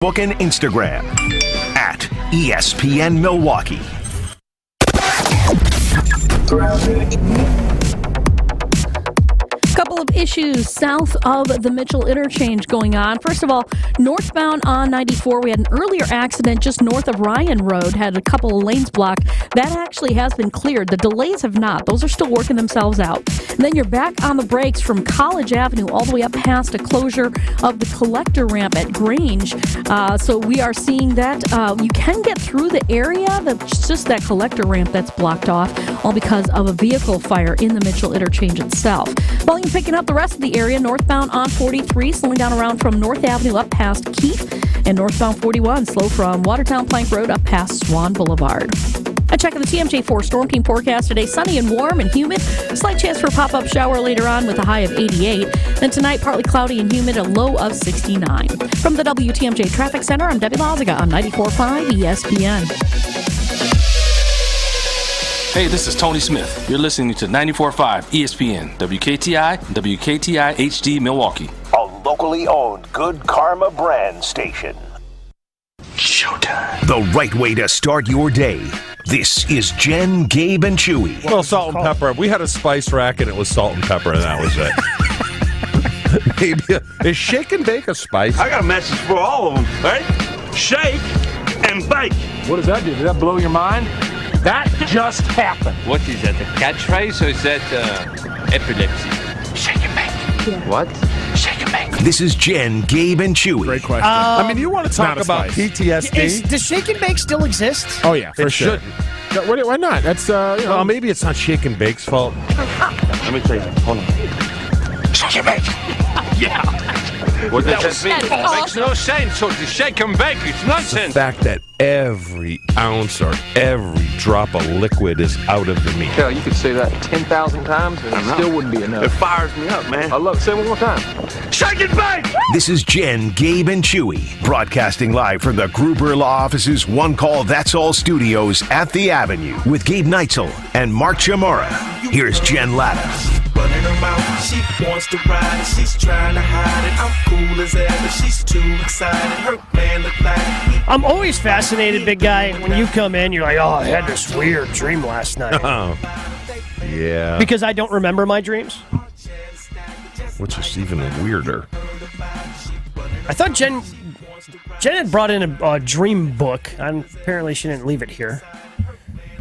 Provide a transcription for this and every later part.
Facebook and Instagram at ESPN Milwaukee. Couple of issues south of the Mitchell interchange going on. First of all, northbound on 94, we had an earlier accident just north of Ryan Road, had a couple of lanes blocked. That actually has been cleared. The delays have not. Those are still working themselves out. And then you're back on the brakes from College Avenue all the way up past a closure of the collector ramp at Grange. So we are seeing that. You can get through the area. It's just that collector ramp that's blocked off, all because of a vehicle fire in the Mitchell interchange itself. Volume picking up the rest of the area. Northbound on 43, slowing down around from North Avenue up past Keith, and northbound 41, slow from Watertown Plank Road up past Swan Boulevard. A check of the TMJ4 Storm Team forecast today. Sunny and warm and humid. Slight chance for a pop-up shower later on with a high of 88. Then tonight, partly cloudy and humid, a low of 69. From the WTMJ Traffic Center, I'm Debbie Lazaga on 94.5 ESPN. Hey, this is Tony Smith. You're listening to 94.5 ESPN, WKTI, WKTI HD Milwaukee. A locally owned Good Karma brand station. Showtime. The right way to start your day. This is Jen, Gabe, and Chewy. Well, salt and pepper. We had a spice rack and it was salt and pepper, and that was it. Maybe is shake and bake a spice? I got a message for all of them, right? Shake and bake. What does that do? Did that blow your mind? That just happened. What is that, a catchphrase or is that epilepsy? Shake and bake. Yeah. What? Shake and bake. This is Jen, Gabe, and Chewy. Great question. I mean, you want to talk about PTSD? Does shake and bake still exist? Oh, yeah, for sure. Why not? That's, Well, maybe it's not Shake and Bake's fault. Let me tell you. Hold on. Shake and bake. Yeah. What does that mean? Makes no sense. So to shake and bake, it's The nonsense. fact that every ounce or every drop of liquid is out of the meat. Hell, you could say that 10,000 times and it still wouldn't be It enough. fires me up, man. I love it. Say it one more time. Shake and bake! This is Jen, Gabe, and Chewy, broadcasting live from the Gruber Law Office's One Call That's All studios at the Avenue with Gabe Neitzel and Mark Chamorro. Here's Jen Latta. Running her mouth, she wants to ride it, she's trying to hide it. I'm cool as ever, she's too excited. Her man look like I'm always fascinated, big guy, when you come in, you're like, oh, I had this weird dream last night. Oh, yeah. Because I don't remember my dreams. Which is even weirder. I thought Jen had brought in a dream book, and apparently she didn't leave it here.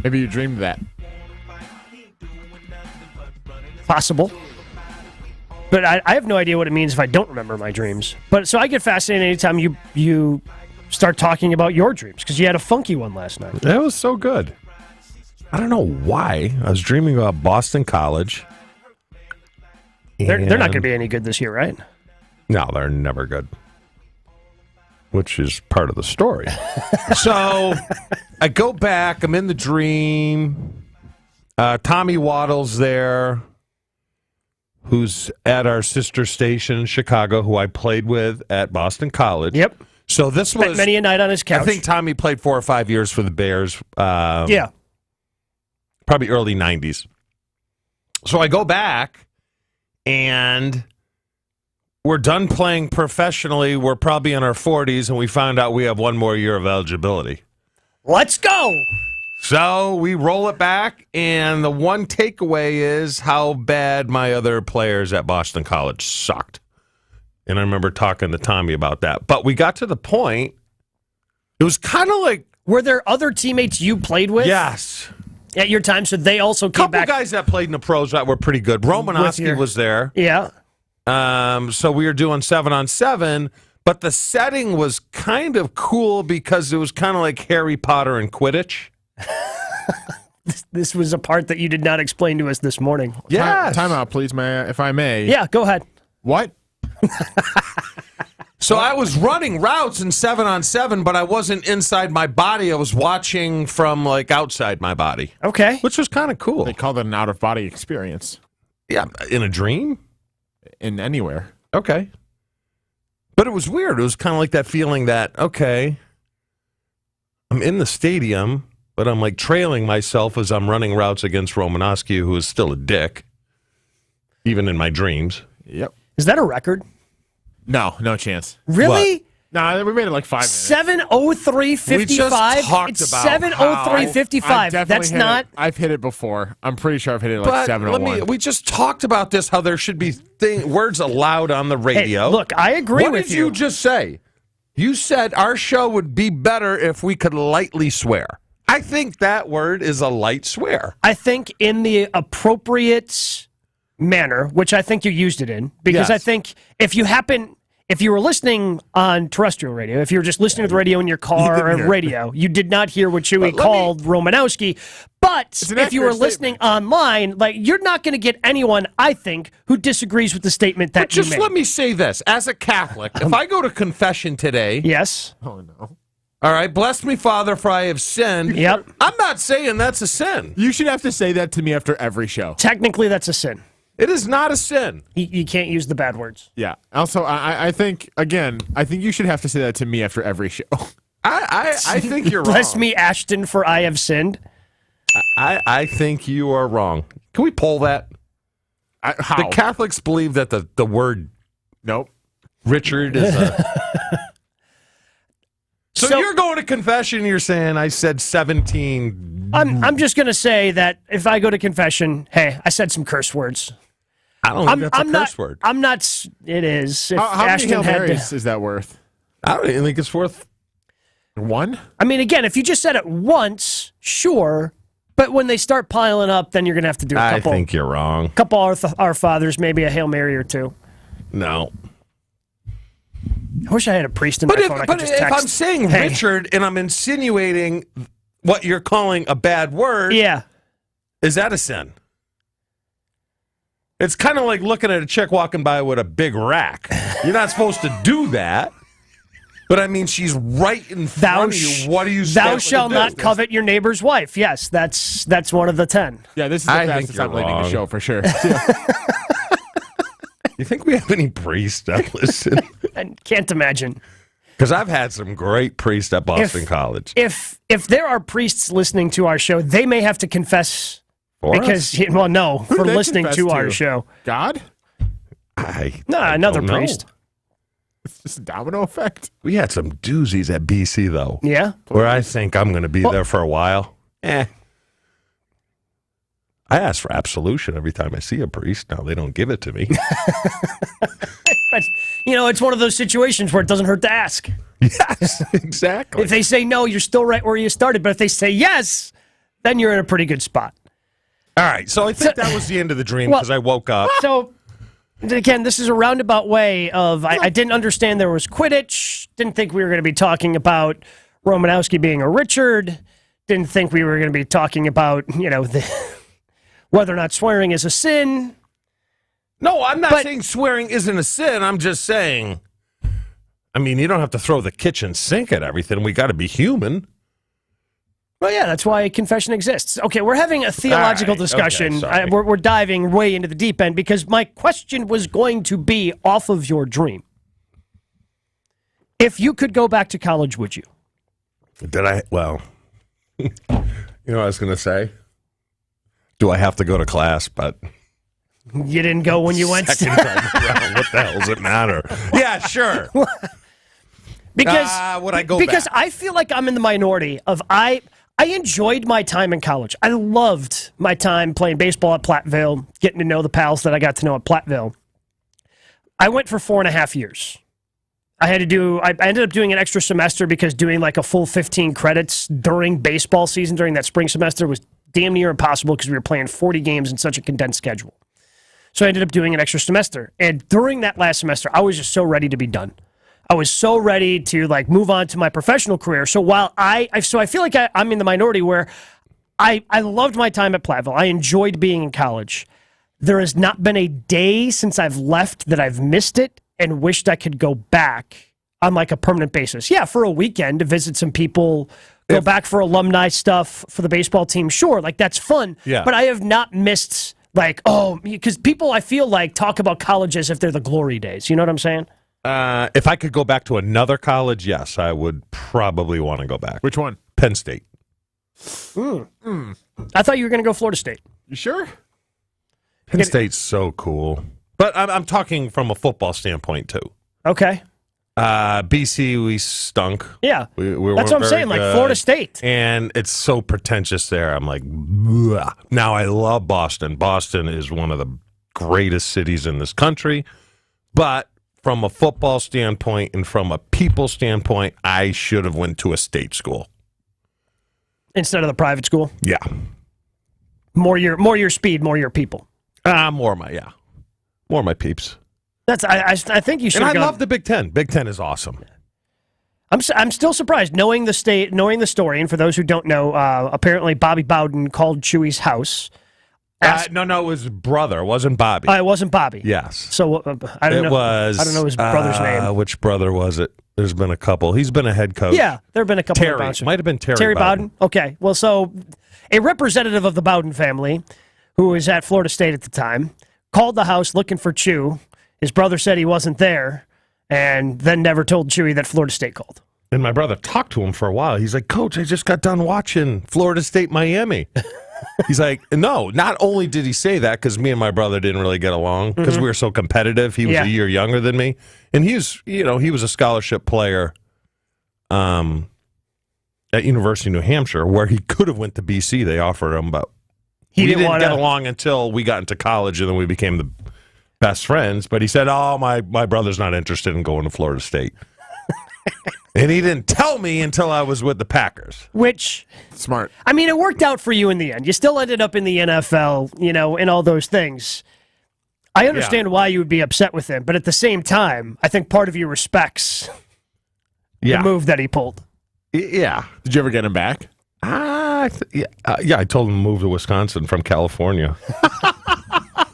Maybe you dreamed that. Possible. But I have no idea what it means if I don't remember my dreams. But so I get fascinated anytime you start talking about your dreams, because you had a funky one last night. That was so good. I don't know why. I was dreaming about Boston College. They're not going to be any good this year, right? No, they're never good. Which is part of the story. So I go back. I'm in the dream. Tommy Waddle's there, who's at our sister station in Chicago, who I played with at Boston College. Yep. So this Spent was many a night on his couch. I think Tommy played 4 or 5 years for the Bears. Yeah. Probably early 90s. So I go back, and we're done playing professionally. We're probably in our 40s, and we found out we have one more year of eligibility. Let's go! So we roll it back, and the one takeaway is how bad my other players at Boston College sucked. And I remember talking to Tommy about that. But we got to the point, it was kind of like... Were there other teammates you played with? Yes. At your time, so they also came back... Couple guys that played in the pros that were pretty good. Romanowski was there. Yeah. So we were doing 7-on-7, but the setting was kind of cool because it was kind of like Harry Potter and Quidditch. This was a part that you did not explain to us this morning. Yes. Time out, please, if I may. Yeah, go ahead. What? So I was running routes in 7-on-7, but I wasn't inside my body. I was watching from like outside my body. Okay. Which was kind of cool. They call it an out-of-body experience. Yeah, in a dream? In anywhere. Okay. But it was weird. It was kind of like that feeling that, okay, I'm in the stadium, but I'm like trailing myself as I'm running routes against Romanowski, who is still a dick, even in my dreams. Yep. Is that a record? No chance. Really? What? Nah, we made it like 5 minutes. 7:03:55. We just talked It's about 7:03:55. That's not. I've hit it before. I'm pretty sure I've hit it like But 7:01. we just talked about this, how there should be words allowed on the radio. Hey, look, I agree with you. What did you just say? You said our show would be better if we could lightly swear. I think that word is a light swear. I think in the appropriate manner, which I think you used it in, because I think if you were listening on terrestrial radio, if you were just listening to the radio in your car or radio, you did not hear what Chewy called Romanowski. But if you were listening online, like, you're not going to get anyone, I think, who disagrees with the statement that you made. Just let me say this. As a Catholic, if I go to confession today... Yes. Oh, no. All right, bless me, Father, for I have sinned. Yep. I'm not saying that's a sin. You should have to say that to me after every show. Technically, that's a sin. It is not a sin. You can't use the bad words. Yeah. Also, I think, again, you should have to say that to me after every show. I think you're wrong. Bless me, Ashton, for I have sinned. I think you are wrong. Can we poll that? How? The Catholics believe that the word Nope. Richard is a... So you're going to confession and you're saying I said 17. I'm just going to say that if I go to confession, hey, I said some curse words. I don't think that's a curse word. I'm not. It is. If How many Ashton Hail had Marys is that worth? I don't even think it's worth... One? I mean, again, if you just said it once, sure. But when they start piling up, then you're going to have to do a couple. I think you're wrong. Couple Our Fathers, maybe a Hail Mary or two. No. I wish I had a priest in my phone. I could just text. If I'm saying Richard and I'm insinuating what you're calling a bad word, is that a sin? It's kind of like looking at a chick walking by with a big rack. You're not supposed to do that. But I mean, she's right in front of you. What do you say? Thou shalt not covet your neighbor's wife. Yes, that's one of the 10. Yeah, this is the fastest I'm leading the show for sure. You think we have any priests that listen? I can't imagine. Because I've had some great priests at Boston College. If there are priests listening to our show, they may have to confess for listening to our show. God? Another priest. It's just a domino effect. We had some doozies at BC, though. Yeah? Where I think I'm going to be there for a while. I ask for absolution every time I see a priest. Now, they don't give it to me. But, it's one of those situations where it doesn't hurt to ask. Yes, exactly. If they say no, you're still right where you started. But if they say yes, then you're in a pretty good spot. All right, so I think that was the end of the dream because I woke up. So, again, this is a roundabout way of I didn't understand there was Quidditch. Didn't think we were going to be talking about Romanowski being a Richard. Didn't think we were going to be talking about, whether or not swearing is a sin. No, I'm not saying swearing isn't a sin. I'm just saying, you don't have to throw the kitchen sink at everything. We got to be human. Well, yeah, that's why confession exists. Okay, we're having a theological discussion. Okay, we're diving way into the deep end because my question was going to be off of your dream. If you could go back to college, would you? Did I? Well, you know what I was going to say? Do I have to go to class? But you didn't go when you went. Second time around, what the hell does it matter? Yeah, sure. Because would I go because back? I feel like I'm in the minority of I enjoyed my time in college. I loved my time playing baseball at Platteville, getting to know the pals that I got to know at Platteville. I went for 4.5 years. I ended up doing an extra semester because doing like a full 15 credits during baseball season during that spring semester was damn near impossible because we were playing 40 games in such a condensed schedule. So I ended up doing an extra semester. And during that last semester, I was just so ready to be done. I was so ready to move on to my professional career. So while I feel like I'm in the minority where I loved my time at Platteville. I enjoyed being in college. There has not been a day since I've left that I've missed it and wished I could go back on a permanent basis. Yeah, for a weekend to visit some people, go back for alumni stuff for the baseball team. Sure, that's fun. Yeah. But I have not missed because people I feel talk about college as if they're the glory days. You know what I'm saying? If I could go back to another college, yes, I would probably want to go back. Which one? Penn State. I thought you were going to go Florida State. You sure? Penn State's so cool. But I'm talking from a football standpoint, too. Okay. BC, we stunk. Yeah. We That's weren't what I'm very saying, like good. Florida State. And it's so pretentious there. I'm like, bleh. Now I love Boston. Boston is one of the greatest cities in this country. But from a football standpoint and from a people standpoint, I should have went to a state school. Instead of the private school? Yeah. More your speed, more your people. More my peeps. I think you should. And I love the Big Ten. Big Ten is awesome. I'm still surprised knowing the story. And for those who don't know, apparently Bobby Bowden called Chewy's house. No, it was his brother. It wasn't Bobby. It wasn't Bobby. Yes. So I don't know. Was. I don't know his brother's name. Which brother was it? There's been a couple. He's been a head coach. Yeah, there have been a couple. Terry. Of bouncers. Might have been Terry. Terry Bowden. Okay. Well, so a representative of the Bowden family, who was at Florida State at the time, called the house looking for Chew. His brother said he wasn't there, and then never told Chewy that Florida State called. And my brother talked to him for a while. He's like, Coach, I just got done watching Florida State Miami. He's like, no, not only did he say that because me and my brother didn't really get along because we were so competitive. He was a year younger than me. And he was a scholarship player at University of New Hampshire where he could have went to BC. They offered him, but we didn't get along until we got into college and then we became the best friends. But he said, oh, my brother's not interested in going to Florida State. And he didn't tell me until I was with the Packers. Which, smart. I mean, it worked out for you in the end. You still ended up in the NFL, and all those things. I understand why you would be upset with him, but at the same time, I think part of you respects the move that he pulled. Yeah. Did you ever get him back? I told him to move to Wisconsin from California.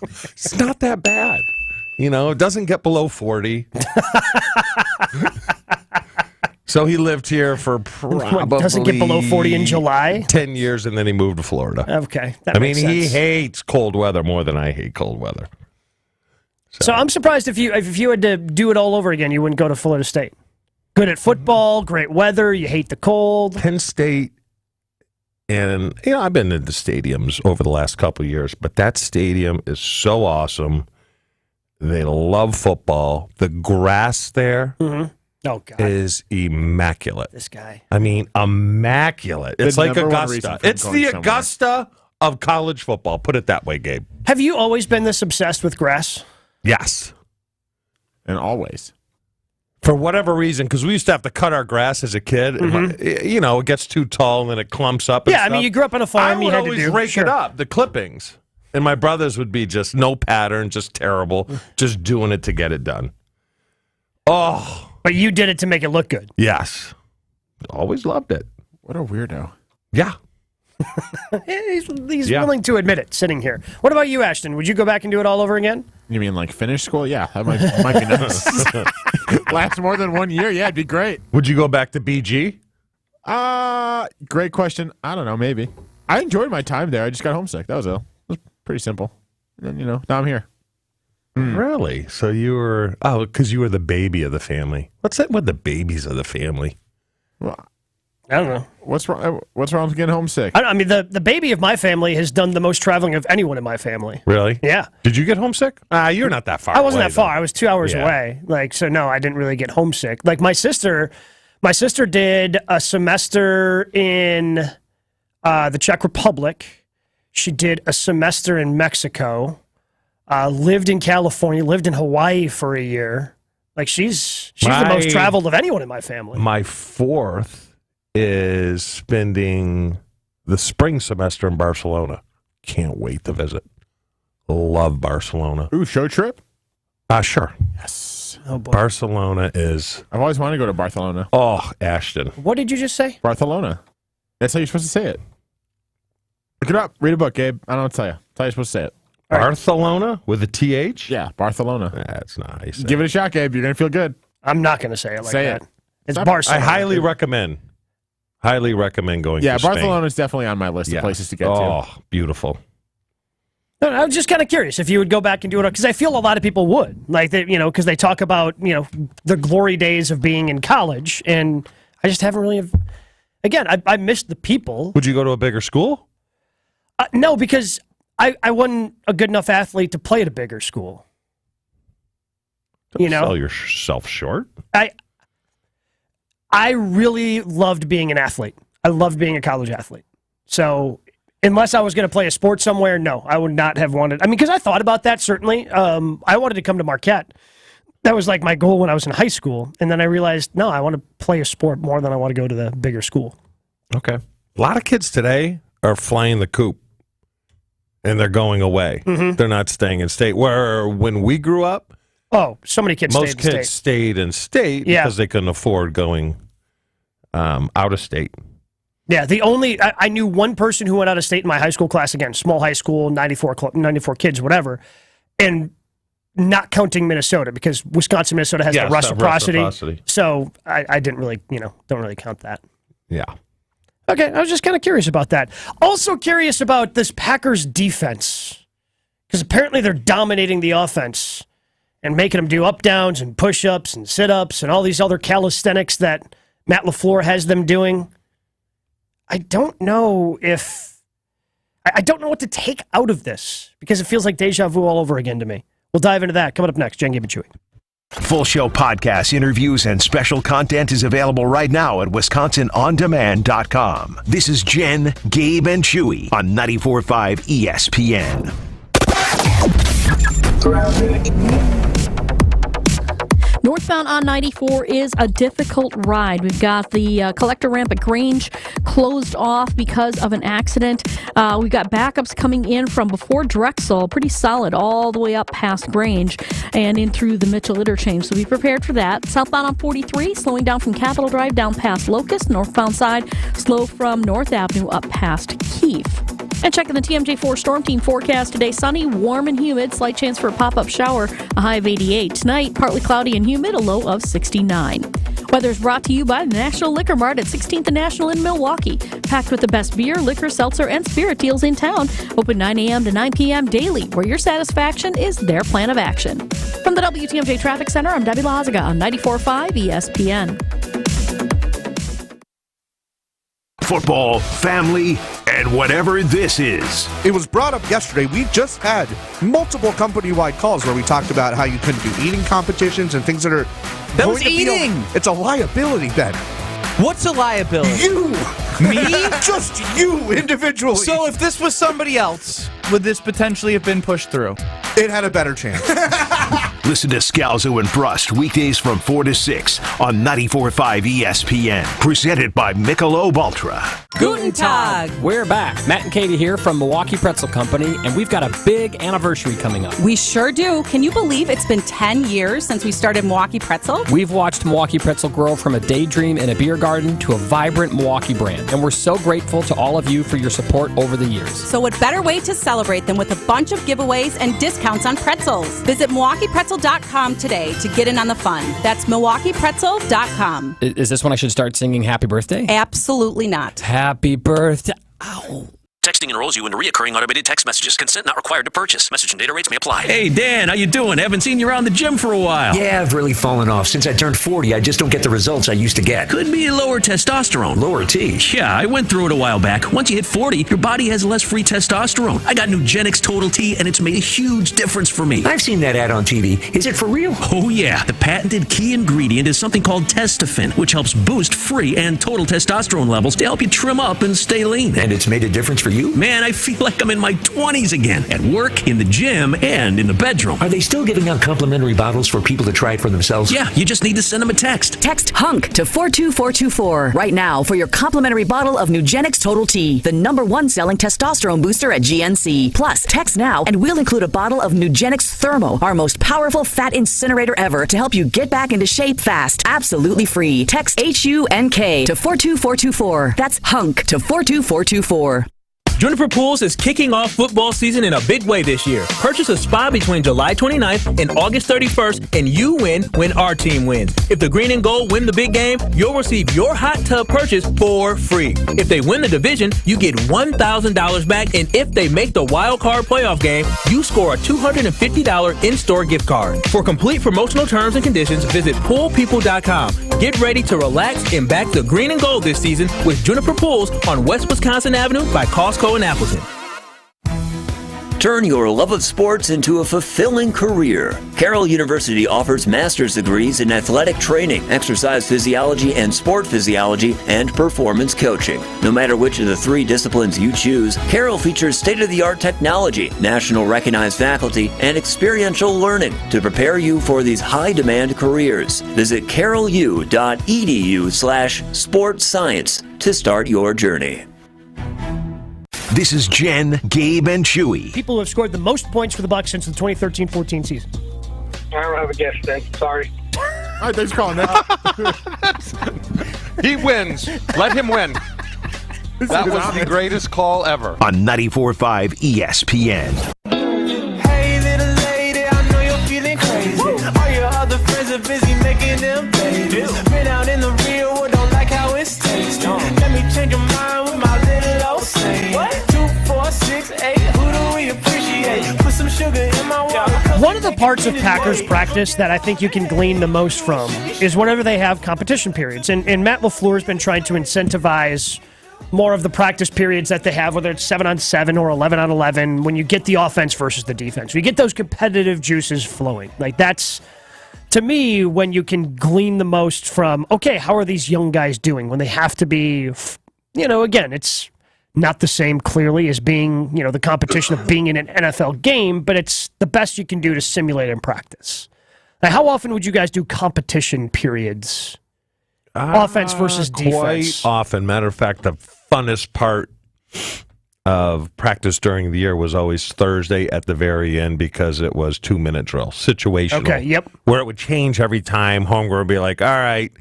It's not that bad. It doesn't get below 40. So he lived here for probably doesn't get below 40 in July? 10 years, and then he moved to Florida. Okay. That makes sense. He hates cold weather more than I hate cold weather. So I'm surprised if you had to do it all over again, you wouldn't go to Florida State. Good at football, great weather, you hate the cold. Penn State, and I've been in the stadiums over the last couple of years, but that stadium is so awesome. They love football. The grass there is immaculate. This guy. I mean, immaculate. It's like Augusta. It's the Augusta of college football. Put it that way, Gabe. Have you always been this obsessed with grass? Yes. And always. For whatever reason, because we used to have to cut our grass as a kid. It gets too tall and then it clumps up. And I mean, you grew up on a farm. I would always rake it up, the clippings. And my brothers would be just no pattern, just terrible, just doing it to get it done. Oh. But you did it to make it look good. Yes. Always loved it. What a weirdo. Yeah. He's willing to admit it, sitting here. What about you, Ashton? Would you go back and do it all over again? You mean like finish school? Yeah, that might be nice. Last more than 1 year? Yeah, it'd be great. Would you go back to BG? Great question. I don't know, maybe. I enjoyed my time there. I just got homesick. That was all. It was pretty simple. And then, now I'm here. Really? So you were... Oh, because you were the baby of the family. What's that with the babies of the family? Well, I don't know. What's wrong with getting homesick? I mean, the baby of my family has done the most traveling of anyone in my family. Really? Yeah. Did you get homesick? You're not that far I wasn't away, that far. though. I was 2 hours away. So no, I didn't really get homesick. Like my sister did a semester in the Czech Republic. She did a semester in Mexico. Lived in California. Lived in Hawaii for a year. Like she's the most traveled of anyone in my family. My fourth is spending the spring semester in Barcelona. Can't wait to visit. Love Barcelona. Ooh, show trip? Sure. Yes. Oh boy. Barcelona is... I've always wanted to go to Barcelona. Oh, Ashton. What did you just say? Barcelona. That's how you're supposed to say it. Look it up. Read a book, Gabe. I don't know what to tell you. That's how you're supposed to say it. Barcelona with a TH? Yeah, Barcelona. That's nice. Give it a shot, Gabe. You're going to feel good. I'm not going to say it like that. It's Stop. Barcelona. I highly recommend going Yeah, to Spain. Barcelona is definitely on my list of places to get to. Oh, beautiful. No, I was just kind of curious if you would go back and do it, because I feel a lot of people would. Like, because they talk about, the glory days of being in college, and I just haven't really... Again, I missed the people. Would you go to a bigger school? No, because I wasn't a good enough athlete to play at a bigger school. Don't sell yourself short. I really loved being an athlete. I loved being a college athlete. So unless I was going to play a sport somewhere, no, I would not have wanted. I mean, because I thought about that, certainly. I wanted to come to Marquette. That was like my goal when I was in high school. And then I realized, no, I want to play a sport more than I want to go to the bigger school. Okay. A lot of kids today are flying the coop, and they're going away. Mm-hmm. They're not staying in state. Where when we grew up, so many kids most kids stayed in state because they couldn't afford going out of state. Yeah, I knew one person who went out of state in my high school class, again, small high school, 94 kids, whatever, and not counting Minnesota, because Wisconsin, Minnesota has the reciprocity. So I didn't really, don't really count that. Yeah. Okay, I was just kind of curious about that. Also curious about this Packers defense, because apparently they're dominating the offense and making them do up-downs and push-ups and sit-ups and all these other calisthenics that Matt LaFleur has them doing. I don't know what to take out of this, because it feels like deja vu all over again to me. We'll dive into that coming up next. Jen, Gabe, and Chewy. Full show podcasts, interviews, and special content is available right now at WisconsinOnDemand.com. This is Jen, Gabe, and Chewy on 94.5 ESPN. Northbound on 94 is a difficult ride. We've got the collector ramp at Grange closed off because of an accident. We've got backups coming in from before Drexel, pretty solid all the way up past Grange and in through the Mitchell interchange. So be prepared for that. Southbound on 43, slowing down from Capitol Drive down past Locust. Northbound side, slow from North Avenue up past Keefe. And checking the TMJ4 Storm Team forecast today, sunny, warm, and humid. Slight chance for a pop-up shower, a high of 88. Tonight, partly cloudy and humid, a low of 69. Weather is brought to you by the National Liquor Mart at 16th and National in Milwaukee. Packed with the best beer, liquor, seltzer, and spirit deals in town. Open 9 a.m. to 9 p.m. daily, where your satisfaction is their plan of action. From the WTMJ Traffic Center, I'm Debbie Lazaga on 94.5 ESPN. Football, family, and whatever this is. It was brought up yesterday. We just had multiple company-wide calls where we talked about how you couldn't do eating competitions and things that are... That was eating! It's a liability, Ben. What's a liability? You! Me? Just you, individually. So if this was somebody else, would this potentially have been pushed through? It had a better chance. Listen to Scalzo and Brust weekdays from 4 to 6 on 94.5 ESPN. Presented by Michelob Ultra. Guten Tag! We're back. Matt and Katie here from Milwaukee Pretzel Company, and we've got a big anniversary coming up. We sure do. Can you believe it's been 10 years since we started Milwaukee Pretzel? We've watched Milwaukee Pretzel grow from a daydream in a beer garden to a vibrant Milwaukee brand, and we're so grateful to all of you for your support over the years. So what better way to celebrate than with a bunch of giveaways and discounts on pretzels? Visit MilwaukeePretzel.com today to get in on the fun. That's MilwaukeePretzel.com. Is this when I should start singing Happy Birthday? Absolutely not. Happy birthday. Ow. Texting enrolls you in recurring automated text messages. Consent not required to purchase. Message and data rates may apply. Hey, Dan, how you doing? Haven't seen you around the gym for a while. Yeah, I've really fallen off. Since I turned 40, I just don't get the results I used to get. Could be lower testosterone. Lower T? Yeah, I went through it a while back. Once you hit 40, your body has less free testosterone. I got Nugenix Total T, and it's made a huge difference for me. I've seen that ad on TV. Is it for real? Oh, yeah. The patented key ingredient is something called Testofen, which helps boost free and total testosterone levels to help you trim up and stay lean. And it's made a difference for you? Man, I feel like I'm in my 20s again, at work, in the gym, and in the bedroom. Are they still giving out complimentary bottles for people to try it for themselves? Yeah, you just need to send them a text. Text HUNK to 42424 right now for your complimentary bottle of Nugenix Total T, the #1 selling testosterone booster at GNC. Plus, text now and we'll include a bottle of Nugenix Thermo, our most powerful fat incinerator ever, to help you get back into shape fast. Absolutely free. Text HUNK to 42424. That's HUNK to 42424. Juniper Pools is kicking off football season in a big way this year. Purchase a spa between July 29th and August 31st, and you win when our team wins. If the green and gold win the big game, you'll receive your hot tub purchase for free. If they win the division, you get $1,000 back, and if they make the wild card playoff game, you score a $250 in-store gift card. For complete promotional terms and conditions, visit poolpeople.com. Get ready to relax and back the green and gold this season with Juniper Pools on West Wisconsin Avenue by Costco in Appleton. Turn your love of sports into a fulfilling career. Carroll University offers master's degrees in athletic training, exercise physiology and sport physiology, and performance coaching. No matter which of the 3 disciplines you choose, Carroll features state-of-the-art technology, national recognized faculty, and experiential learning to prepare you for these high-demand careers. Visit carrollu.edu/sports-science to start your journey. This is Jen, Gabe, and Chewy. People who have scored the most points for the Bucs since the 2013-14 season. I don't have a guess then. Sorry. All right, thanks for calling that. He wins. Let him win. That was the greatest call ever. On 94.5 ESPN. Hey, little lady, I know you're feeling crazy. All your other friends are busy making them babies. Been out in the real world, don't like how it's tasting. Let me change your mind with my little old saying. 2, 4, 6, 8, who do we appreciate? Put some sugar in my water. One of the parts of Packers practice that I think you can glean the most from is whenever they have competition periods. And Matt LaFleur has been trying to incentivize more of the practice periods that they have, whether it's 7-on-7 or 11-on-11, when you get the offense versus the defense. You get those competitive juices flowing. Like, that's, to me, when you can glean the most from, okay, how are these young guys doing when they have to be, again, it's not the same, clearly, as being, the competition of being in an NFL game, but it's the best you can do to simulate in practice. Now, how often would you guys do competition periods? Offense versus defense. Quite often. Matter of fact, the funnest part of practice during the year was always Thursday at the very end because it was 2-minute drill, situational. Okay, yep. Where it would change every time. Homegrown would be like, all right,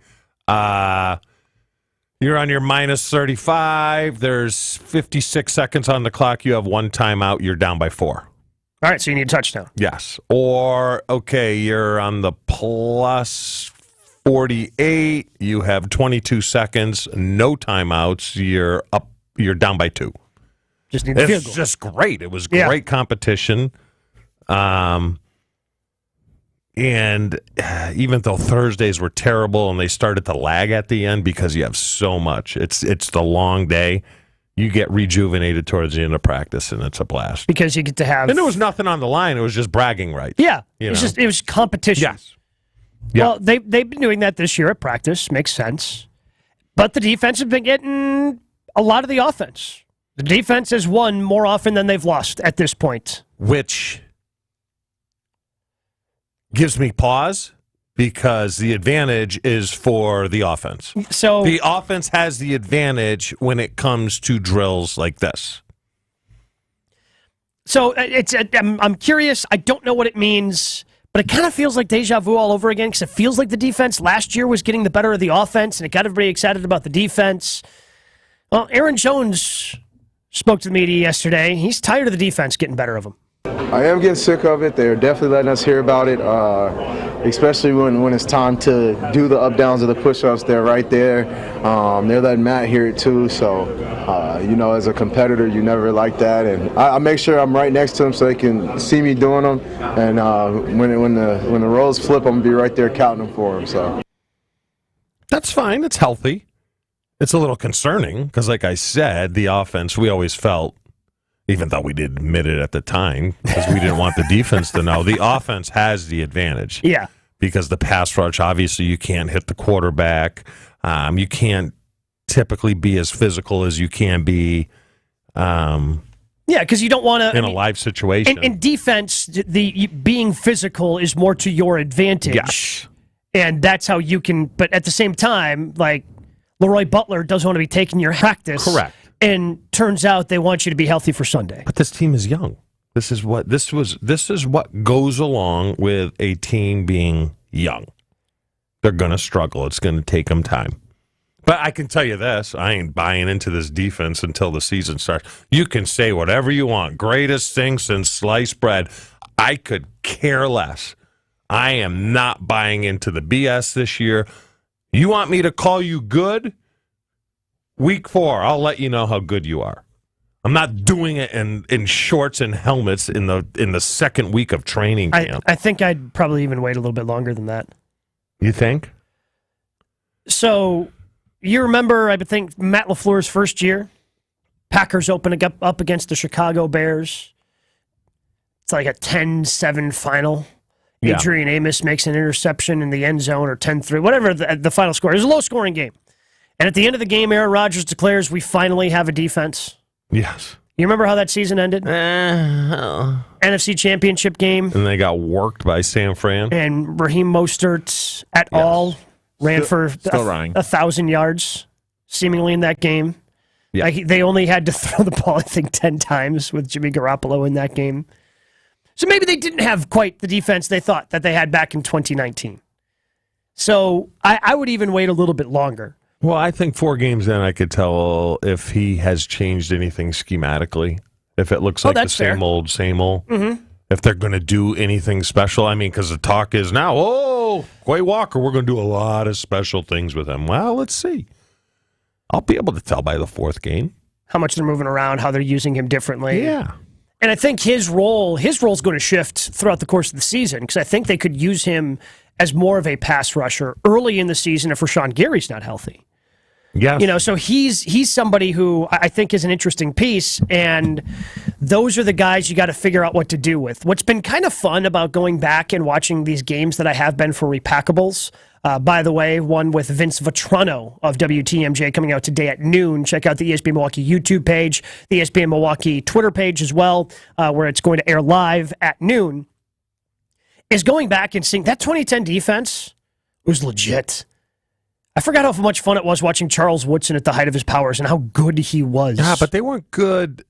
you're on your minus 35. There's 56 seconds on the clock. You have 1 timeout. You're down by 4. All right, so you need a touchdown. Yes. Or, okay, you're on the plus 48, you have 22 seconds, no timeouts, you're down by 2. Just need the field goal. It's just great. It was great competition. And even though Thursdays were terrible and they started to lag at the end because you have so much, it's the long day, you get rejuvenated towards the end of practice and it's a blast. Because you get to have... And there was nothing on the line. It was just bragging rights. Yeah. It was competition. Yes. Yep. Well, they've been doing that this year at practice. Makes sense. But the defense has been getting a lot of the offense. The defense has won more often than they've lost at this point. Which gives me pause because the advantage is for the offense. So the offense has the advantage when it comes to drills like this. So I'm curious. I don't know what it means. But it kind of feels like deja vu all over again because it feels like the defense last year was getting the better of the offense and it got everybody excited about the defense. Well, Aaron Jones spoke to the media yesterday. He's tired of the defense getting better of him. I am getting sick of it. They're definitely letting us hear about it, especially when it's time to do the up-downs of the push-ups. They're right there. They're letting Matt hear it too. So, as a competitor, you never like that. And I make sure I'm right next to them so they can see me doing them. And when the roles flip, I'm going to be right there counting them for them. So that's fine. It's healthy. It's a little concerning because, like I said, the offense, we always felt, even though we did admit it at the time, because we didn't want the defense to know, the offense has the advantage. Yeah. Because the pass rush, obviously, you can't hit the quarterback. You can't typically be as physical as you can be. Yeah, because you don't want to... In a live situation. In defense, the being physical is more to your advantage. Yes. And that's how you can... But at the same time, like, Leroy Butler doesn't want to be taking your practice. Correct. And turns out they want you to be healthy for Sunday. But this team is young. This is what goes along with a team being young. They're going to struggle. It's going to take them time. But I can tell you this, I ain't buying into this defense until the season starts. You can say whatever you want. Greatest thing since sliced bread. I could care less. I am not buying into the BS this year. You want me to call you good? Week 4, I'll let you know how good you are. I'm not doing it in shorts and helmets in the second week of training camp. I think I'd probably even wait a little bit longer than that. You think? So, you remember, I think, Matt LaFleur's first year? Packers opening up against the Chicago Bears. it's like a 10-7 final. Yeah. Adrian Amos makes an interception in the end zone, or 10-3, whatever the final score. It was a low-scoring game. And at the end of the game, Aaron Rodgers declares, we finally have a defense. Yes. You remember how that season ended? NFC Championship game. And they got worked by San Fran. And Raheem Mostert et al. ran for 1,000 yards, seemingly, in that game. Yeah. Like, they only had to throw the ball, I think, 10 times with Jimmy Garoppolo in that game. So maybe they didn't have quite the defense they thought that they had back in 2019. So I would even wait a little bit longer. Well, I think 4 games in, I could tell if he has changed anything schematically. If it looks like the same old. Mm-hmm. If they're going to do anything special. I mean, because the talk is now, Quay Walker, we're going to do a lot of special things with him. Well, let's see. I'll be able to tell by the 4th game. How much they're moving around, how they're using him differently. Yeah. And I think his role is going to shift throughout the course of the season, because I think they could use him as more of a pass rusher early in the season if Rashawn Gary's not healthy. Yes. So he's somebody who I think is an interesting piece, and those are the guys you got to figure out what to do with. What's been kind of fun about going back and watching these games that I have been for Repackables, by the way, one with Vince Vitrano of WTMJ coming out today at noon. Check out the ESPN Milwaukee YouTube page, the ESPN Milwaukee Twitter page as well, where it's going to air live at noon, is going back and seeing that 2010 defense was legit. I forgot how much fun it was watching Charles Woodson at the height of his powers and how good he was. Yeah, but they weren't good.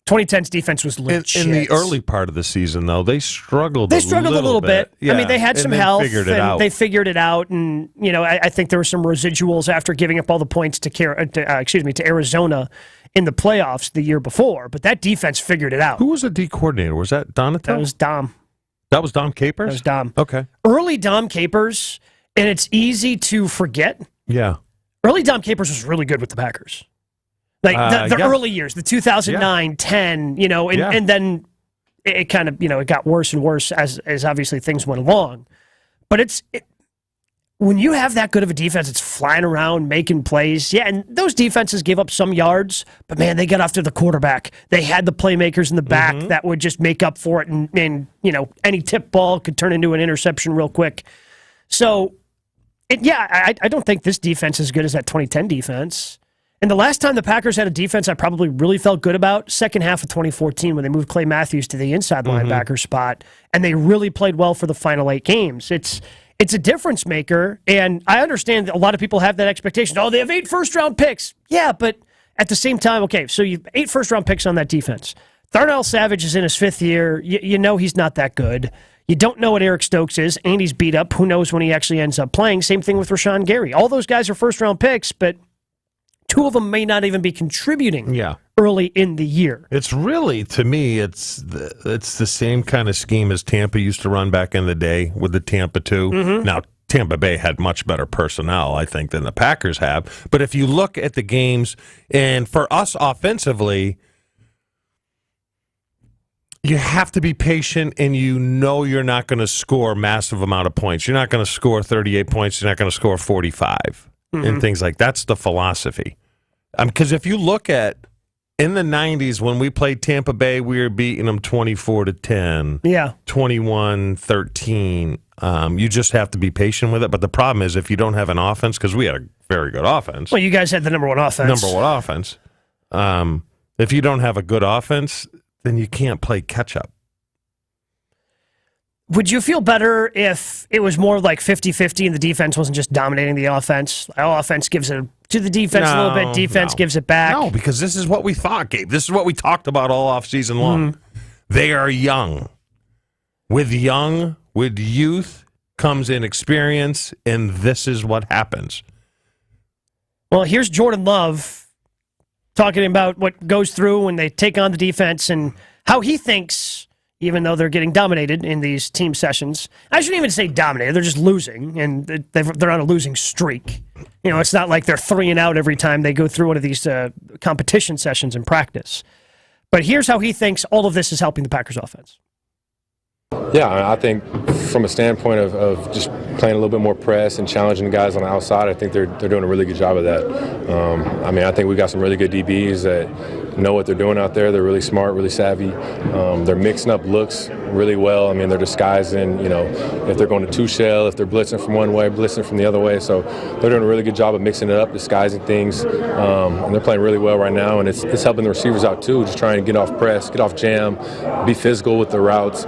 2010's defense was legit. In the early part of the season, though, they struggled a little bit. Yeah. I mean, they had some help. They figured it out. And, I think there were some residuals after giving up all the points to Arizona in the playoffs the year before. But that defense figured it out. Who was the D coordinator? Was that Donato? That was Dom. That was Dom Capers? That was Dom. Okay. Early Dom Capers, and it's easy to forget. Yeah. Early Dom Capers was really good with the Packers. Like the early years, the 2009, 10, and then it kind of, it got worse and worse as obviously things went along. But when you have that good of a defense, it's flying around, making plays. Yeah, and those defenses gave up some yards, but man, they got after the quarterback. They had the playmakers in the back that would just make up for it, and any tip ball could turn into an interception real quick. So, I don't think this defense is as good as that 2010 defense. And the last time the Packers had a defense I probably really felt good about, second half of 2014 when they moved Clay Matthews to the inside linebacker spot, and they really played well for the final 8 games. It's a difference maker, and I understand that a lot of people have that expectation. Oh, they have 8 first-round picks. Yeah, but at the same time, okay, so you have 8 first-round picks on that defense. Darnell Savage is in his 5th year. You know he's not that good. You don't know what Eric Stokes is, and he's beat up. Who knows when he actually ends up playing? Same thing with Rashawn Gary. All those guys are first-round picks, but 2 of them may not even be contributing early in the year. It's really, to me, it's the same kind of scheme as Tampa used to run back in the day with the Tampa 2. Now, Tampa Bay had much better personnel, I think, than the Packers have. But if you look at the games, and for us offensively, you have to be patient, and you're not going to score a massive amount of points. You're not going to score 38 points. You're not going to score 45 and things like that. That's the philosophy. Because if you look at in the 90s when we played Tampa Bay, we were beating them 24-10, 21-13. You just have to be patient with it. But the problem is if you don't have an offense, because we had a very good offense. Well, you guys had the number one offense. If you don't have a good offense, then you can't play catch-up. Would you feel better if it was more like 50-50 and the defense wasn't just dominating the offense? Offense gives it to the defense a little bit, defense gives it back. No, because this is what we thought, Gabe. This is what we talked about all offseason long. They are young. With youth comes inexperience, and this is what happens. Well, here's Jordan Love talking about what goes through when they take on the defense and how he thinks, even though they're getting dominated in these team sessions. I shouldn't even say dominated. They're just losing, and they're on a losing streak. It's not like they're 3-and-out every time they go through one of these competition sessions in practice. But here's how he thinks all of this is helping the Packers offense. Yeah, I think from a standpoint of just playing a little bit more press and challenging the guys on the outside, I think they're doing a really good job of that. I think we got some really good DBs that know what they're doing out there. They're really smart, really savvy. They're mixing up looks really well. I mean, they're disguising, if they're going to two shell, if they're blitzing from one way, blitzing from the other way. So they're doing a really good job of mixing it up, disguising things, and they're playing really well right now. And it's helping the receivers out too, just trying to get off press, get off jam, be physical with the routes.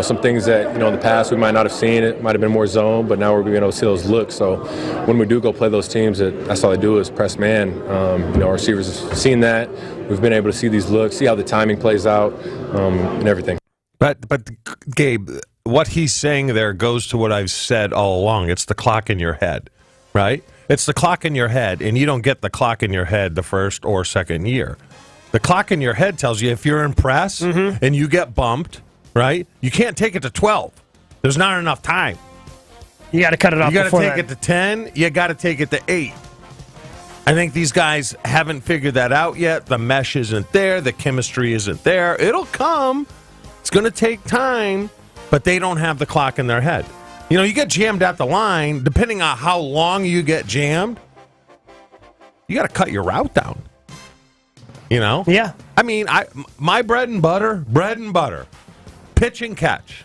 Some things that, in the past we might not have seen. It might have been more zone, but now we're being able to see those looks. So when we do go play those teams, that's all they do is press man. Our receivers have seen that. We've been able to see these looks, see how the timing plays out, and everything. But Gabe, what he's saying there goes to what I've said all along. It's the clock in your head, right? It's the clock in your head, and you don't get the clock in your head the first or second year. The clock in your head tells you if you're in press and you get bumped, right, you can't take it to 12. There's not enough time. You got to cut it off. You got to take it to 10. You got to take it to 8. I think these guys haven't figured that out yet. The mesh isn't there. The chemistry isn't there. It'll come. It's going to take time, but they don't have the clock in their head. You get jammed at the line, depending on how long you get jammed, you got to cut your route down. Yeah. I mean, my bread and butter, pitch and catch,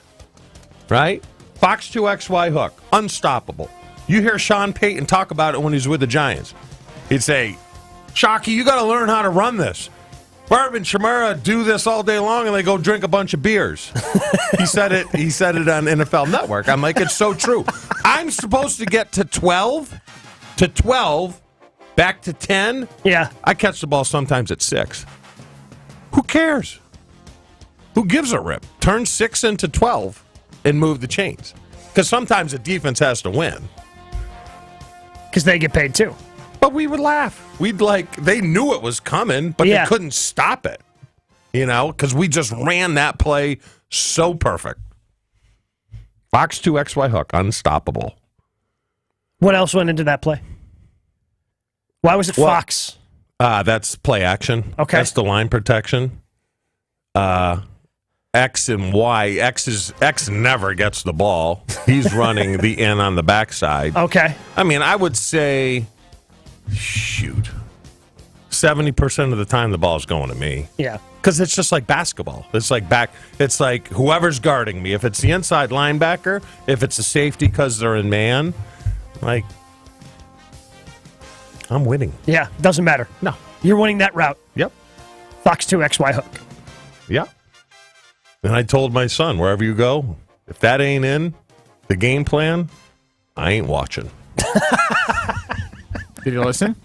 right? Fox 2XY hook, unstoppable. You hear Sean Payton talk about it when he's with the Giants. He'd say, Shockey, you got to learn how to run this. Barb and Shamara do this all day long, and they go drink a bunch of beers. He said it on NFL Network. I'm like, it's so true. I'm supposed to get to 12, back to 10. Yeah. I catch the ball sometimes at 6. Who cares? Who gives a rip? Turn 6 into 12 and move the chains. Because sometimes the defense has to win. Because they get paid too. But we would laugh. They knew it was coming, but they couldn't stop it. Because we just ran that play so perfect. Fox 2XY hook, unstoppable. What else went into that play? Why was it Fox? That's play action. Okay. That's the line protection. X and Y. X never gets the ball. He's running the in on the backside. Okay. I mean, I would say, 70% of the time the ball's going to me. Yeah. Because it's just like basketball. It's like whoever's guarding me. If it's the inside linebacker, if it's a safety because they're in man, I'm winning. Yeah, doesn't matter. No. You're winning that route. Yep. Fox 2XY hook. Yep. And I told my son, wherever you go, if that ain't in the game plan, I ain't watching. Did he listen?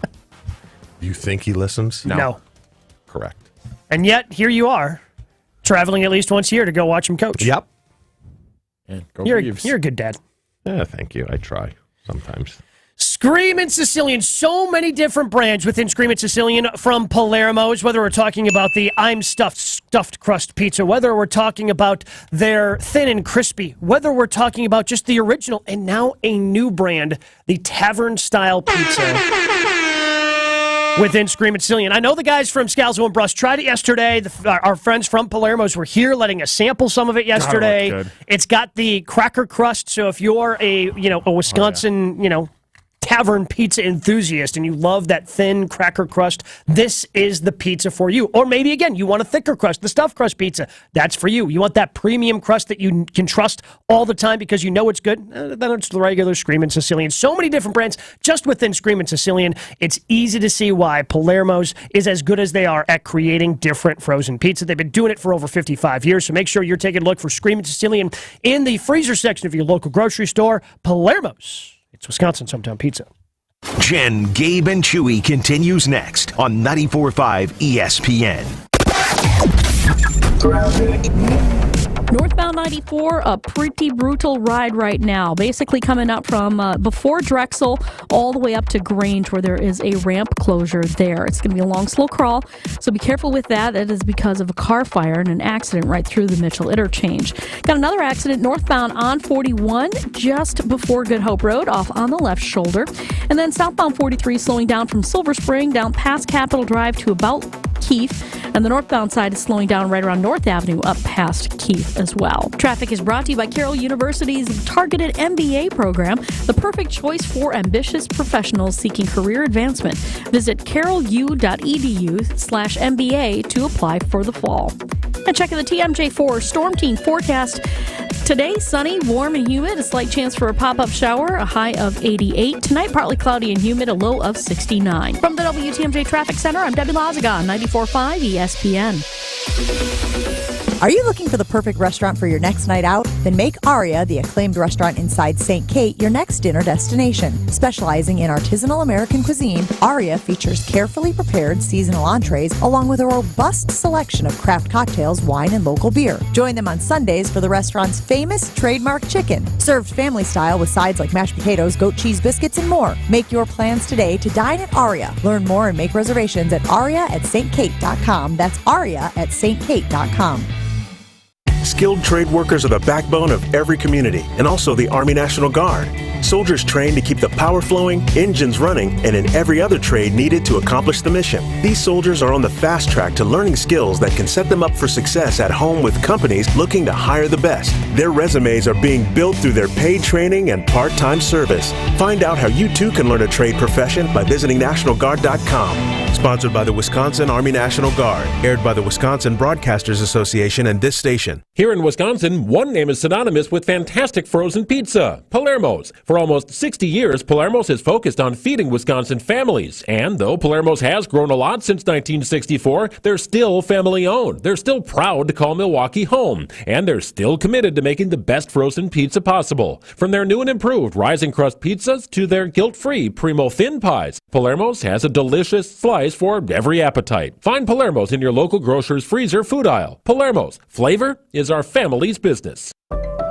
You think he listens? No. Correct. And yet, here you are, traveling at least once a year to go watch him coach. Yep. You're a good dad. Yeah, thank you. I try sometimes. Screamin' Sicilian. So many different brands within Screamin' Sicilian, from Palermo's, whether we're talking about the I'm stuffed crust pizza, whether we're talking about their thin and crispy, whether we're talking about just the original, and now a new brand, the tavern-style pizza within Screamin' Sicilian. I know the guys from Scalzo and Bruss tried it yesterday. Our friends from Palermo's were here letting us sample some of it yesterday. God, it looked good. It's got the cracker crust, so if you're a Wisconsin, tavern pizza enthusiast and you love that thin cracker crust, this is the pizza for you. Or maybe, again, you want a thicker crust, the stuffed crust pizza. That's for you. You want that premium crust that you can trust all the time because you know it's good? Then it's the regular Screamin' Sicilian. So many different brands just within Screamin' Sicilian. It's easy to see why Palermo's is as good as they are at creating different frozen pizza. They've been doing it for over 55 years, so make sure you're taking a look for Screamin' Sicilian in the freezer section of your local grocery store. Palermo's. It's Wisconsin's hometown pizza. Jen, Gabe, and Chewy continues next on 94.5 ESPN. Northbound 94, a pretty brutal ride right now. Basically coming up from before Drexel all the way up to Grange, where there is a ramp closure there. It's going to be a long, slow crawl, so be careful with that. That is because of a car fire and an accident right through the Mitchell interchange. Got another accident northbound on 41 just before Good Hope Road, off on the left shoulder. And then southbound 43 slowing down from Silver Spring down past Capitol Drive to about Keith. And the northbound side is slowing down right around North Avenue up past Keith as well. Traffic is brought to you by Carroll University's targeted MBA program, the perfect choice for ambitious professionals seeking career advancement. Visit carrollu.edu/MBA to apply for the fall. And checking the TMJ4 Storm Team forecast. Today, sunny, warm, and humid. A slight chance for a pop-up shower, a high of 88. Tonight, partly cloudy and humid, a low of 69. From the WTMJ Traffic Center, I'm Debbie Lazaga, 94.5 ESPN. Are you looking for the perfect restaurant for your next night out? Then make Aria, the acclaimed restaurant inside St. Kate, your next dinner destination. Specializing in artisanal American cuisine, Aria features carefully prepared seasonal entrees along with a robust selection of craft cocktails, wine, and local beer. Join them on Sundays for the restaurant's famous trademark chicken, served family style with sides like mashed potatoes, goat cheese biscuits, and more. Make your plans today to dine at Aria. Learn more and make reservations at aria@stkate.com. That's aria@stkate.com. Skilled trade workers are the backbone of every community, and also the Army National Guard. Soldiers trained to keep the power flowing, engines running, and in every other trade needed to accomplish the mission. These soldiers are on the fast track to learning skills that can set them up for success at home with companies looking to hire the best. Their resumes are being built through their paid training and part-time service. Find out how you too can learn a trade profession by visiting NationalGuard.com. Sponsored by the Wisconsin Army National Guard. Aired by the Wisconsin Broadcasters Association and this station. Here in Wisconsin, one name is synonymous with fantastic frozen pizza, Palermo's. For almost 60 years, Palermo's has focused on feeding Wisconsin families. And though Palermo's has grown a lot since 1964, they're still family-owned. They're still proud to call Milwaukee home. And they're still committed to making the best frozen pizza possible. From their new and improved rising crust pizzas to their guilt-free Primo thin pies, Palermo's has a delicious slice for every appetite. Find Palermo's in your local grocer's freezer food aisle. Palermo's. Flavor is our family's business.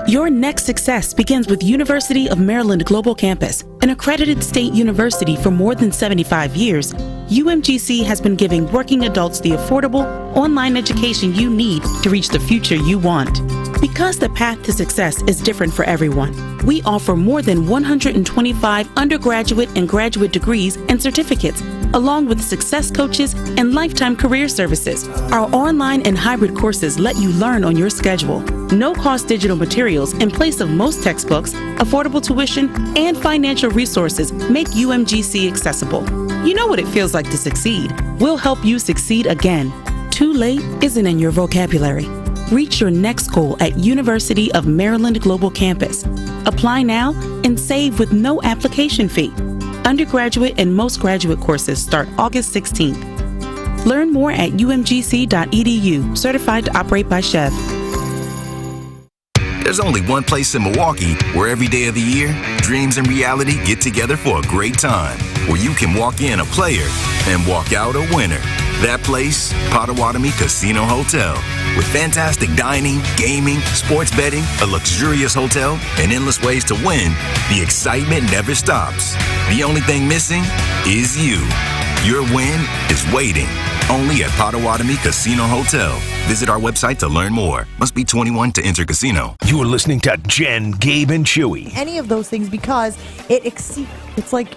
Your next success begins with University of Maryland Global Campus, an accredited state university for more than 75 years. UMGC has been giving working adults the affordable, online education you need to reach the future you want. Because the path to success is different for everyone, we offer more than 125 undergraduate and graduate degrees and certificates, along with success coaches and lifetime career services. Our online and hybrid courses let you learn on your schedule. No-cost digital materials in place of most textbooks, affordable tuition, and financial resources make UMGC accessible. You know what it feels like to succeed. We'll help you succeed again. Too late isn't in your vocabulary. Reach your next goal at University of Maryland Global Campus. Apply now and save with no application fee. Undergraduate and most graduate courses start August 16th. Learn more at umgc.edu, certified to operate by Chev. There's only one place in Milwaukee where every day of the year, dreams and reality get together for a great time. Where you can walk in a player and walk out a winner. That place, Potawatomi Casino Hotel. With fantastic dining, gaming, sports betting, a luxurious hotel, and endless ways to win, the excitement never stops. The only thing missing is you. Your win is waiting. Only at Potawatomi Casino Hotel. Visit our website to learn more. Must be 21 to enter casino. You are listening to Jen, Gabe, and Chewy. Any of those things because it's like,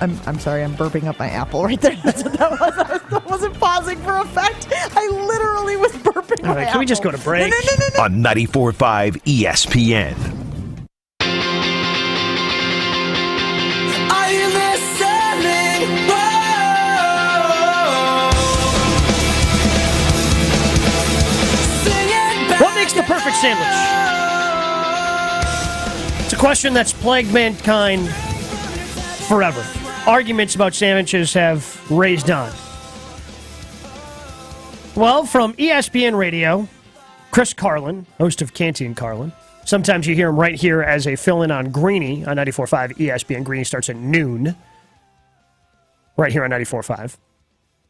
I'm sorry, I'm burping up my apple right there. That's what that was. I wasn't pausing for effect. I literally was burping my apple. Can we just go to break? No. On 94.5 ESPN. Are you listening? What makes the perfect sandwich? It's a question that's plagued mankind forever. Arguments about sandwiches have raised on. Well, from ESPN Radio, Chris Carlin, host of Canty and Carlin. Sometimes you hear him right here as a fill-in on Greeny on 94.5 ESPN. Greeny starts at noon, right here on 94.5.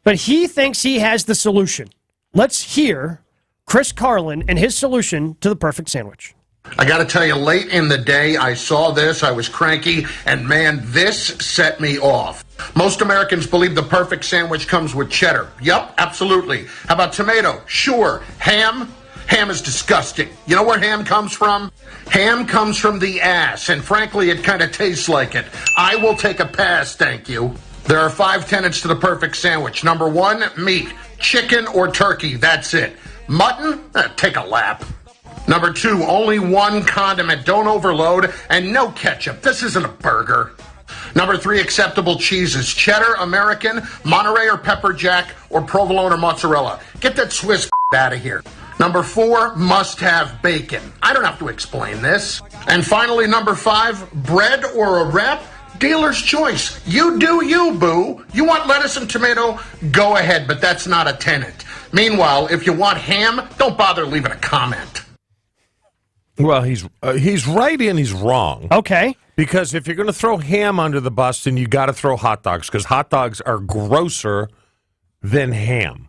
But he thinks he has the solution. Let's hear Chris Carlin and his solution to the perfect sandwich. I got to tell you, late in the day, I saw this, I was cranky, and man, this set me off. Most Americans believe the perfect sandwich comes with cheddar. Yep, absolutely. How about tomato? Sure. Ham? Ham is disgusting. You know where ham comes from? Ham comes from the ass, and frankly, it kind of tastes like it. I will take a pass, thank you. There are 5 tenets to the perfect sandwich. Number 1, meat. Chicken or turkey, that's it. Mutton? Take a lap. Number 2, only 1 condiment. Don't overload. And no ketchup. This isn't a burger. Number 3, acceptable cheeses. Cheddar, American, Monterey or pepper jack, or provolone or mozzarella. Get that Swiss out of here. Number 4, must have bacon. I don't have to explain this. And finally, number 5, bread or a wrap? Dealer's choice. You do you, boo. You want lettuce and tomato? Go ahead, but that's not a tenant. Meanwhile, if you want ham, don't bother leaving a comment. Well, he's right and he's wrong. Okay. Because if you're going to throw ham under the bus, then you got to throw hot dogs, because hot dogs are grosser than ham.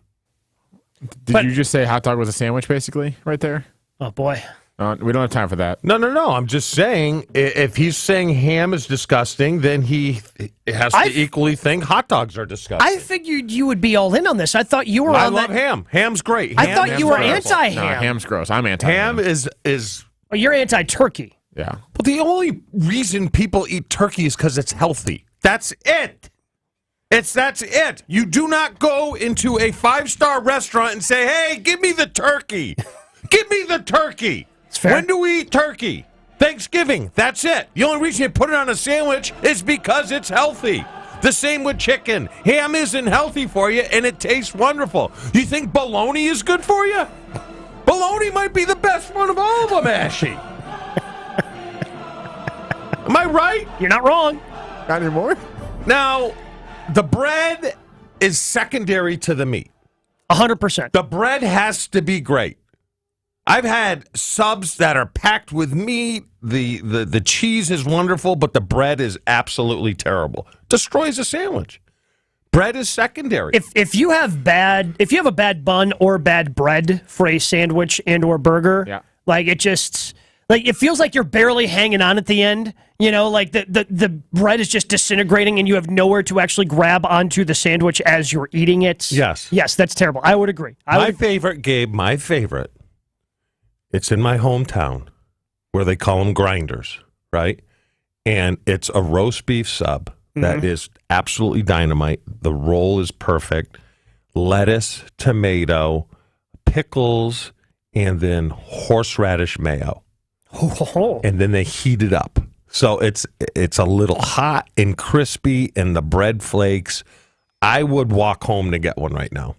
Did you just say hot dog was a sandwich, basically, right there? Oh, boy. We don't have time for that. No. I'm just saying, if he's saying ham is disgusting, then he has to equally think hot dogs are disgusting. I figured you would be all in on this. I thought you were I on love that. ham. Ham's great. I thought you were anti-ham. No, ham's gross. I'm anti-ham. Ham is Well, you're anti-turkey. Yeah. But the only reason people eat turkey is because it's healthy. That's it. That's it. You do not go into a 5-star restaurant and say, hey, give me the turkey. Give me the turkey. It's fair. When do we eat turkey? Thanksgiving. That's it. The only reason you put it on a sandwich is because it's healthy. The same with chicken. Ham isn't healthy for you, and it tastes wonderful. You think bologna is good for you? Bologna might be the best one of all of them, Ashy. Am I right? You're not wrong. Not anymore? Now, the bread is secondary to the meat. 100%. The bread has to be great. I've had subs that are packed with meat. The cheese is wonderful, but the bread is absolutely terrible. Destroys a sandwich. Bread is secondary. If you have a bad bun or bad bread for a sandwich and or burger, like it feels like you're barely hanging on at the end. You know, like the bread is just disintegrating and you have nowhere to actually grab onto the sandwich as you're eating it. Yes. Yes, that's terrible. I would agree. My favorite, Gabe, it's in my hometown where they call them grinders, right? And it's a roast beef sub that is absolutely dynamite. The roll is perfect. Lettuce, tomato, pickles, and then horseradish mayo. And then they heat it up. So it's a little hot and crispy, and the bread flakes. I would walk home to get one right now.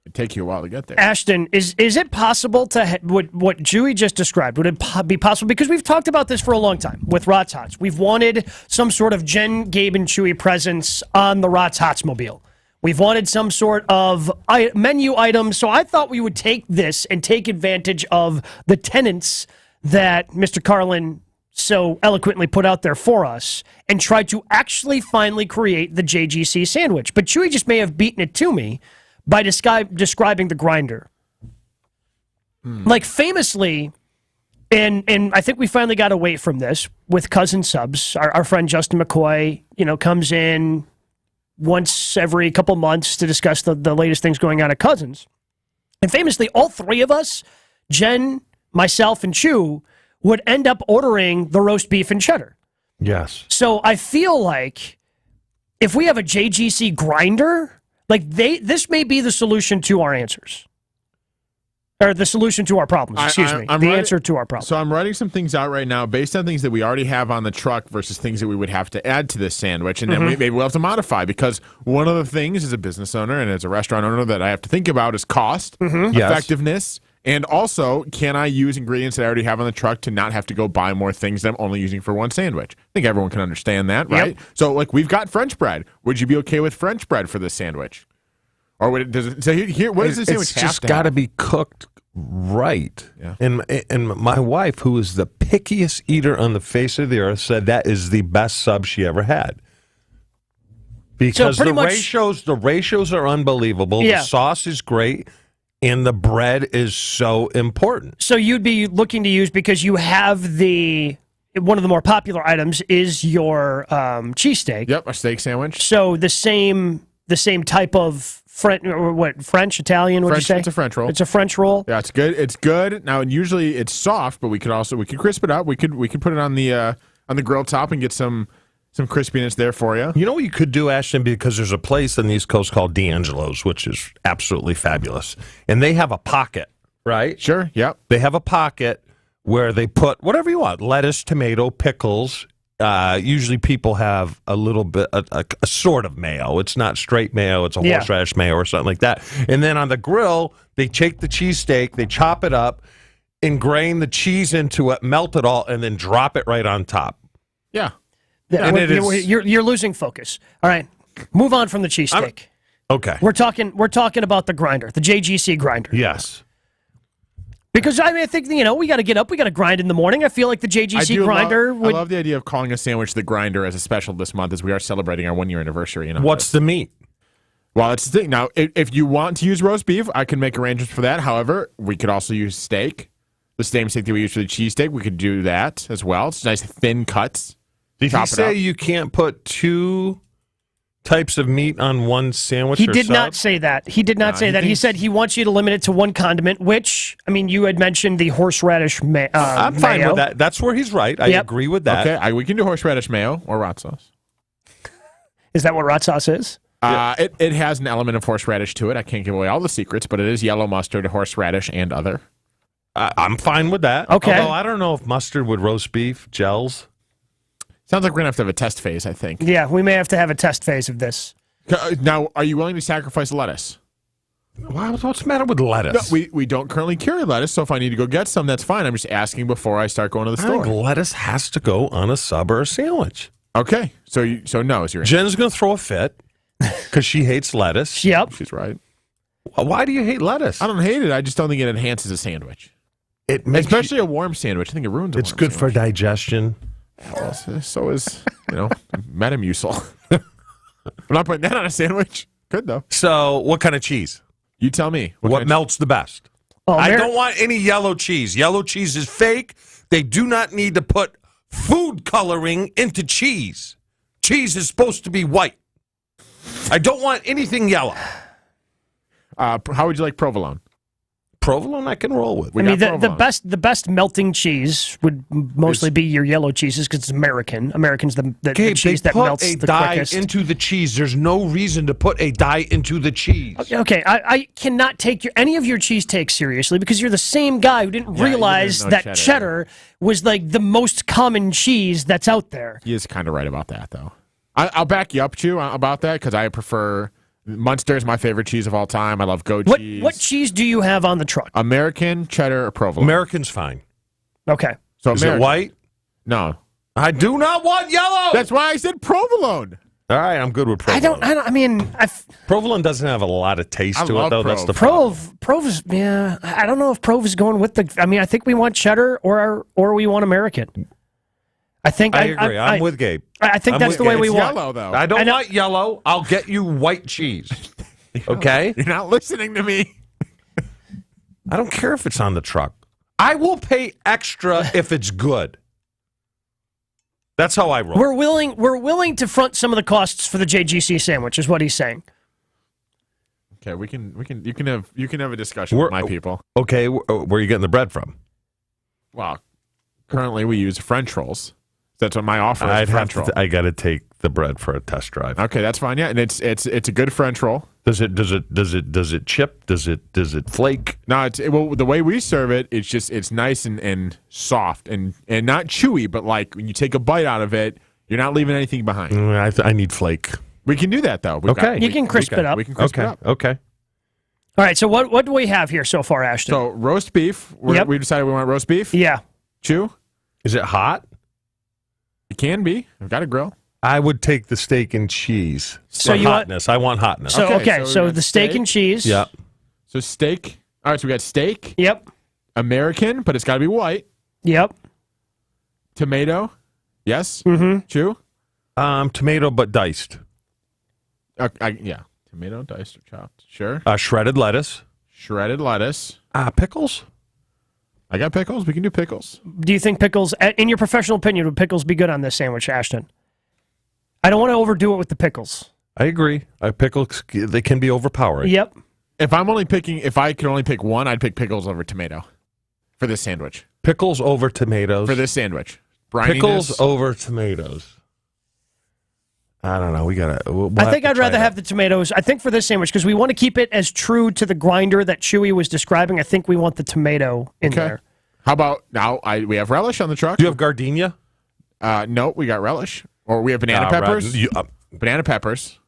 It'd take you a while to get there. Ashton, is it possible to what Chewy just described? Would it be possible? Because we've talked about this for a long time with Rots Hots. We've wanted some sort of Jen, Gabe, and Chewy presence on the Rots Hots mobile. We've wanted some sort of menu item. So I thought we would take this and take advantage of the tenants that Mr. Carlin so eloquently put out there for us and try to actually finally create the JGC sandwich. But Chewy just may have beaten it to me by describing the grinder. Like famously, and I think we finally got away from this with Cousin Subs. Our friend Justin McCoy, comes in once every couple months to discuss the latest things going on at Cousins. And famously, all three of us, Jen, myself, and Chew, would end up ordering the roast beef and cheddar. Yes. So I feel like if we have a JGC grinder, like this may be the solution to our answers. Or the solution to our problems, excuse me. Answer to our problems. So I'm writing some things out right now based on things that we already have on the truck versus things that we would have to add to this sandwich. And then maybe we'll have to modify, because one of the things as a business owner and as a restaurant owner that I have to think about is cost, effectiveness, and also, can I use ingredients that I already have on the truck to not have to go buy more things that I'm only using for one sandwich? I think everyone can understand that, right? Yep. So, like, we've got French bread. Would you be okay with French bread for this sandwich? Or would it, what does the sandwich have to have? It's just got to be cooked right. Yeah. And my wife, who is the pickiest eater on the face of the earth, said that is the best sub she ever had. Because the ratios are unbelievable. Yeah. The sauce is great. And the bread is so important. So you'd be looking to use, because you have one of the more popular items is your cheesesteak. Yep, a steak sandwich. So the same type of French, Italian, would you say? It's a French roll. It's a French roll. Yeah, it's good. It's good. Now, usually it's soft, but we could crisp it up. We could put it on the grill top and get some crispiness there for you. You know what you could do, Ashton, because there's a place on the East Coast called D'Angelo's, which is absolutely fabulous. And they have a pocket, right? Sure, yep. They have a pocket where they put whatever you want, lettuce, tomato, pickles, usually people have a little bit, a sort of mayo. It's not straight mayo. It's a horseradish mayo or something like that. And then on the grill, they take the cheesesteak, they chop it up, ingrain the cheese into it, melt it all, and then drop it right on top. Yeah. And You're losing focus. All right, move on from the cheesesteak. Okay. We're talking about the grinder, the JGC grinder. Yes. Because I think we got to get up, we got to grind in the morning. I feel like the JGC grinder I love the idea of calling a sandwich the grinder as a special this month, as we are celebrating our 1-year anniversary. What's the meat? Well, that's the thing. Now, if you want to use roast beef, I can make arrangements for that. However, we could also use steak, the same steak that we use for the cheesesteak. We could do that as well. It's nice thin cuts. Did he say you can't put 2 types of meat on one sandwich? He did not say that. He did not say that. He said he wants you to limit it to one condiment, which, I mean, you had mentioned the horseradish mayo. I'm fine with that. That's where he's right. I agree with that. Okay, we can do horseradish mayo or rot sauce. Is that what rot sauce is? It has an element of horseradish to it. I can't give away all the secrets, but it is yellow mustard, horseradish, and other. I'm fine with that. Okay. Although I don't know if mustard with roast beef gels. Sounds like we're going to have a test phase, I think. Yeah, we may have to have a test phase of this. Now, are you willing to sacrifice lettuce? What's the matter with lettuce? No, we don't currently carry lettuce, so if I need to go get some, that's fine. I'm just asking before I start going to the store. I think lettuce has to go on a sub or a sandwich. Okay, so no is your answer. Jen's going to throw a fit because she hates lettuce. Yep. She's right. Why do you hate lettuce? I don't hate it. I just don't think it enhances a sandwich. Especially a warm sandwich. I think it ruins a warm good for digestion. Well, so is, Metamucil. I'm not putting that on a sandwich. Good, though. So, what kind of cheese? You tell me. What melts the best? I don't want any yellow cheese. Yellow cheese is fake. They do not need to put food coloring into cheese. Cheese is supposed to be white. I don't want anything yellow. How would you like provolone? Provolone I can roll with. The best melting cheese would mostly be your yellow cheeses because it's American. American's the cheese that melts the quickest. Into the cheese. There's no reason to put a dye into the cheese. Okay, I cannot take any of your cheese takes seriously because you're the same guy who didn't realize that cheddar was like the most common cheese that's out there. He is kind of right about that, though. I'll back you up, Chew, about that because I prefer... Munster is my favorite cheese of all time. I love goat cheese. What cheese do you have on the truck? American, cheddar, or provolone? American's fine. Okay. So is it white? No. I do not want yellow. That's why I said provolone. All right, I'm good with provolone. Provolone doesn't have a lot of taste to it, though. That's the problem. Provolone, yeah. I don't know if Prov is going with the... I mean, I think we want cheddar or we want American. I agree. I'm with Gabe. I think that's the way we want. Yellow, though. I don't want yellow. I'll get you white cheese. Okay? You're not listening to me. I don't care if it's on the truck. I will pay extra if it's good. That's how I roll. We're willing to front some of the costs for the JGC sandwich, is what he's saying. Okay, you can have a discussion with my people. Okay, where are you getting the bread from? Well, currently we use French rolls. That's what my offer is. I got to take the bread for a test drive. Okay, that's fine. Yeah, and it's a good French roll. Does it chip? Does it flake? No, the way we serve it, it's nice and soft and not chewy, but like when you take a bite out of it, you're not leaving anything behind. I need flake. We can do that though. You can crisp it up. We can crisp it up. Okay. All right. So what do we have here so far, Ashton? So roast beef. We decided we want roast beef. Yeah. Chew. Is it hot? It can be. I've got a grill. I would take the steak and cheese. So you hotness. I want hotness. So the steak and cheese. Yeah. So steak. All right. So we got steak. Yep. American, but it's got to be white. Yep. Tomato. Yes. Mm-hmm. Chew. Tomato, but diced. Yeah. Tomato diced or chopped. Sure. Shredded lettuce. Shredded lettuce. Pickles. I got pickles. We can do pickles. Do you think pickles, in your professional opinion, would pickles be good on this sandwich, Ashton? I don't want to overdo it with the pickles. I agree. Pickles, they can be overpowering. Yep. If I could only pick one, I'd pick pickles over tomato for this sandwich. Pickles over tomatoes. For this sandwich. Pickles over tomatoes. I don't know. I think I'd rather have the tomatoes. I think for this sandwich, because we want to keep it as true to the grinder that Chewy was describing, I think we want the tomato in there. How about now? We have relish on the truck. Do you have gardenia? No, we got relish. Or we have banana peppers. Banana peppers.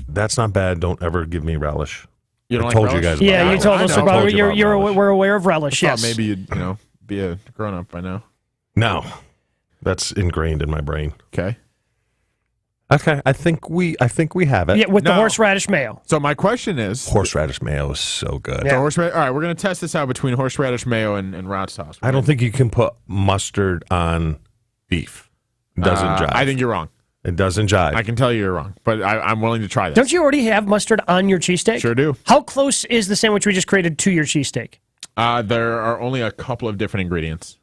That's not bad. Don't ever give me relish. You don't I like told relish? you guys. Yeah, you told us about it. relish. We're aware of relish. I Yes. thought maybe you'd be a grown up by now. No, that's ingrained in my brain. Okay. I think we have it. Yeah, with the horseradish mayo. So my question is, horseradish mayo is so good. All right, we're going to test this out between horseradish mayo and rot sauce. I don't think you can put mustard on beef. It doesn't jive. I think you're wrong. It doesn't jive. I can tell you you're wrong, but I'm willing to try this. Don't you already have mustard on your cheesesteak? Sure do. How close is the sandwich we just created to your cheesesteak? There are only a couple of different ingredients.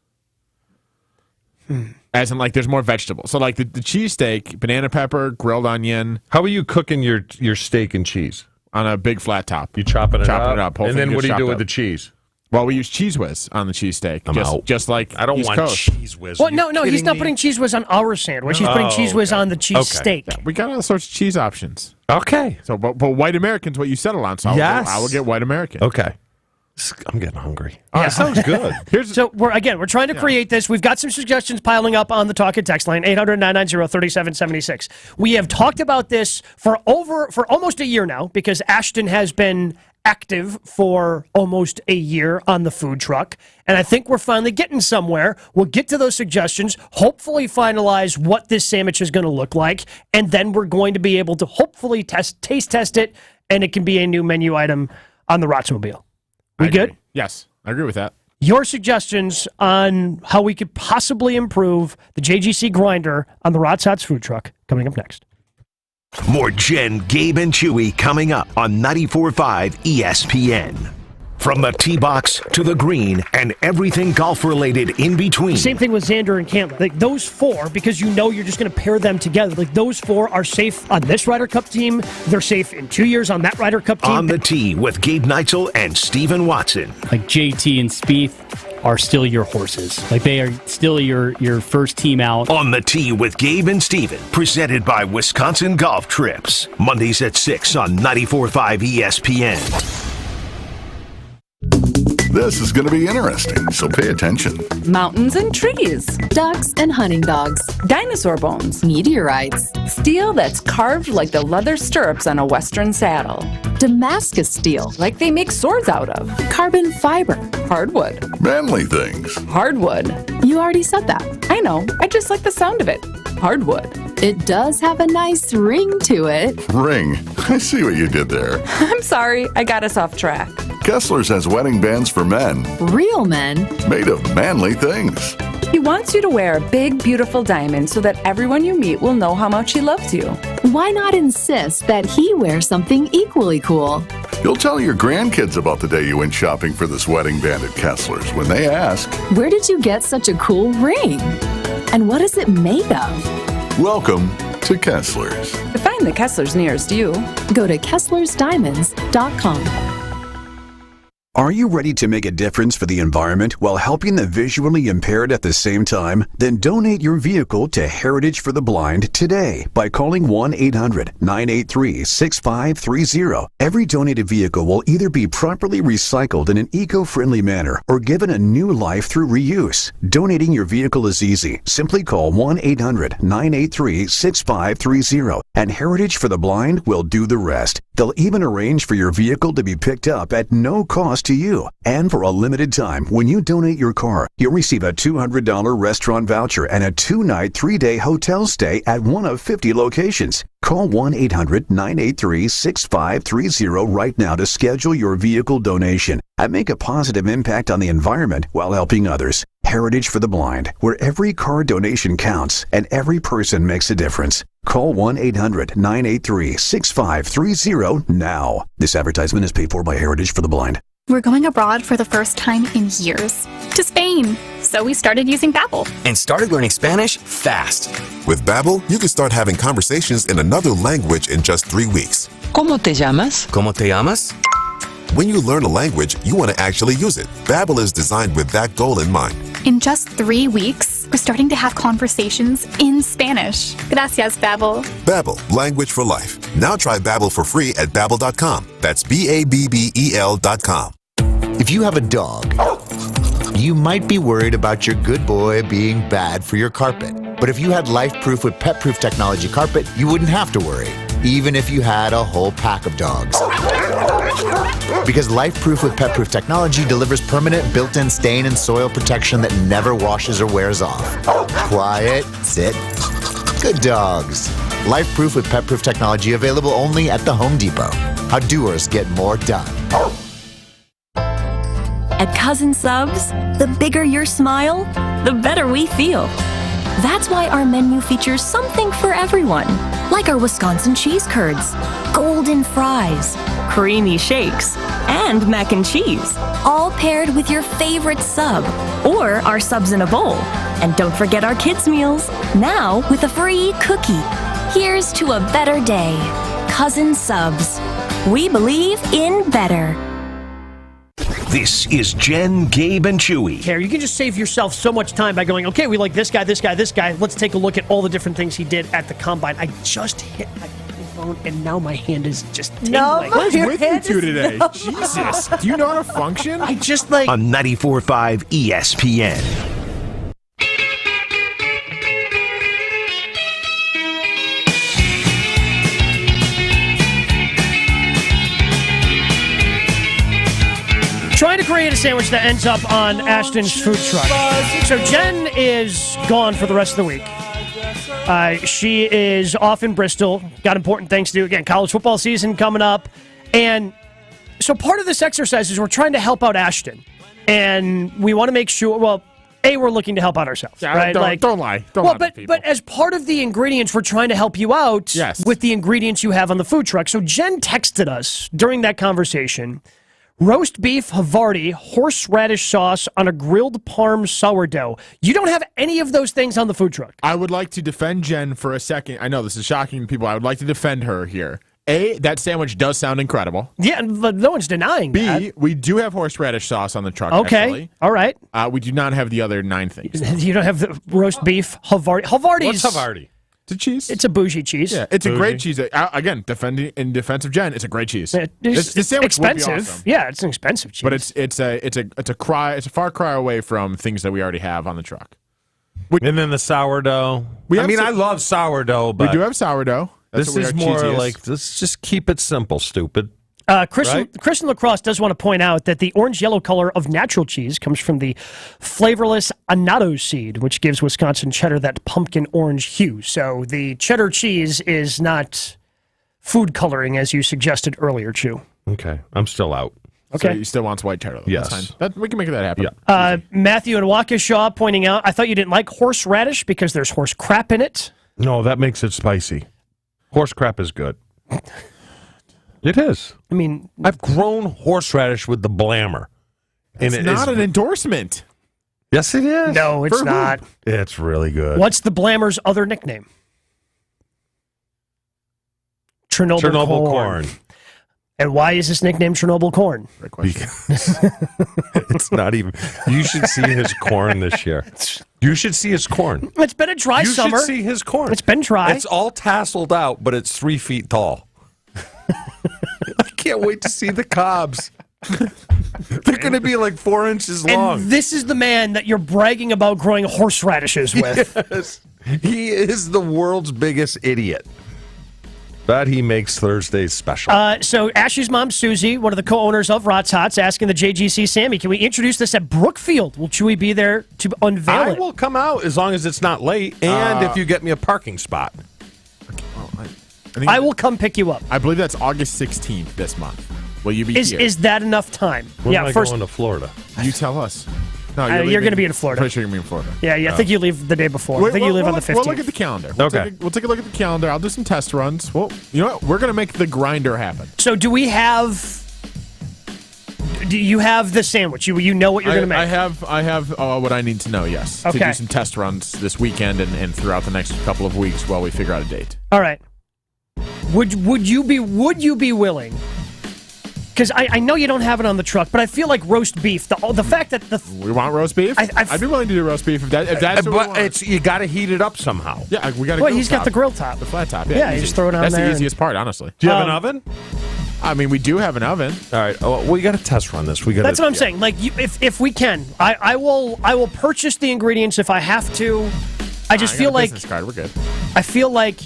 As in, there's more vegetables. So, the cheesesteak, banana pepper, grilled onion. How are you cooking your steak and cheese? On a big flat top. You chopping it up? Whole And thing then what do you gets do chopped with up. the cheese? Well, we use Cheese Whiz on the cheesesteak. I'm out. Just like I don't East want Coast. Cheese Whiz. Well, no, he's not putting Cheese Whiz on our sandwich. He's putting Cheese Whiz on the cheesesteak. Yeah, we got all sorts of cheese options. Okay. So, but white American's what you settle on. So Yes. I will get white American. Okay. I'm getting hungry. That sounds good. So we're trying to create this. We've got some suggestions piling up on the talk and text line 800-990-3776. We have talked about this for almost a year now because Ashton has been active for almost a year on the food truck, and I think we're finally getting somewhere. We'll get to those suggestions, hopefully finalize what this sandwich is going to look like, and then we're going to be able to hopefully taste test it, and it can be a new menu item on the Rotsmobile. We good? Yes, I agree with that. Your suggestions on how we could possibly improve the JGC grinder on the Rots Hots food truck coming up next. More Jen, Gabe, and Chewy coming up on 94.5 ESPN. From the tee box to the green and everything golf-related in between. Same thing with Xander and Cantley. Those four, because you're just going to pair them together. Those four are safe on this Ryder Cup team. They're safe in 2 years on that Ryder Cup team. On the tee with Gabe Neitzel and Stephen Watson. JT and Spieth are still your horses. They are still your first team out. On the tee with Gabe and Stephen. Presented by Wisconsin Golf Trips. Mondays at 6 on 94.5 ESPN. This is going to be interesting, so pay attention. Mountains and trees, ducks and hunting dogs, dinosaur bones, meteorites, steel that's carved like the leather stirrups on a Western saddle, Damascus steel, like they make swords out of, carbon fiber, hardwood. Manly things. Hardwood. You already said that. I know. I just like the sound of it. Hardwood. It does have a nice ring to it. Ring. I see what you did there. I'm sorry, I got us off track. Kessler's has wedding bands for men. Real men. Made of manly things. He wants you to wear a big, beautiful diamond so that everyone you meet will know how much he loves you. Why not insist that he wear something equally cool? You'll tell your grandkids about the day you went shopping for this wedding band at Kessler's when they ask, "Where did you get such a cool ring? And what is it made of?" Welcome to Kessler's. To find the Kessler's nearest you, go to KesslersDiamonds.com. Are you ready to make a difference for the environment while helping the visually impaired at the same time? Then donate your vehicle to Heritage for the Blind today by calling 1-800-983-6530. Every donated vehicle will either be properly recycled in an eco-friendly manner or given a new life through reuse. Donating your vehicle is easy. Simply call 1-800-983-6530 and Heritage for the Blind will do the rest. They'll even arrange for your vehicle to be picked up at no cost to you. And for a limited time, when you donate your car, you'll receive a $200 restaurant voucher and a 2-night, 3-day hotel stay at one of 50 locations. Call 1-800-983-6530 right now to schedule your vehicle donation and make a positive impact on the environment while helping others. Heritage for the Blind, where every car donation counts and every person makes a difference. Call 1-800-983-6530 now. This advertisement is paid for by Heritage for the Blind. We're going abroad for the first time in years, to Spain. So we started using Babbel. And started learning Spanish fast. With Babbel, you can start having conversations in another language in just 3 weeks. ¿Cómo te llamas? ¿Cómo te llamas? When you learn a language, you want to actually use it. Babbel is designed with that goal in mind. In just 3 weeks, we're starting to have conversations in Spanish. Gracias, Babbel. Babbel, language for life. Now try Babbel for free at Babbel.com. That's Babbel.com. If you have a dog, you might be worried about your good boy being bad for your carpet. But if you had Life-Proof with pet-proof technology carpet, you wouldn't have to worry, even if you had a whole pack of dogs. Because Life-Proof with pet-proof technology delivers permanent built-in stain and soil protection that never washes or wears off. Quiet, sit, good dogs. Life-Proof with pet-proof technology available only at the Home Depot. How doers get more done. At Cousin Subs, the bigger your smile, the better we feel. That's why our menu features something for everyone, like our Wisconsin cheese curds, golden fries, creamy shakes, and mac and cheese, all paired with your favorite sub, or our subs in a bowl. And don't forget our kids' meals, now with a free cookie. Here's to a better day. Cousin Subs. We believe in better. This is Jen, Gabe, and Chewy. You can just save yourself so much time by going, okay, we like this guy, this guy, this guy. Let's take a look at all the different things he did at the Combine. I just hit my phone, and now my hand is just tingling. What is with you two today? Jesus. Do you know how to function? I just like... On 94.5 ESPN. Trying to create a sandwich that ends up on Ashton's food truck. So Jen is gone for the rest of the week. She is off in Bristol. Got important things to do. Again, college football season coming up. And so part of this exercise is we're trying to help out Ashton. And we want to make sure, well, we're looking to help out ourselves. Yeah, right? Don't lie. Don't lie to people. But as part of the ingredients, we're trying to help you out with the ingredients you have on the food truck. So Jen texted us during that conversation. Roast beef Havarti, horseradish sauce on a grilled parm sourdough. You don't have any of those things on the food truck. I would like to defend Jen for a second. I know this is shocking to people. I would like to defend her here. A, that sandwich does sound incredible. Yeah, but no one's denying that. B, we do have horseradish sauce on the truck. Okay, actually. All right. We do not have the other 9 things. You don't have the roast beef Havarti. Havarti's... What's Havarti? It's a cheese. It's a bougie cheese. Yeah, it's a great cheese. Again, defending in defense of Jen, it's a great cheese. It's this sandwich expensive. would be awesome. Yeah, it's an expensive cheese. But it's a far cry away from things that we already have on the truck. And then the sourdough. I love sourdough, but we do have sourdough. That's this is more like, let's just keep it simple, stupid. Kristen LaCrosse does want to point out that the orange-yellow color of natural cheese comes from the flavorless annatto seed, which gives Wisconsin cheddar that pumpkin orange hue. So the cheddar cheese is not food coloring, as you suggested earlier, Chew. Okay, I'm still out. Okay. So he still wants white cheddar, though. Yes. That's fine. We can make that happen. Matthew and Waukesha pointing out, I thought you didn't like horseradish because there's horse crap in it. No, that makes it spicy. Horse crap is good. It is. I mean, I've grown horseradish with the Blammer. It's not an endorsement. Yes, it is. No, it's not. It's really good. What's the Blammer's other nickname? Chernobyl corn. And why is this nickname Chernobyl corn? Great question. Because it's not even. You should see his corn this year. You should see his corn. It's been a dry summer. You should see his corn. It's been dry. It's all tasseled out, but it's 3 feet tall. I can't wait to see the cobs. They're going to be like 4 inches long. And this is the man that you're bragging about growing horseradishes with. Yes. He is the world's biggest idiot. But he makes Thursdays special. So Ashley's mom, Susie, one of the co-owners of Rott's Hots, asking the JGC Sammy, can we introduce this at Brookfield? Will Chewy be there to unveil it? I will come out as long as it's not late and if you get me a parking spot. I will come pick you up. I believe that's August 16th this month. Will you be here? Is that enough time? When am I going to Florida? You tell us. No, you're going to be in Florida. I'm pretty sure you're going to be in Florida. Yeah, I think you leave the day before. I think you leave on the 15th. We'll look at the calendar. We'll take a look at the calendar. I'll do some test runs. Well, you know what? We're going to make the grinder happen. So do you have the sandwich? You know what you're going to make? I have what I need to know, yes. Okay. To do some test runs this weekend and throughout the next couple of weeks while we figure out a date. All right. Would you be willing? Because I know you don't have it on the truck, but I feel like roast beef. The fact that we want roast beef. I'd be willing to do roast beef if that's what we want. You got to heat it up somehow. Yeah, we got. Well, he's got the grill top, the flat top. Yeah, you just throw it on there. That's there. the easiest part, honestly. Do you have an oven? I mean, we do have an oven. All right. Oh, we got to test run this. That's what I'm saying. Like, if we can, I will purchase the ingredients if I have to. I just feel like business card. We're good. I feel like,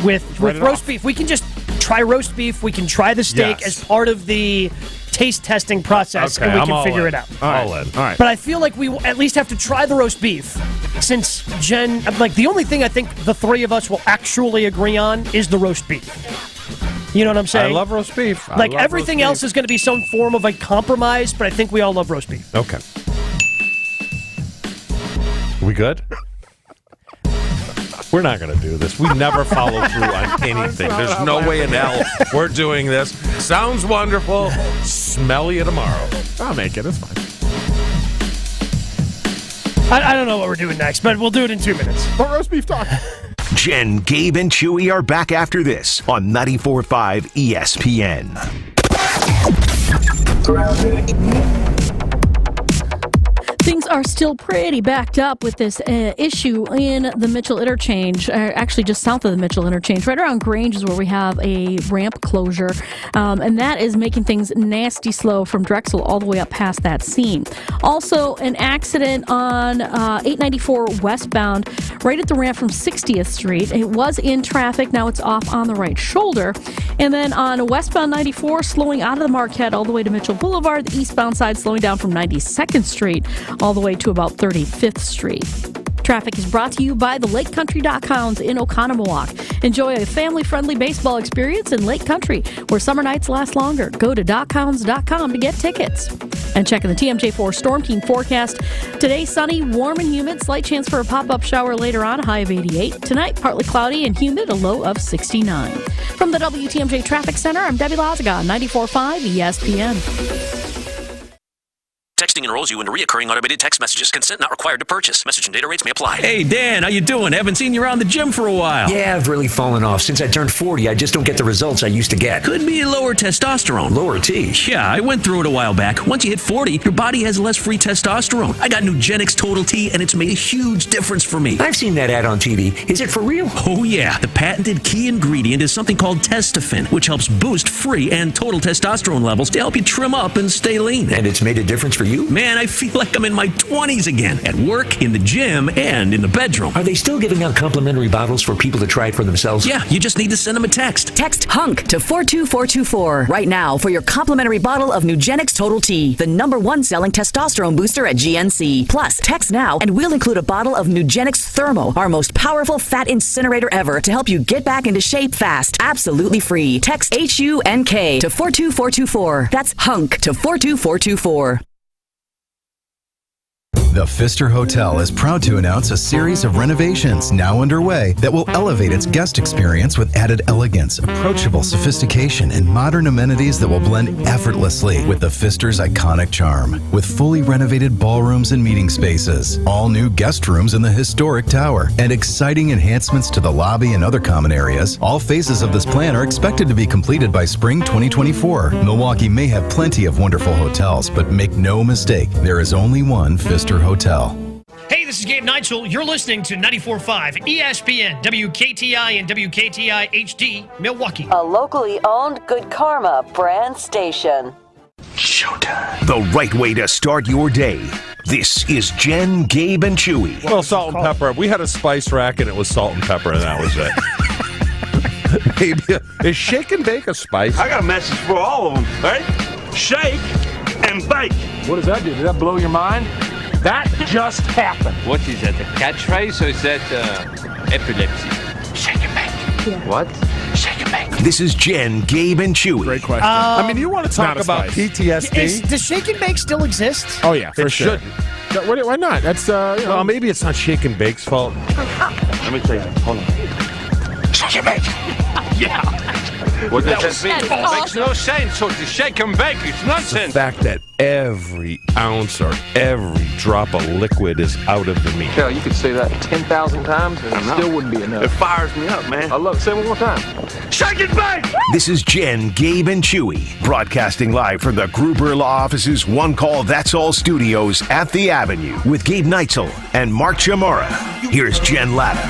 with roast beef, we can just try roast beef. We can try the steak as part of the taste testing process, and we can figure it out. All right. But I feel like we at least have to try the roast beef, since Jen, the only thing I think the three of us will actually agree on is the roast beef. You know what I'm saying? I love roast beef. Everything else is going to be some form of a compromise, but I think we all love roast beef. Okay. We good? We're not going to do this. We never follow through on anything. There's no way in hell we're doing this. Sounds wonderful. Smell you tomorrow. I'll make it. It's fine. I don't know what we're doing next, but we'll do it in 2 minutes. But roast beef talk. Jen, Gabe, and Chewy are back after this on 94.5 ESPN. Things are still pretty backed up with this issue in the Mitchell Interchange, actually just south of the Mitchell Interchange. Right around Grange is where we have a ramp closure, and that is making things nasty slow from Drexel all the way up past that scene. Also, an accident on 894 westbound, right at the ramp from 60th Street. It was in traffic, now it's off on the right shoulder. And then on westbound 94, slowing out of the Marquette all the way to Mitchell Boulevard, the eastbound side slowing down from 92nd Street all the way to about 35th Street. Traffic is brought to you by the Lake Country Dockhounds in Oconomowoc. Enjoy a family-friendly baseball experience in Lake Country, where summer nights last longer. Go to dockhounds.com to get tickets. And checking the TMJ4 Storm Team forecast. Today, sunny, warm and humid. Slight chance for a pop-up shower later on, a high of 88. Tonight, partly cloudy and humid, a low of 69. From the WTMJ Traffic Center, I'm Debbie Lazaga, 94.5 ESPN. Texting enrolls you into reoccurring automated text messages. Consent not required to purchase. Message and data rates may apply. Hey, Dan, how you doing? Haven't seen you around the gym for a while. Yeah, I've really fallen off. Since I turned 40, I just don't get the results I used to get. Could be lower testosterone. Lower T? Yeah, I went through it a while back. Once you hit 40, your body has less free testosterone. I got Nugenix Total T, and it's made a huge difference for me. I've seen that ad on TV. Is it for real? Oh, yeah. The patented key ingredient is something called Testofen, which helps boost free and total testosterone levels to help you trim up and stay lean. And it's made a difference for you? Man, I feel like I'm in my 20s again, at work, in the gym, and in the bedroom. Are they still giving out complimentary bottles for people to try it for themselves? Yeah, you just need to send them a text. Text HUNK to 42424 right now for your complimentary bottle of Nugenix Total T, the #1 selling testosterone booster at GNC. Plus, text now and we'll include a bottle of Nugenix Thermo, our most powerful fat incinerator ever, to help you get back into shape fast. Absolutely free. Text HUNK to 42424. That's HUNK to 42424. The Pfister Hotel is proud to announce a series of renovations now underway that will elevate its guest experience with added elegance, approachable sophistication, and modern amenities that will blend effortlessly with the Pfister's iconic charm. With fully renovated ballrooms and meeting spaces, all new guest rooms in the historic tower, and exciting enhancements to the lobby and other common areas, all phases of this plan are expected to be completed by spring 2024. Milwaukee may have plenty of wonderful hotels, but make no mistake, there is only one Pfister Hotel. Hey, this is Gabe Neitzel. You're listening to 94.5 ESPN, WKTI and WKTI HD, Milwaukee. A locally owned Good Karma brand station. Showtime. The right way to start your day. This is Jen, Gabe, and Chewy. Well, salt and pepper. We had a spice rack, and it was salt and pepper, and that was it. Maybe is shake and bake a spice? I got a message for all of them, right? Shake and bake. What does that do? Did that blow your mind? That just happened. What is that, a catchphrase or is that epilepsy? Shake and bake. Yeah. What? Shake and bake. This is Jen, Gabe, and Chewy. Great question. I mean, you want to talk about PTSD? Does shake and bake still exist? Oh, yeah, for It sure. shouldn't. Why not? That's, Well, maybe it's not Shake and Bake's fault. Let me tell you. Hold on. Shake and bake. Yeah. What does that mean? That's Makes no sense. So to shake and bake, it's The nonsense. fact that every ounce or every drop of liquid is out of the meat. Hell, you could say that 10,000 times and it still wouldn't be enough. It fires me up, man. I love it. Say it one more time. Shake and bake. This is Jen, Gabe, and Chewy, broadcasting live from the Gruber Law Office's One Call That's All studios at the Avenue with Gabe Neitzel and Mark Chamora. Here's Jen Latta.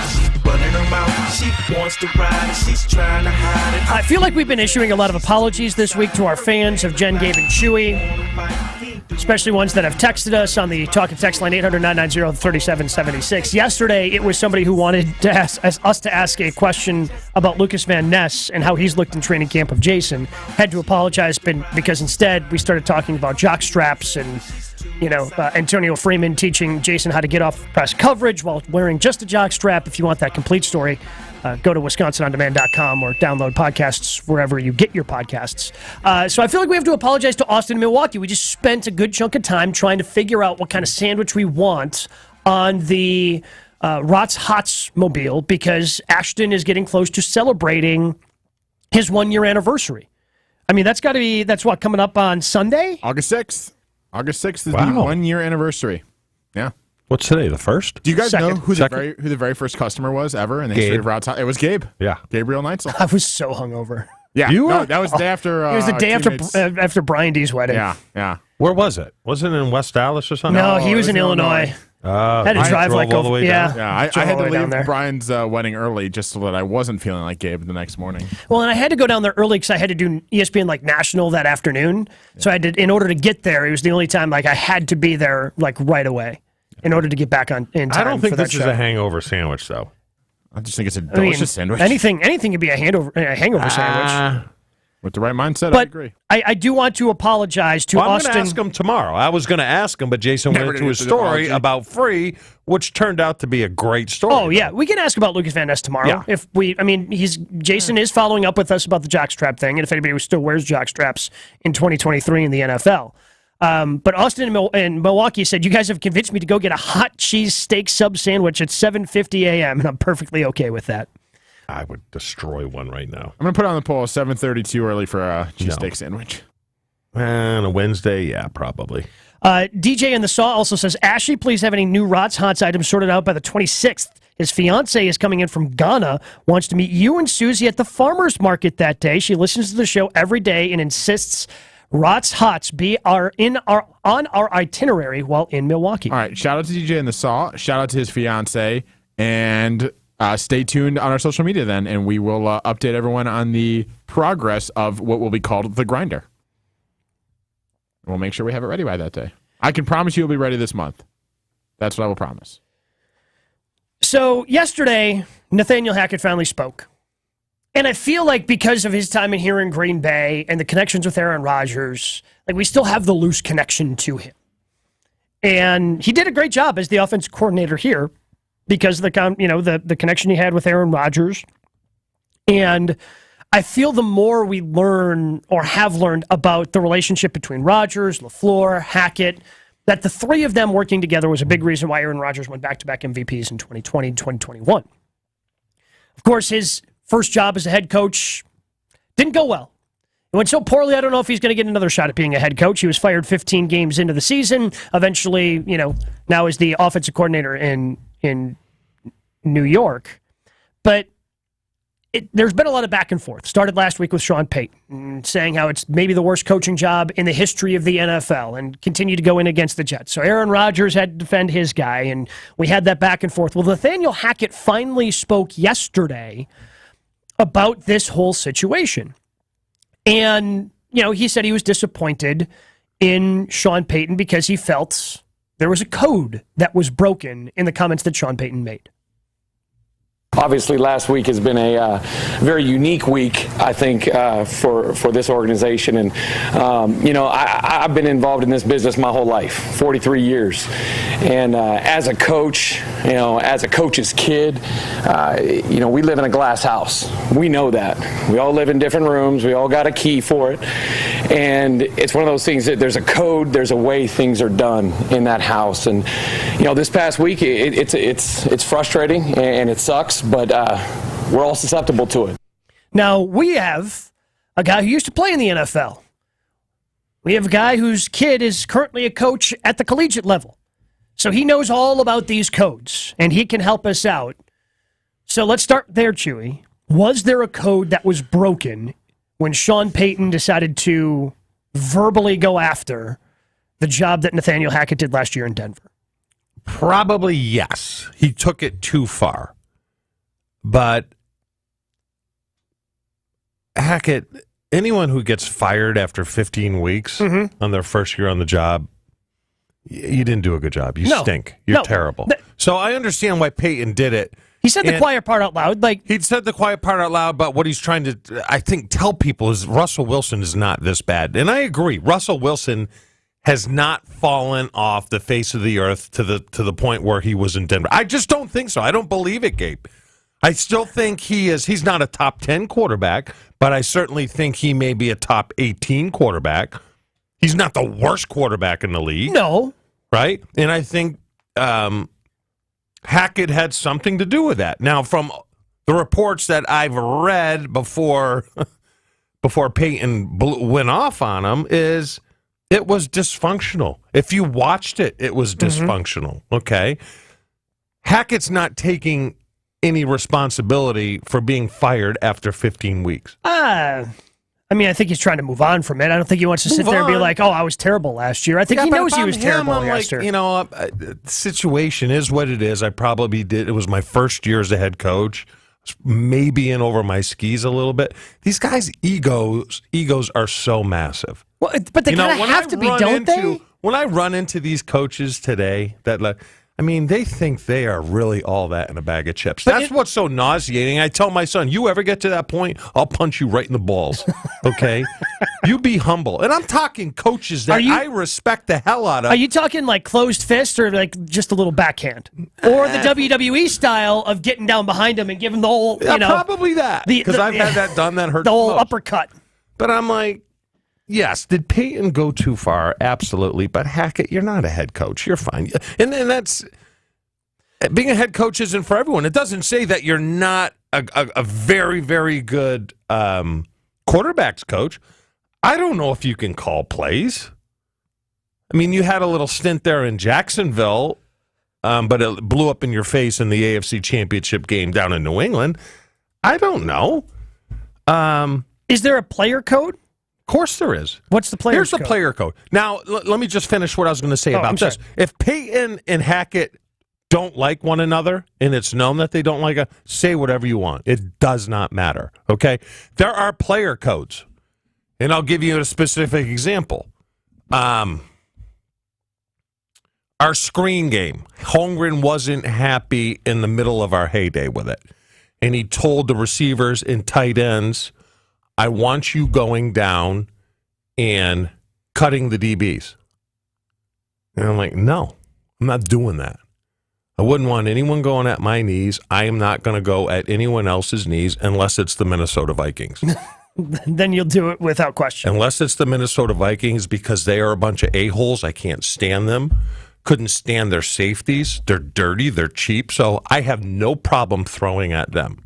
I feel like we've been issuing a lot of apologies this week to our fans of Jen, Gabe, and Chewy. especially ones that have texted us on the talk and text line 800-990-3776. Yesterday, it was somebody who wanted to ask us to ask a question about Lucas Van Ness and how he's looked in training camp of Jason. Had to apologize because instead we started talking about jock straps and Antonio Freeman teaching Jason how to get off press coverage while wearing just a jock strap. If you want that complete story, go to WisconsinOnDemand.com or download podcasts wherever you get your podcasts. So I feel like we have to apologize to Austin and Milwaukee. We just spent a good chunk of time trying to figure out what kind of sandwich we want on the Rots Hots mobile because Ashton is getting close to celebrating his 1-year anniversary. I mean, that's coming up on Sunday? August 6th. August 6th is the 1-year anniversary. Yeah. What's today, the 1st? Do you guys know who the very first customer was ever in the history of Routes? It was Gabe. Yeah. Gabriel Neitzel. I was so hungover. Yeah. That was the day after. It was the day after Brian D's wedding. Yeah. Where was it? Wasn't it in West Dallas or something? No, he was in Illinois. Had to drive all the way down. I had to leave Brian's wedding early just so that I wasn't feeling like Gabe the next morning. Well, and I had to go down there early because I had to do ESPN National that afternoon. Yeah. So I did in order to get there. It was the only time I had to be there right away in order to get back in time. I don't think this is show. a hangover sandwich, though. I just think it's a delicious sandwich. Anything can be a hangover sandwich. With the right mindset, but I agree. I do want to apologize to Austin. I'm going to ask him tomorrow. I was going to ask him, but Jason went into his story about free, which turned out to be a great story. Oh, yeah. We can ask about Lucas Van Ness tomorrow. Yeah. Jason is following up with us about the jockstrap thing, and if anybody still wears jockstraps in 2023 in the NFL. But Austin and Milwaukee said, you guys have convinced me to go get a hot cheese steak sub sandwich at 7:50 a.m., and I'm perfectly okay with that. I would destroy one right now. I'm going to put on the poll 7:30 too early for a cheesesteak sandwich. And a Wednesday, yeah, probably. DJ in the Saw also says, Ashley, please have any new Rots Hots items sorted out by the 26th. His fiance is coming in from Ghana, wants to meet you and Susie at the farmer's market that day. She listens to the show every day and insists Rots Hots be on our itinerary while in Milwaukee. All right, shout out to DJ in the Saw. Shout out to his fiance. And stay tuned on our social media then, and we will update everyone on the progress of what will be called the grinder. We'll make sure we have it ready by that day. I can promise you it'll be ready this month. That's what I will promise. So yesterday, Nathaniel Hackett finally spoke. And I feel like because of his time in here in Green Bay and the connections with Aaron Rodgers, we still have the loose connection to him. And he did a great job as the offensive coordinator here, because of the connection he had with Aaron Rodgers. And I feel the more we learn or have learned about the relationship between Rodgers, LaFleur, Hackett, that the three of them working together was a big reason why Aaron Rodgers went back-to-back MVPs in 2020 and 2021. Of course, his first job as a head coach didn't go well. It went so poorly, I don't know if he's going to get another shot at being a head coach. He was fired 15 games into the season. Eventually, now is the offensive coordinator in New York. But there's been a lot of back and forth. Started last week with Sean Payton, saying how it's maybe the worst coaching job in the history of the NFL, and continued to go in against the Jets. So Aaron Rodgers had to defend his guy, and we had that back and forth. Well, Nathaniel Hackett finally spoke yesterday about this whole situation. And, he said he was disappointed in Sean Payton because he felt there was a code that was broken in the comments that Sean Payton made. Obviously, last week has been a very unique week, I think, for this organization. And, I've been involved in this business my whole life, 43 years. And as a coach, as a coach's kid, we live in a glass house. We know that. We all live in different rooms. We all got a key for it. And it's one of those things that there's a code, there's a way things are done in that house. And, this past week, it's frustrating and it sucks. But we're all susceptible to it. Now, we have a guy who used to play in the NFL. We have a guy whose kid is currently a coach at the collegiate level. So he knows all about these codes, and he can help us out. So let's start there, Chewy. Was there a code that was broken when Sean Payton decided to verbally go after the job that Nathaniel Hackett did last year in Denver? Probably yes. He took it too far. But Hackett, anyone who gets fired after 15 weeks on their first year on the job You didn't do a good job. You No. stink. You're No. terrible. So I understand why Peyton did it. He said the quiet part out loud. Like he said the quiet part out loud, but what he's trying to, I think, tell people is Russell Wilson is not this bad. And I agree. Russell Wilson has not fallen off the face of the earth to the point where he was in Denver. I just don't think so. I don't believe it, Gabe. I still think he's not a top 10 quarterback, but I certainly think he may be a top 18 quarterback. He's not the worst quarterback in the league. No. Right? And I think Hackett had something to do with that. Now, from the reports that I've read before Peyton went off on him is it was dysfunctional. If you watched it, it was dysfunctional. Okay? Hackett's not taking any responsibility for being fired after 15 weeks. I mean, I think he's trying to move on from it. I don't think he wants to sit there and be like, "Oh, I was terrible last year." I think he knows he was terrible last year. The situation is what it is. I probably did. It was my first year as a head coach. Maybe in over my skis a little bit. These guys' egos are so massive. Well, but they kind of have to be, don't they? When I run into these coaches today, they think they are really all that in a bag of chips. That's what's so nauseating. I tell my son, you ever get to that point, I'll punch you right in the balls, okay? You be humble. And I'm talking coaches that I respect the hell out of. Are you talking like closed fist or like just a little backhand? Or the WWE style of getting down behind him and giving the whole, probably that. Because I've had that done, that hurt the whole uppercut. But I'm like, yes, did Peyton go too far? Absolutely. But Hackett, you're not a head coach. You're fine. And that's being a head coach isn't for everyone. It doesn't say that you're not a very, very good quarterbacks coach. I don't know if you can call plays. I mean, you had a little stint there in Jacksonville, but it blew up in your face in the AFC Championship game down in New England. I don't know. Is there a player code? Of course there is. What's the player code? Here's the player code. Now, let me just finish what I was going to say about this. If Peyton and Hackett don't like one another, and it's known that they don't like it, say whatever you want. It does not matter, okay? There are player codes, and I'll give you a specific example. Our screen game, Holmgren wasn't happy in the middle of our heyday with it, and he told the receivers and tight ends, I want you going down and cutting the DBs. And I'm like, no, I'm not doing that. I wouldn't want anyone going at my knees. I am not going to go at anyone else's knees unless it's the Minnesota Vikings. Then you'll do it without question. Unless it's the Minnesota Vikings because they are a bunch of a-holes. I can't stand them. Couldn't stand their safeties. They're dirty. They're cheap. So I have no problem throwing at them.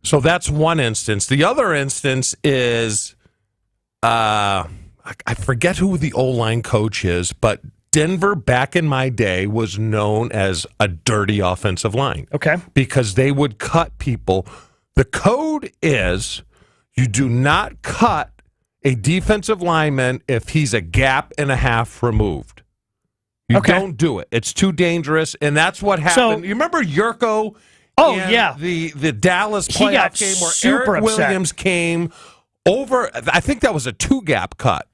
So that's one instance. The other instance is, I forget who the O-line coach is, but Denver back in my day was known as a dirty offensive line. Okay. Because they would cut people. The code is you do not cut a defensive lineman if he's a gap and a half removed. You don't do it. It's too dangerous, and that's what happened. So, you remember Yurko? Oh, yeah. The Dallas playoff game where Eric Williams came over. I think that was a 2-gap cut.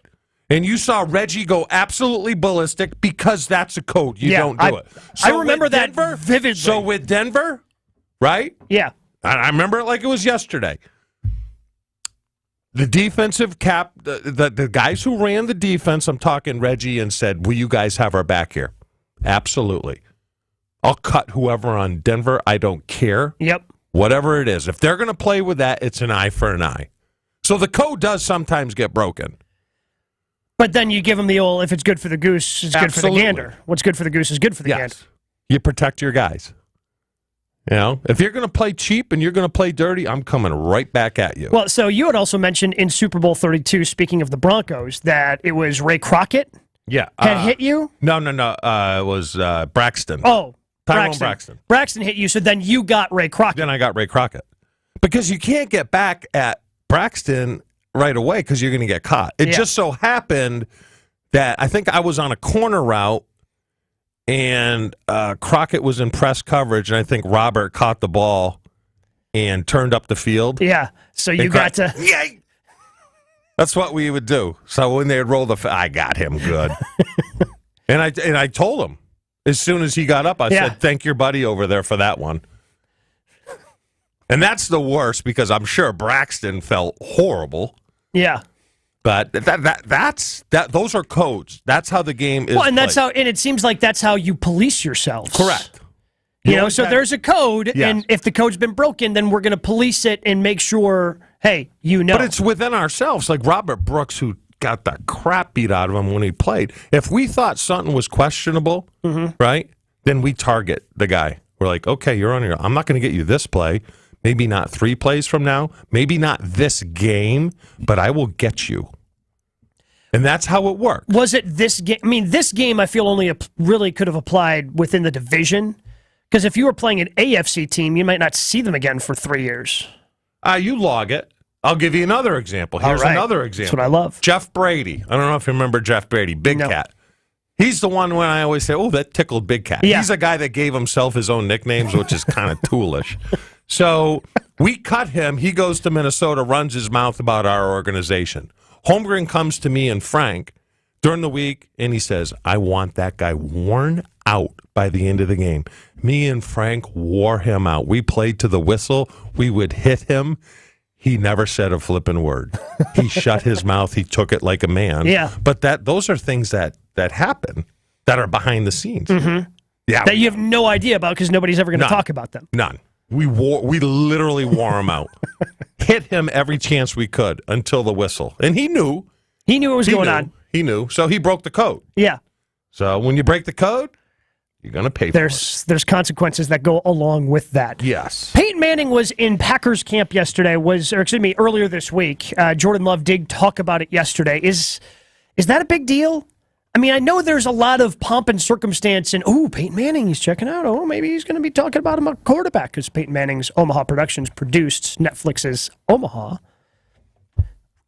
And you saw Reggie go absolutely ballistic because that's a code. You don't do it. So I remember that vividly. So with Denver, right? Yeah. I remember it like it was yesterday. The defensive cap, the guys who ran the defense, I'm talking Reggie, and said, will you guys have our back here? Absolutely. I'll cut whoever on Denver. I don't care. Yep. Whatever it is. If they're going to play with that, it's an eye for an eye. So the code does sometimes get broken. But then you give them the old, if it's good for the goose, it's good for the gander. What's good for the goose is good for the gander. You protect your guys. You know, if you're going to play cheap and you're going to play dirty, I'm coming right back at you. Well, so you had also mentioned in Super Bowl 32, speaking of the Broncos, that it was Ray Crockett had hit you? No. It was Braxton. Oh, Tyrone Braxton. Braxton hit you, so then you got Ray Crockett. Then I got Ray Crockett. Because you can't get back at Braxton right away because you're going to get caught. It just so happened that I think I was on a corner route and Crockett was in press coverage, and I think Robert caught the ball and turned up the field. Yeah, so you got to... Yay! That's what we would do. So when they would roll I got him good. And I told him as soon as he got up, I said, thank your buddy over there for that one. And that's the worst because I'm sure Braxton felt horrible. Yeah. But those are codes. That's how the game is. Well, and played. that's how, and it seems like that's how you police yourselves. Correct. So there's a code, and if the code's been broken, then we're going to police it and make sure, hey, But it's within ourselves. Like Robert Brooks, who got the crap beat out of him when he played. If we thought something was questionable, right, then we target the guy. We're like, okay, you're on your. I'm not going to get you this play. Maybe not 3 plays from now. Maybe not this game, but I will get you. And that's how it worked. Was it this game? I mean, this game I feel only really could have applied within the division. Because if you were playing an AFC team, you might not see them again for 3 years. You log it. I'll give you another example. Here's another example. That's what I love. Jeff Brady. I don't know if you remember Jeff Brady. Big Cat. He's the one when I always say, oh, that tickled Big Cat. Yeah. He's a guy that gave himself his own nicknames, which is kind of toolish. So we cut him. He goes to Minnesota, runs his mouth about our organization. Holmgren comes to me and Frank during the week, and he says, I want that guy worn out by the end of the game. Me and Frank wore him out. We played to the whistle. We would hit him. He never said a flipping word. He shut his mouth. He took it like a man. Yeah. But those are things that happen that are behind the scenes. Mm-hmm. Yeah. That you have no idea about because nobody's ever going to talk about them. None. We literally wore him out. Hit him every chance we could until the whistle. And he knew. He knew what was going on. He knew. So he broke the code. Yeah. So when you break the code, you're going to pay for it. There's consequences that go along with that. Yes. Peyton Manning was in Packers camp yesterday, earlier this week. Jordan Love did talk about it yesterday. Is that a big deal? I mean, I know there's a lot of pomp and circumstance and, Peyton Manning, he's checking out. Oh, maybe he's going to be talking about him a quarterback because Peyton Manning's Omaha Productions produced Netflix's Omaha.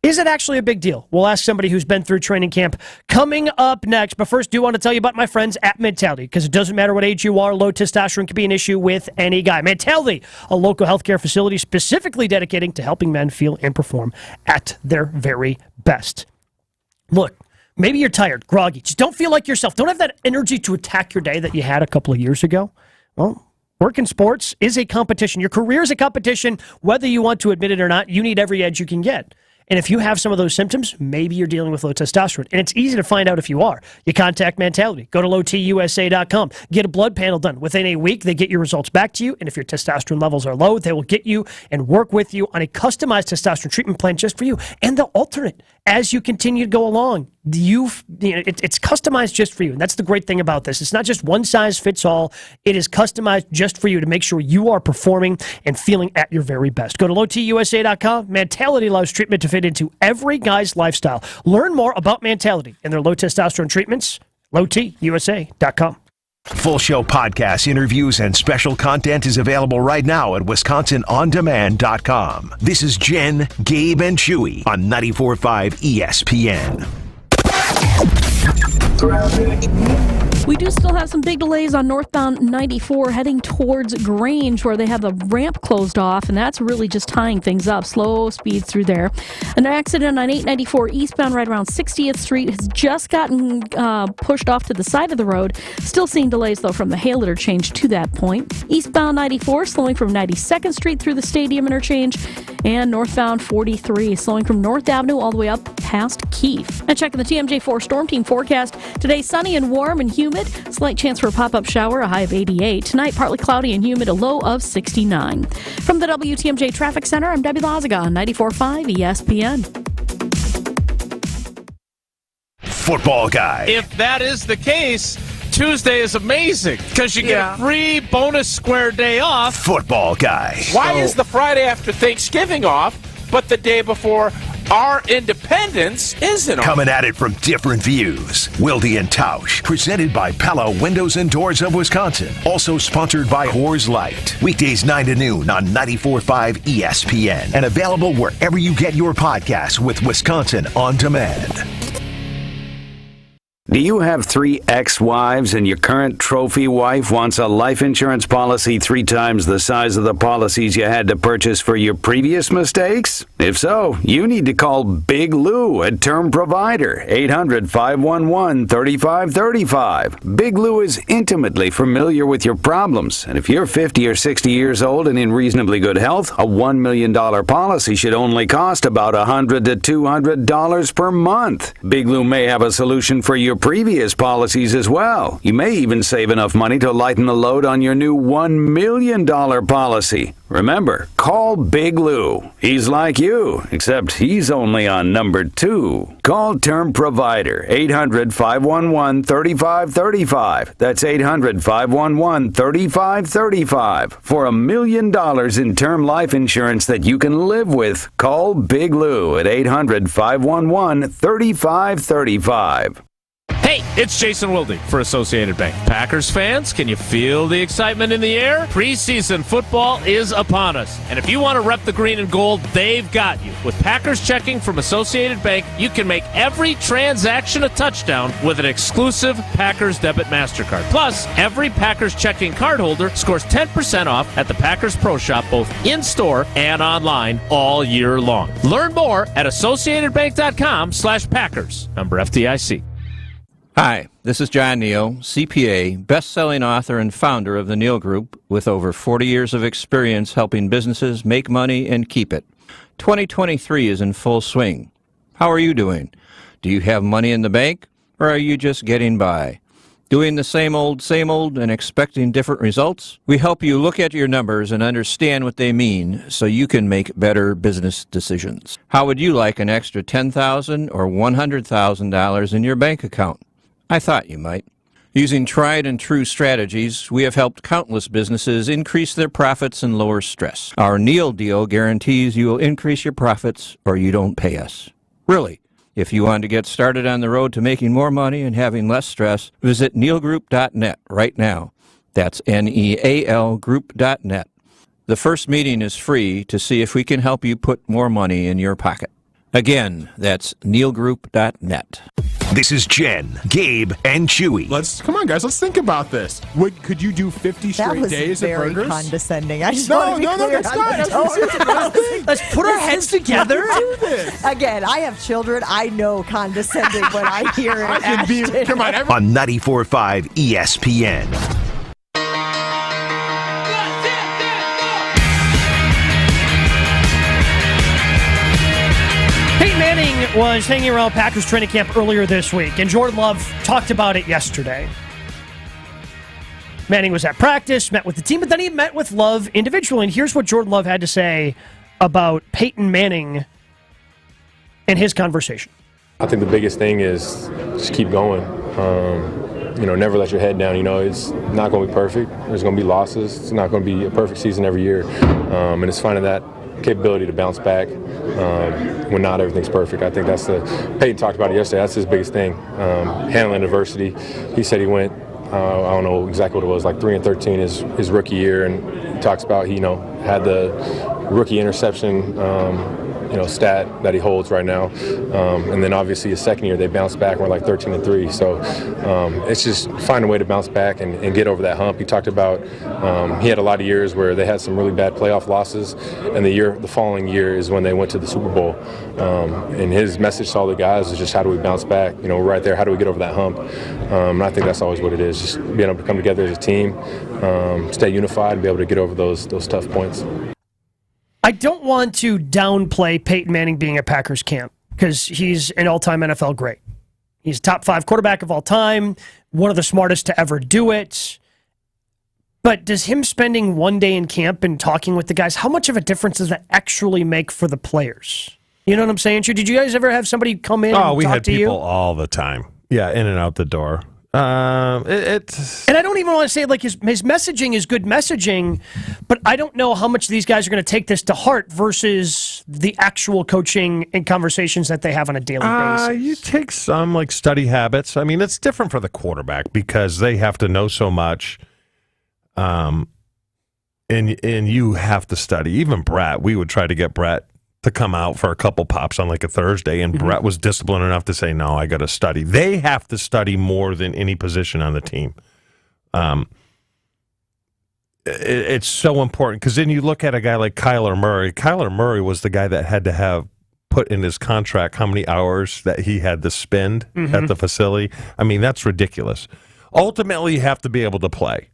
Is it actually a big deal? We'll ask somebody who's been through training camp coming up next. But first, do want to tell you about my friends at Mentality because it doesn't matter what age you are, low testosterone can be an issue with any guy. Mentality, a local healthcare facility specifically dedicating to helping men feel and perform at their very best. Look, maybe you're tired, groggy, just don't feel like yourself. Don't have that energy to attack your day that you had a couple of years ago. Well, work in sports is a competition. Your career is a competition. Whether you want to admit it or not, you need every edge you can get. And if you have some of those symptoms, maybe you're dealing with low testosterone. And it's easy to find out if you are. You contact Mentality. Go to lowtusa.com. Get a blood panel done. Within a week, they get your results back to you. And if your testosterone levels are low, they will get you and work with you on a customized testosterone treatment plan just for you. And they'll alter it as you continue to go along. It's customized just for you. And that's the great thing about this. It's not just one size fits all. It is customized just for you to make sure you are performing and feeling at your very best. Go to lowtusa.com. Mentality allows treatment to fit into every guy's lifestyle. Learn more about Mentality and their low testosterone treatments. lowtusa.com. Full show podcasts, interviews, and special content is available right now at WisconsinOnDemand.com. This is Jen, Gabe, and Chewy on 94.5 ESPN. We do still have some big delays on northbound 94 heading towards Grange where they have the ramp closed off, and that's really just tying things up. Slow speeds through there. An accident on 894 eastbound right around 60th Street has just gotten pushed off to the side of the road. Still seeing delays, though, from the Hale interchange to that point. Eastbound 94 slowing from 92nd Street through the Stadium interchange, and northbound 43 slowing from North Avenue all the way up past Keefe. And checking the TMJ4 Storm Team forecast. Today, sunny and warm and humid. Slight chance for a pop-up shower, a high of 88. Tonight, partly cloudy and humid, a low of 69. From the WTMJ Traffic Center, I'm Debbie Lazaga on 94.5 ESPN. Football Guy. If that is the case, Tuesday is amazing because you get a free bonus square day off. Football Guy. Why is the Friday after Thanksgiving off, but the day before our independence isn't off? Coming at it from different views. Wilde and Tausch, presented by Pella Windows and Doors of Wisconsin. Also sponsored by Coors Light. Weekdays 9 to noon on 94.5 ESPN. And available wherever you get your podcasts with Wisconsin On Demand. Do you have 3 ex-wives and your current trophy wife wants a life insurance policy 3 times the size of the policies you had to purchase for your previous mistakes? If so, you need to call Big Lou at Term Provider, 800-511-3535. Big Lou is intimately familiar with your problems, and if you're 50 or 60 years old and in reasonably good health, a $1 million policy should only cost about $100 to $200 per month. Big Lou may have a solution for your previous policies as well. You may even save enough money to lighten the load on your new $1 million policy. Remember, call Big Lou. He's like you, except he's only on number 2. Call Term Provider, 800-511-3535. That's 800-511-3535. For $1 million in term life insurance that you can live with, call Big Lou at 800-511-3535. Hey, it's Jason Wilde for Associated Bank. Packers fans, can you feel the excitement in the air? Preseason football is upon us. And if you want to rep the green and gold, they've got you. With Packers checking from Associated Bank, you can make every transaction a touchdown with an exclusive Packers debit MasterCard. Plus, every Packers checking cardholder scores 10% off at the Packers Pro Shop, both in-store and online, all year long. Learn more at AssociatedBank.com/Packers. Member FDIC. Hi, this is John Neal, CPA, best-selling author and founder of the Neal Group, with over 40 years of experience helping businesses make money and keep it. 2023 is in full swing. How are you doing? Do you have money in the bank, or are you just getting by? Doing the same old and expecting different results? We help you look at your numbers and understand what they mean so you can make better business decisions. How would you like an extra $10,000 or $100,000 in your bank account? I thought you might. Using tried and true strategies, we have helped countless businesses increase their profits and lower stress. Our Neal deal guarantees you will increase your profits or you don't pay us. Really. If you want to get started on the road to making more money and having less stress, visit nealgroup.net right now. That's NEAL group.net. The first meeting is free to see if we can help you put more money in your pocket. Again, that's nealgroup.net. This is Jen, Gabe, and Chewy. Come on, guys. Let's think about this. Could you do 50 straight days of burgers? That was very condescending. I just want to be clear. That's not. Let's put our heads together. Do this. Again, I have children. I know condescending when I hear it. Come on, on 94.5 ESPN. Manning was hanging around Packers training camp earlier this week, and Jordan Love talked about it yesterday. Manning was at practice, met with the team, but then he met with Love individually, and here's what Jordan Love had to say about Peyton Manning and his conversation. I think the biggest thing is just keep going. Never let your head down. It's not going to be perfect. There's going to be losses. It's not going to be a perfect season every year, and it's finding that capability to bounce back when not everything's perfect. I think Peyton talked about it yesterday. That's his biggest thing, handling adversity. He said he went, I don't know exactly what it was, like 3-13 his rookie year, and he talks about he had the rookie interception stat that he holds right now, and then obviously his second year they bounced back and were like 13-3. So it's just find a way to bounce back and get over that hump. He talked about he had a lot of years where they had some really bad playoff losses, and the following year is when they went to the Super Bowl. And his message to all the guys is just how do we bounce back? We're right there. How do we get over that hump? And I think that's always what it is, just being able to come together as a team, stay unified, and be able to get over those tough points. I don't want to downplay Peyton Manning being at Packers camp because he's an all-time NFL great. He's a top 5 quarterback of all time, one of the smartest to ever do it. But does him spending one day in camp and talking with the guys, how much of a difference does that actually make for the players? You know what I'm saying? Did you guys ever have somebody come in and talk to you? Oh, we had people all the time. Yeah, in and out the door. And I don't even want to say like his messaging is good messaging, but I don't know how much these guys are going to take this to heart versus the actual coaching and conversations that they have on a daily basis. You take some like study habits. I mean, it's different for the quarterback because they have to know so much, and you have to study. Even Brett, we would try to get Brett to come out for a couple pops on like a Thursday, and Brett was disciplined enough to say, no, I got to study. They have to study more than any position on the team. It's so important because then you look at a guy like Kyler Murray. Kyler Murray was the guy that had to have put in his contract how many hours that he had to spend at the facility. I mean, that's ridiculous. Ultimately, you have to be able to play,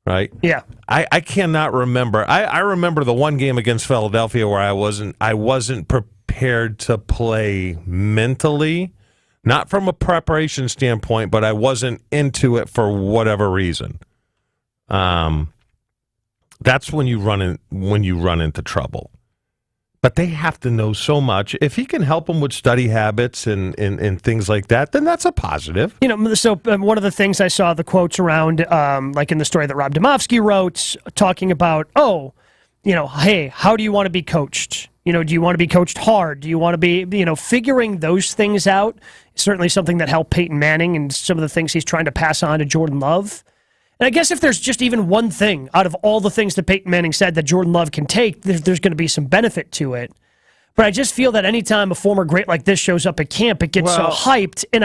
right? Yeah. I cannot remember. I remember the one game against Philadelphia where I wasn't prepared to play mentally, not from a preparation standpoint, but I wasn't into it for whatever reason. That's when you run into trouble. But they have to know so much. If he can help them with study habits and things like that, then that's a positive. So one of the things I saw the quotes around, like in the story that Rob Domofsky wrote, talking about, hey, how do you want to be coached? Do you want to be coached hard? Do you want to be, figuring those things out? Certainly something that helped Peyton Manning and some of the things he's trying to pass on to Jordan Love. And I guess if there's just even one thing out of all the things that Peyton Manning said that Jordan Love can take, there's going to be some benefit to it. But I just feel that anytime a former great like this shows up at camp, it gets so hyped, and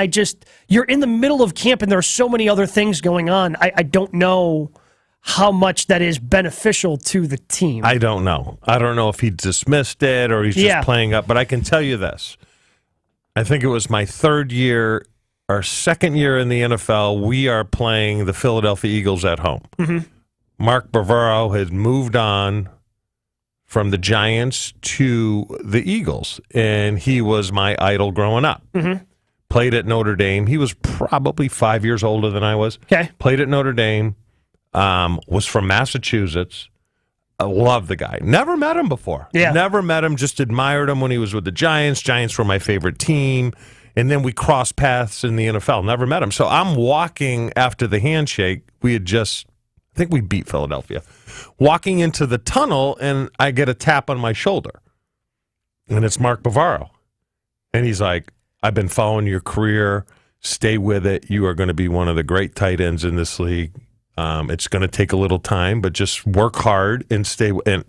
you're in the middle of camp and there are so many other things going on. I don't know how much that is beneficial to the team. I don't know. I don't know if he dismissed it or he's just playing up, but I can tell you this. I think it was my third year, our second year in the NFL, we are playing the Philadelphia Eagles at home. Mark Bavaro had moved on from the Giants to the Eagles, and he was my idol growing up. Played at Notre Dame. He was probably 5 years older than I was. Okay. Played at Notre Dame. Was from Massachusetts. I love the guy. Never met him before. Yeah. Never met him. Just admired him when he was with the Giants. Giants were my favorite team. And then we crossed paths in the NFL. Never met him. So I'm walking after the handshake. I think we beat Philadelphia. Walking into the tunnel, and I get a tap on my shoulder. And it's Mark Bavaro. And he's like, I've been following your career. Stay with it. You are going to be one of the great tight ends in this league. It's going to take a little time, but just work hard and stay. And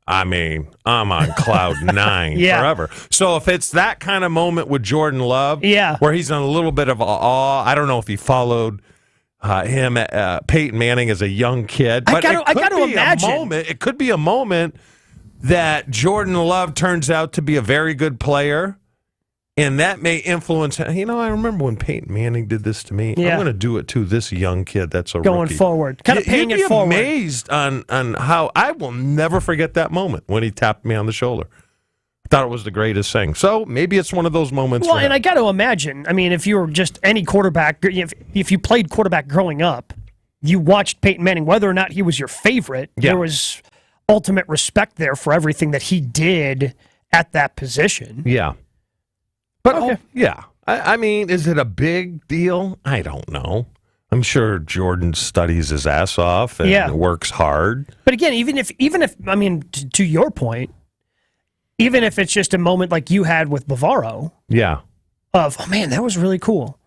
I mean, I'm on cloud nine forever. So if it's that kind of moment with Jordan Love, where he's in a little bit of awe, I don't know if he followed him, Peyton Manning, as a young kid. But I got to imagine. It could be a moment that Jordan Love turns out to be a very good player. And that may influence. I remember when Peyton Manning did this to me. I'm going to do it to this young kid that's a going rookie. Forward. Kind of paying it forward. You'd be amazed on how I will never forget that moment when he tapped me on the shoulder. I thought it was the greatest thing. So maybe it's one of those moments. Well, and I got to imagine. I mean, if you were just any quarterback, if you played quarterback growing up, you watched Peyton Manning, whether or not he was your favorite. There was ultimate respect there for everything that he did at that position. Yeah. But, I mean, is it a big deal? I don't know. I'm sure Jordan studies his ass off and works hard. But again, even if I mean, to your point, even if it's just a moment like you had with Bavaro, of, oh man, that was really cool.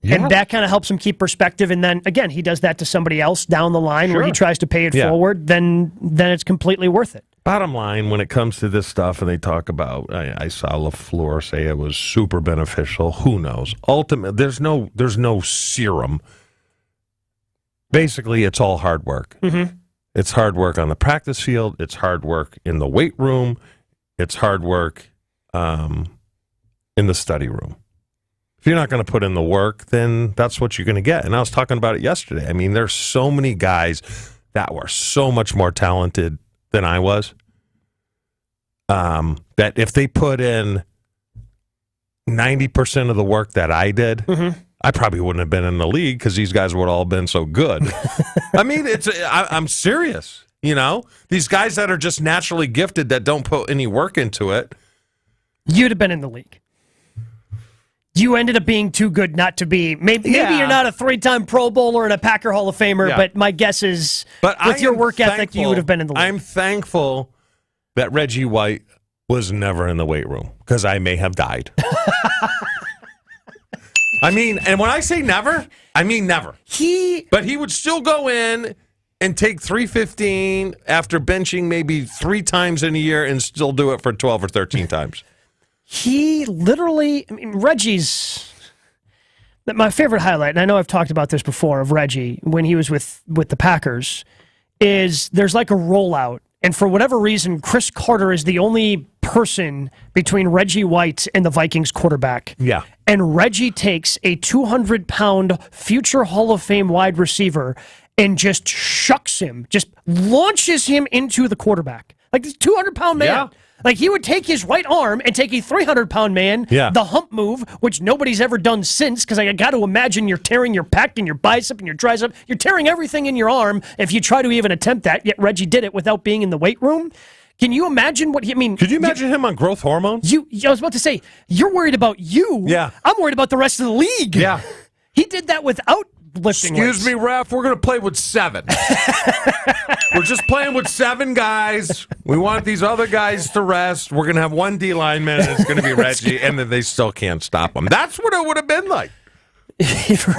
Yeah. And that kind of helps him keep perspective. And then, again, he does that to somebody else down the line where he tries to pay it forward, then it's completely worth it. Bottom line, when it comes to this stuff, and they talk about, I saw LaFleur say it was super beneficial. Who knows? Ultimately, there's no serum. Basically, it's all hard work. It's hard work on the practice field. It's hard work in the weight room. It's hard work in the study room. If you're not going to put in the work, then that's what you're going to get. And I was talking about it yesterday. I mean, there's so many guys that were so much more talented than I was, that if they put in 90% of the work that I did, I probably wouldn't have been in the league because these guys would all been so good. I mean, I'm serious. These guys that are just naturally gifted that don't put any work into it. You'd have been in the league. You ended up being too good not to be. Maybe you're not a 3-time Pro Bowler and a Packer Hall of Famer, but my guess is with your work ethic, you would have been in the league. I'm thankful that Reggie White was never in the weight room because I may have died. I mean, and when I say never, I mean never. But he would still go in and take 315 after benching maybe 3 times in a year and still do it for 12 or 13 times. He literally, Reggie's my favorite highlight, and I know I've talked about this before of Reggie when he was with the Packers, is there's like a rollout. And for whatever reason, Chris Carter is the only person between Reggie White and the Vikings quarterback. Yeah. And Reggie takes a 200-pound future Hall of Fame wide receiver and just shucks him, just launches him into the quarterback. Like this 200-pound man. Yeah. Like he would take his right arm and take a 300-pound man, the hump move, which nobody's ever done since, because I got to imagine you're tearing your pec and your bicep and your tricep. You're tearing everything in your arm if you try to even attempt that, yet Reggie did it without being in the weight room. Can you imagine what he, I mean... Could you imagine him on growth hormones? I was about to say, you're worried about you. Yeah. I'm worried about the rest of the league. Yeah. He did that without lifting Excuse weights. me, ref, we're going to play with 7. We're just playing with 7 guys. We want these other guys to rest. We're going to have 1 D lineman, and it's going to be Reggie, and then they still can't stop him. That's what it would have been like.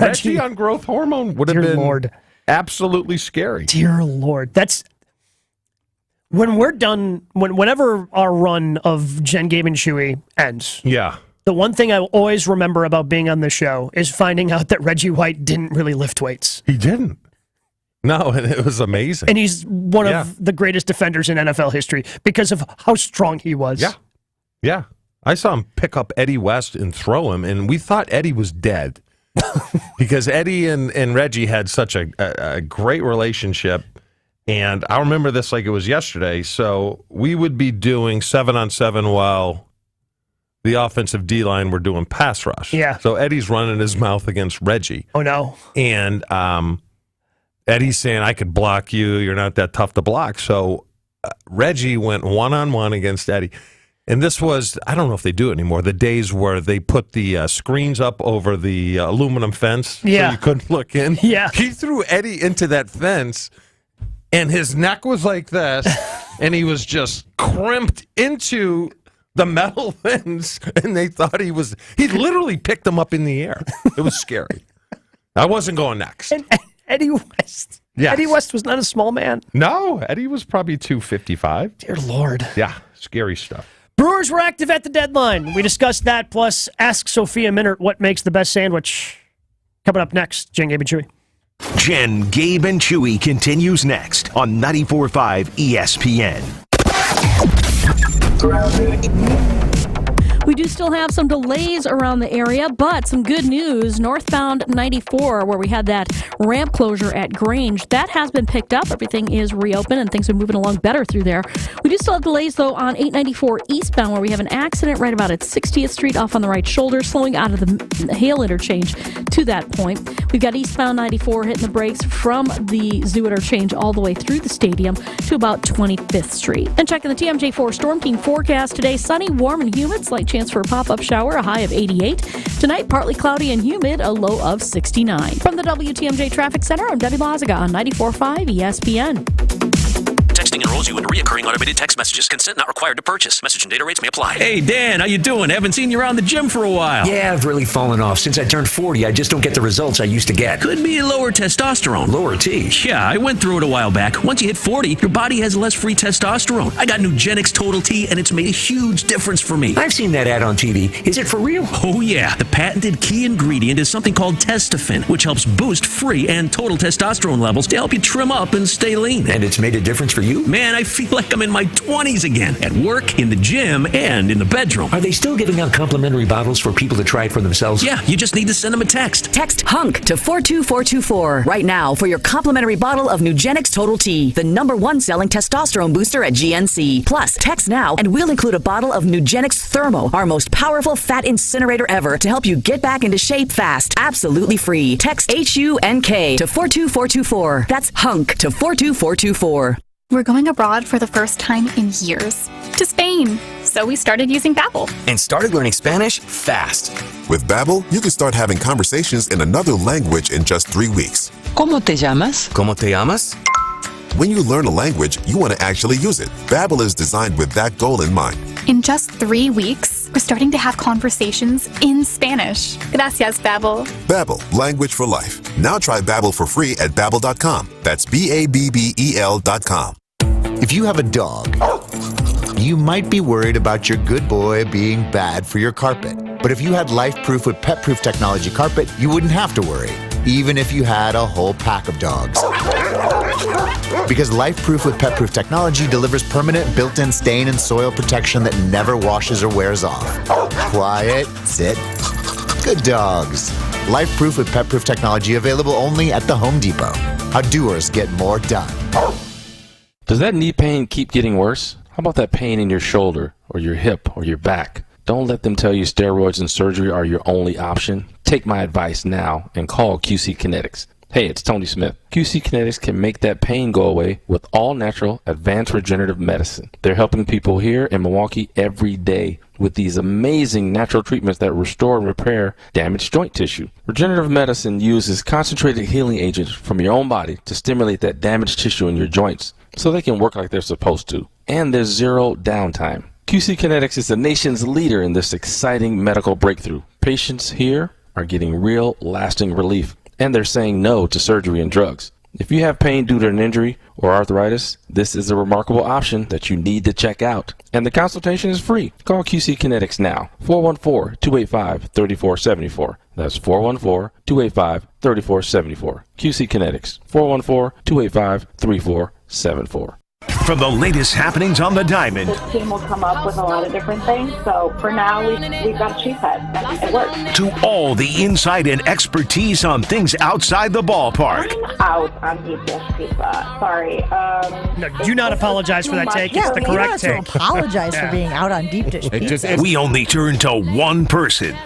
Reggie on growth hormone would have been absolutely scary. Dear Lord. That's... When we're done, whenever our run of Jen, Gabe, and Chewy ends... Yeah. The one thing I always remember about being on the show is finding out that Reggie White didn't really lift weights. He didn't. No, and it was amazing. And he's one of the greatest defenders in NFL history because of how strong he was. Yeah. Yeah. I saw him pick up Eddie West and throw him, and we thought Eddie was dead because Eddie and Reggie had such a great relationship. And I remember this like it was yesterday. So we would be doing 7-on-7 while the offensive D-line were doing pass rush. Yeah. So Eddie's running his mouth against Reggie. Oh, no. And Eddie's saying, I could block you. You're not that tough to block. So Reggie went one-on-one against Eddie. And this was, I don't know if they do it anymore, the days where they put the screens up over the aluminum fence so you couldn't look in. Yeah. He threw Eddie into that fence, and his neck was like this, and he was just crimped into the metal fence, and they thought he literally picked him up in the air. It was scary. I wasn't going next. And Eddie West. Yes. Eddie West was not a small man. No, Eddie was probably 255. Dear Lord. Yeah, scary stuff. Brewers were active at the deadline. We discussed that, plus ask Sophia Minert what makes the best sandwich. Coming up next, Jen, Gabe, and Chewy. Jen, Gabe, and Chewy continues next on 94.5 ESPN. We do still have some delays around the area, but some good news. Northbound 94, where we had that ramp closure at Grange, that has been picked up. Everything is reopened, and things are moving along better through there. We do still have delays, though, on 894 eastbound, where we have an accident right about at 60th Street off on the right shoulder, slowing out of the Hale interchange to that point. We've got eastbound 94 hitting the brakes from the Zoo interchange all the way through the stadium to about 25th Street. And checking the TMJ4 Storm King forecast today, sunny, warm, and humid, slight chance for a pop-up shower, a high of 88. Tonight, partly cloudy and humid, a low of 69. From the WTMJ Traffic Center, I'm Debbie Lazaga on 94.5 ESPN. Texting enrolls you into recurring automated text messages. Consent not required to purchase. Message and data rates may apply. Hey, Dan, how you doing? Haven't seen you around the gym for a while. Yeah, I've really fallen off. Since I turned 40, I just don't get the results I used to get. Could be lower testosterone. Lower T? Yeah, I went through it a while back. Once you hit 40, your body has less free testosterone. I got Nugenix Total T, and it's made a huge difference for me. I've seen that ad on TV. Is it for real? Oh, yeah. The patented key ingredient is something called Testofen, which helps boost free and total testosterone levels to help you trim up and stay lean. And it's made a difference for you? Man, I feel like I'm in my 20s again, at work, in the gym, and in the bedroom. Are they still giving out complimentary bottles for people to try it for themselves? Yeah, you just need to send them a text. Text HUNK to 42424 right now for your complimentary bottle of Nugenix Total T, the #1 selling testosterone booster at GNC. Plus, text now and we'll include a bottle of Nugenix Thermo, our most powerful fat incinerator ever, to help you get back into shape fast. Absolutely free. Text HUNK to 42424. That's HUNK to 42424. We're going abroad for the first time in years, to Spain. So we started using Babbel. And started learning Spanish fast. With Babbel, you can start having conversations in another language in just 3 weeks. ¿Cómo te llamas? ¿Cómo te llamas? When you learn a language, you want to actually use it. Babbel is designed with that goal in mind. In just 3 weeks, we're starting to have conversations in Spanish. Gracias, Babbel. Babbel, language for life. Now try Babbel for free at Babbel.com. That's BABBEL.com. If you have a dog, you might be worried about your good boy being bad for your carpet. But if you had Life-Proof with pet-proof technology carpet, you wouldn't have to worry, even if you had a whole pack of dogs. Because Life-Proof with pet-proof technology delivers permanent built-in stain and soil protection that never washes or wears off. Quiet, sit, good dogs. Life-Proof with pet-proof technology available only at the Home Depot. How doers get more done. Does that knee pain keep getting worse? How about that pain in your shoulder or your hip or your back? Don't let them tell you steroids and surgery are your only option. Take my advice now and call QC Kinetics. Hey, it's Tony Smith. QC Kinetics can make that pain go away with all-natural advanced regenerative medicine. They're helping people here in Milwaukee every day with these amazing natural treatments that restore and repair damaged joint tissue. Regenerative medicine uses concentrated healing agents from your own body to stimulate that damaged tissue in your joints so they can work like they're supposed to. And there's zero downtime. QC Kinetics is the nation's leader in this exciting medical breakthrough. Patients here are getting real, lasting relief, and they're saying no to surgery and drugs. If you have pain due to an injury or arthritis, this is a remarkable option that you need to check out. And the consultation is free. Call QC Kinetics now. 414-285-3474. That's 414-285-3474. QC Kinetics. 414-285-3474. From the latest happenings on the diamond This team will come up with a lot of different things. So for now, we've got a cheesehead, and it works. to all the insight and expertise on things outside the ballpark. I'm out on deep dish pizza. Sorry. No, do not apologize for that take. It's the correct you don't take. have to apologize for being out on deep dish pizza. We only turn to one person.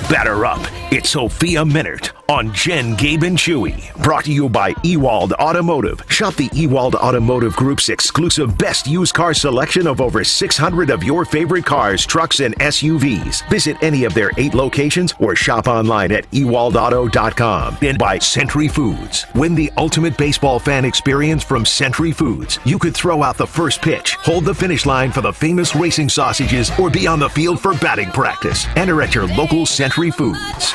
Batter up. It's Sophia Minert on Jen, Gabe, and Chewy. Brought to you by Ewald Automotive. Shop the Ewald Automotive Group's exclusive best used car selection of over 600 of your favorite cars, trucks, and SUVs. Visit any of their 8 locations or shop online at ewaldauto.com. And by Century Foods. Win the ultimate baseball fan experience from Century Foods. You could throw out the first pitch, hold the finish line for the famous racing sausages, or be on the field for batting practice. Enter at your local Century Foods.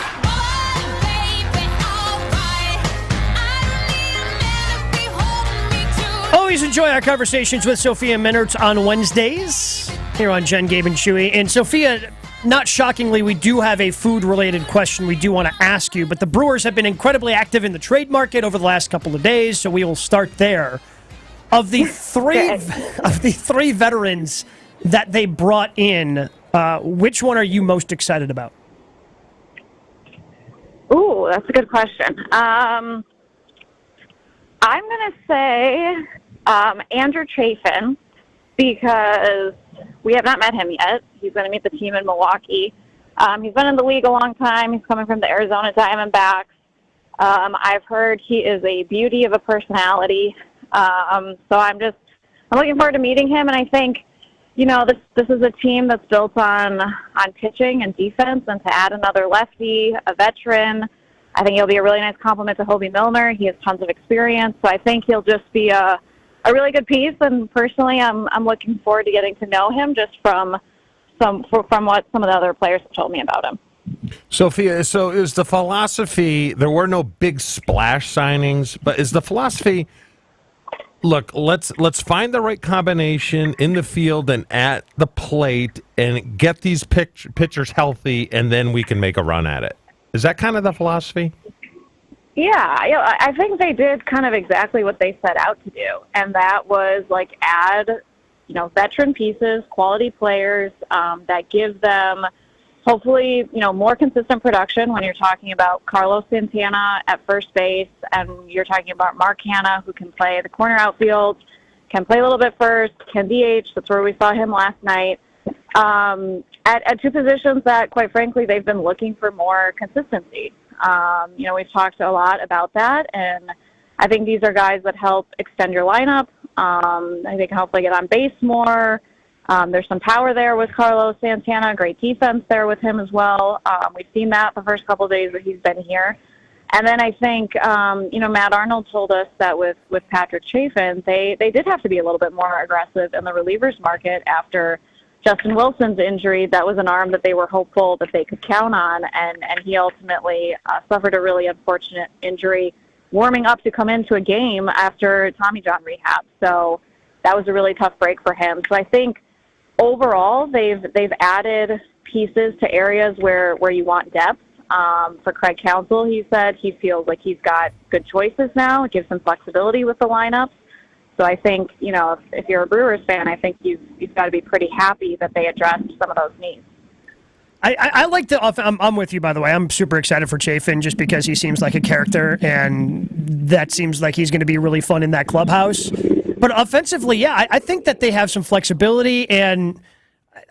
Always enjoy our conversations with Sophia Minert on Wednesdays here on Jen, Gabe, and Chewy. And Sophia, not shockingly, we do have a food-related question we do want to ask you, but the Brewers have been incredibly active in the trade market over the last couple of days, so we will start there. Of the three veterans that they brought in, which one are you most excited about? Ooh, that's a good question. I'm going to say Andrew Chafin, because we have not met him yet. He's going to meet the team in Milwaukee. He's been in the league a long time. He's coming from the Arizona Diamondbacks. I've heard he is a beauty of a personality. So I'm looking forward to meeting him, and I think, you know, this is a team that's built on pitching and defense, and to add another lefty, a veteran, I think he'll be a really nice compliment to Hobie Milner. He has tons of experience, so I think he'll just be a really good piece. And personally, I'm looking forward to getting to know him just from what some of the other players have told me about him. Sophia, so is the philosophy, there were no big splash signings, but is the philosophy, look, let's find the right combination in the field and at the plate and get these pitchers healthy, and then we can make a run at it? Is that kind of the philosophy? Yeah, I think they did kind of exactly what they set out to do, and that was like add, veteran pieces, quality players that give them hopefully, more consistent production when you're talking about Carlos Santana at first base, and you're talking about Mark Hanna, who can play the corner outfield, can play a little bit first, can DH. That's where we saw him last night. At 2 positions that, quite frankly, they've been looking for more consistency. We've talked a lot about that, and I think these are guys that help extend your lineup. I think hopefully get on base more. There's some power there with Carlos Santana, great defense there with him as well. We've seen that the first couple of days that he's been here. And then I think, Matt Arnold told us that with Patrick Chafin, they did have to be a little bit more aggressive in the relievers market after Justin Wilson's injury, that was an arm that they were hopeful that they could count on, and he ultimately suffered a really unfortunate injury warming up to come into a game after Tommy John rehab. So that was a really tough break for him. So I think overall they've added pieces to areas where you want depth. For Craig Counsell, he said he feels like he's got good choices now. It gives him flexibility with the lineups. So I think, if you're a Brewers fan, I think you've got to be pretty happy that they addressed some of those needs. I like I'm with you, by the way. I'm super excited for Chafin just because he seems like a character, and that seems like he's going to be really fun in that clubhouse. But offensively, yeah, I think that they have some flexibility, and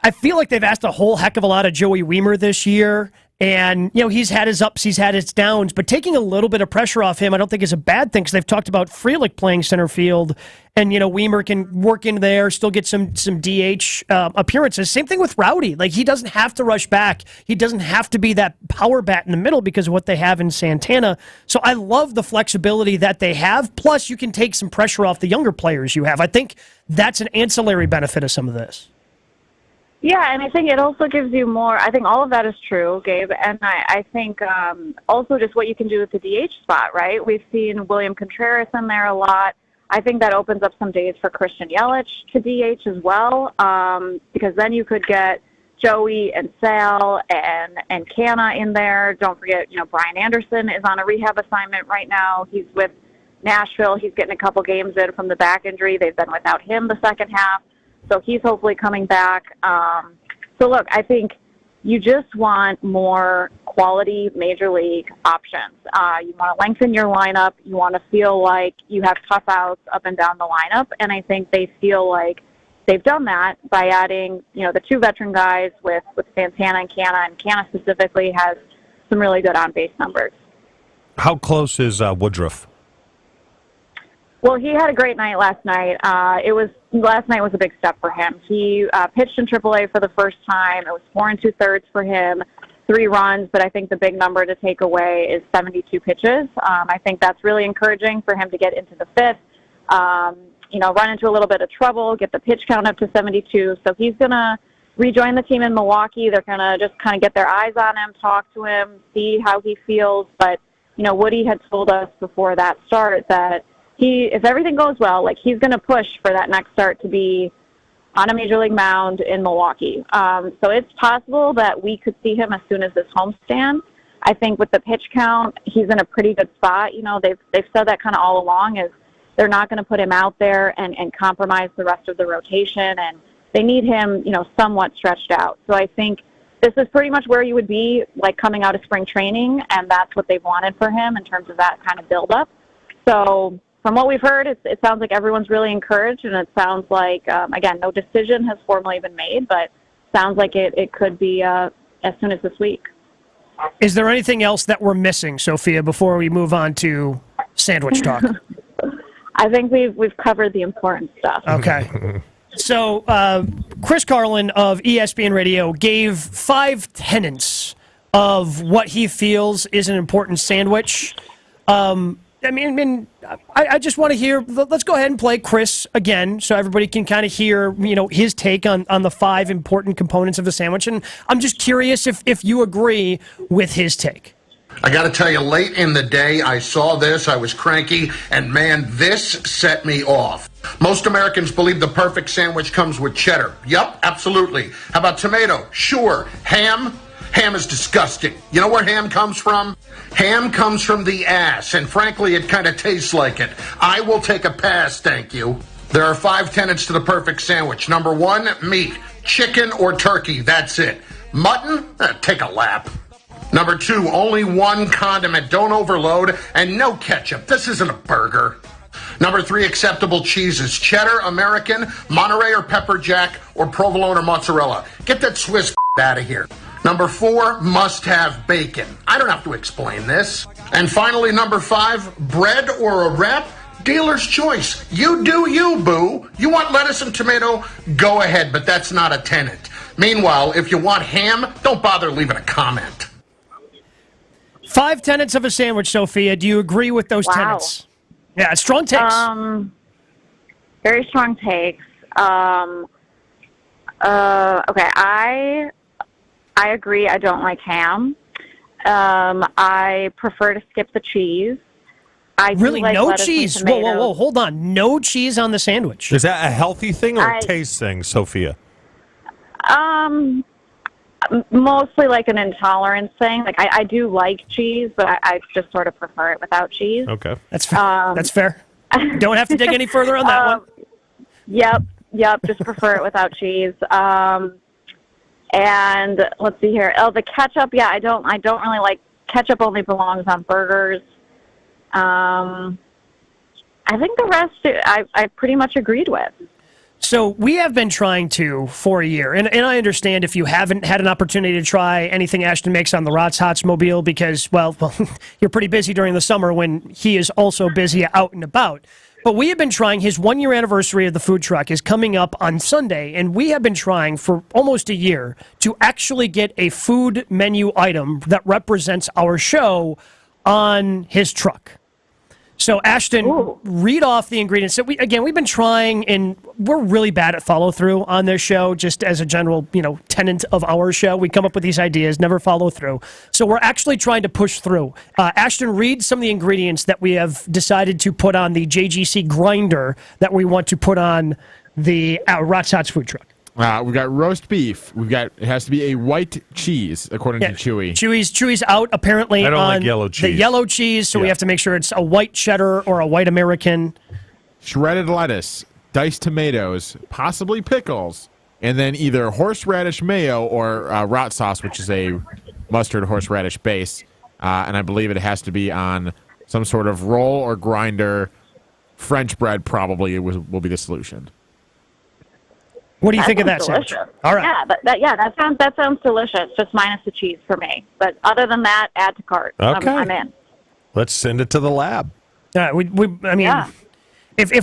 I feel like they've asked a whole heck of a lot of Joey Wiemer this year. And, he's had his ups, he's had his downs, but taking a little bit of pressure off him I don't think is a bad thing, because they've talked about Frelick playing center field, and, Wiemer can work in there, still get some DH appearances. Same thing with Rowdy. Like, he doesn't have to rush back. He doesn't have to be that power bat in the middle because of what they have in Santana. So I love the flexibility that they have, plus you can take some pressure off the younger players you have. I think that's an ancillary benefit of some of this. Yeah, and I think it also gives you more. I think all of that is true, Gabe, and I think also just what you can do with the DH spot, right? We've seen William Contreras in there a lot. I think that opens up some days for Christian Yelich to DH as well, because then you could get Joey and Sale and Canna in there. Don't forget, Brian Anderson is on a rehab assignment right now. He's with Nashville. He's getting a couple games in from the back injury. They've been without him the second half. So he's hopefully coming back. So, look, I think you just want more quality major league options. You want to lengthen your lineup. You want to feel like you have tough outs up and down the lineup. And I think they feel like they've done that by adding, the two veteran guys with Santana and Canna specifically has some really good on-base numbers. How close is Woodruff? Well, he had a great night last night. Last night was a big step for him. He pitched in AAA for the first time. It was 4 2/3 for him, 3 runs, but I think the big number to take away is 72 pitches. I think that's really encouraging for him to get into the fifth, run into a little bit of trouble, get the pitch count up to 72. So he's going to rejoin the team in Milwaukee. They're going to just kind of get their eyes on him, talk to him, see how he feels. But, Woody had told us before that start that if everything goes well, he's going to push for that next start to be on a major league mound in Milwaukee. So it's possible that we could see him as soon as this homestand. I think with the pitch count, he's in a pretty good spot. They've said that kind of all along, is they're not going to put him out there and compromise the rest of the rotation, and they need him, somewhat stretched out. So I think this is pretty much where you would be, coming out of spring training, and that's what they've wanted for him in terms of that kind of build-up. So from what we've heard, it sounds like everyone's really encouraged, and it sounds like, again, no decision has formally been made, but sounds like it could be as soon as this week. Is there anything else that we're missing, Sophia, before we move on to sandwich talk? I think we've covered the important stuff. Okay. So Chris Carlin of ESPN Radio gave 5 tenets of what he feels is an important sandwich. I just want to hear. Let's go ahead and play Chris again, so everybody can kind of hear, his take on the 5 important components of the sandwich. And I'm just curious if you agree with his take. I got to tell you, late in the day, I saw this. I was cranky, and man, this set me off. Most Americans believe the perfect sandwich comes with cheddar. Yup, absolutely. How about tomato? Sure. Ham? Ham is disgusting. You know where ham comes from? Ham comes from the ass, and frankly, it kind of tastes like it. I will take a pass, thank you. There are 5 tenets to the perfect sandwich. Number 1, meat. Chicken or turkey, that's it. Mutton? Take a lap. Number 2, only 1 condiment. Don't overload, and no ketchup. This isn't a burger. Number 3, acceptable cheeses. Cheddar, American, Monterey or pepper jack, or provolone or mozzarella. Get that Swiss out of here. Number 4, must have bacon. I don't have to explain this. And finally, number 5, bread or a wrap? Dealer's choice. You do you, boo. You want lettuce and tomato? Go ahead, but that's not a tenet. Meanwhile, if you want ham, don't bother leaving a comment. 5 tenets of a sandwich, Sophia. Do you agree with those tenets? Yeah, strong takes. Very strong takes. Okay, I agree. I don't like ham. I prefer to skip the cheese. I Really, do like no lettuce and cheese? Whoa, tomatoes. whoa, whoa! Hold on, no cheese on the sandwich. Is that a healthy thing or a I- taste thing, Sophia? Mostly like an intolerance thing. Like I do like cheese, but I just sort of prefer it without cheese. Okay. That's fair. That's fair. Don't have to dig any further on that one. Yep. Just prefer it without cheese. And let's see here. Oh, the ketchup. Yeah, I don't really like ketchup. Only belongs on burgers. I think the rest I pretty much agreed with. So we have been trying to for a year, and I understand if you haven't had an opportunity to try anything Ashton makes on the Rots Hotsmobile because, well, you're pretty busy during the summer when he is also busy out and about. But we have been trying, his 1-year anniversary of the food truck is coming up on Sunday, and we have been trying for almost a year to actually get a food menu item that represents our show on his truck. So, Ashton, read off the ingredients. So, we've been trying, and we're really bad at follow-through on this show, just as a general, tenet of our show. We come up with these ideas, never follow through. So, we're actually trying to push through. Ashton, read some of the ingredients that we have decided to put on the JGC grinder that we want to put on the Rots Hots food truck. We've got roast beef. It has to be a white cheese, according to Chewy. Chewy's out apparently I don't on like yellow cheese. the yellow cheese, so we have to make sure it's a white cheddar or a white American. Shredded lettuce, diced tomatoes, possibly pickles, and then either horseradish mayo or rot sauce, which is a mustard horseradish base. And I believe it has to be on some sort of roll or grinder. French bread probably will be the solution. What do you think of that sounds sandwich? delicious. All right. Yeah, that sounds delicious. Just minus the cheese for me. But other than that, add to cart. Okay. I'm in. Let's send it to the lab. If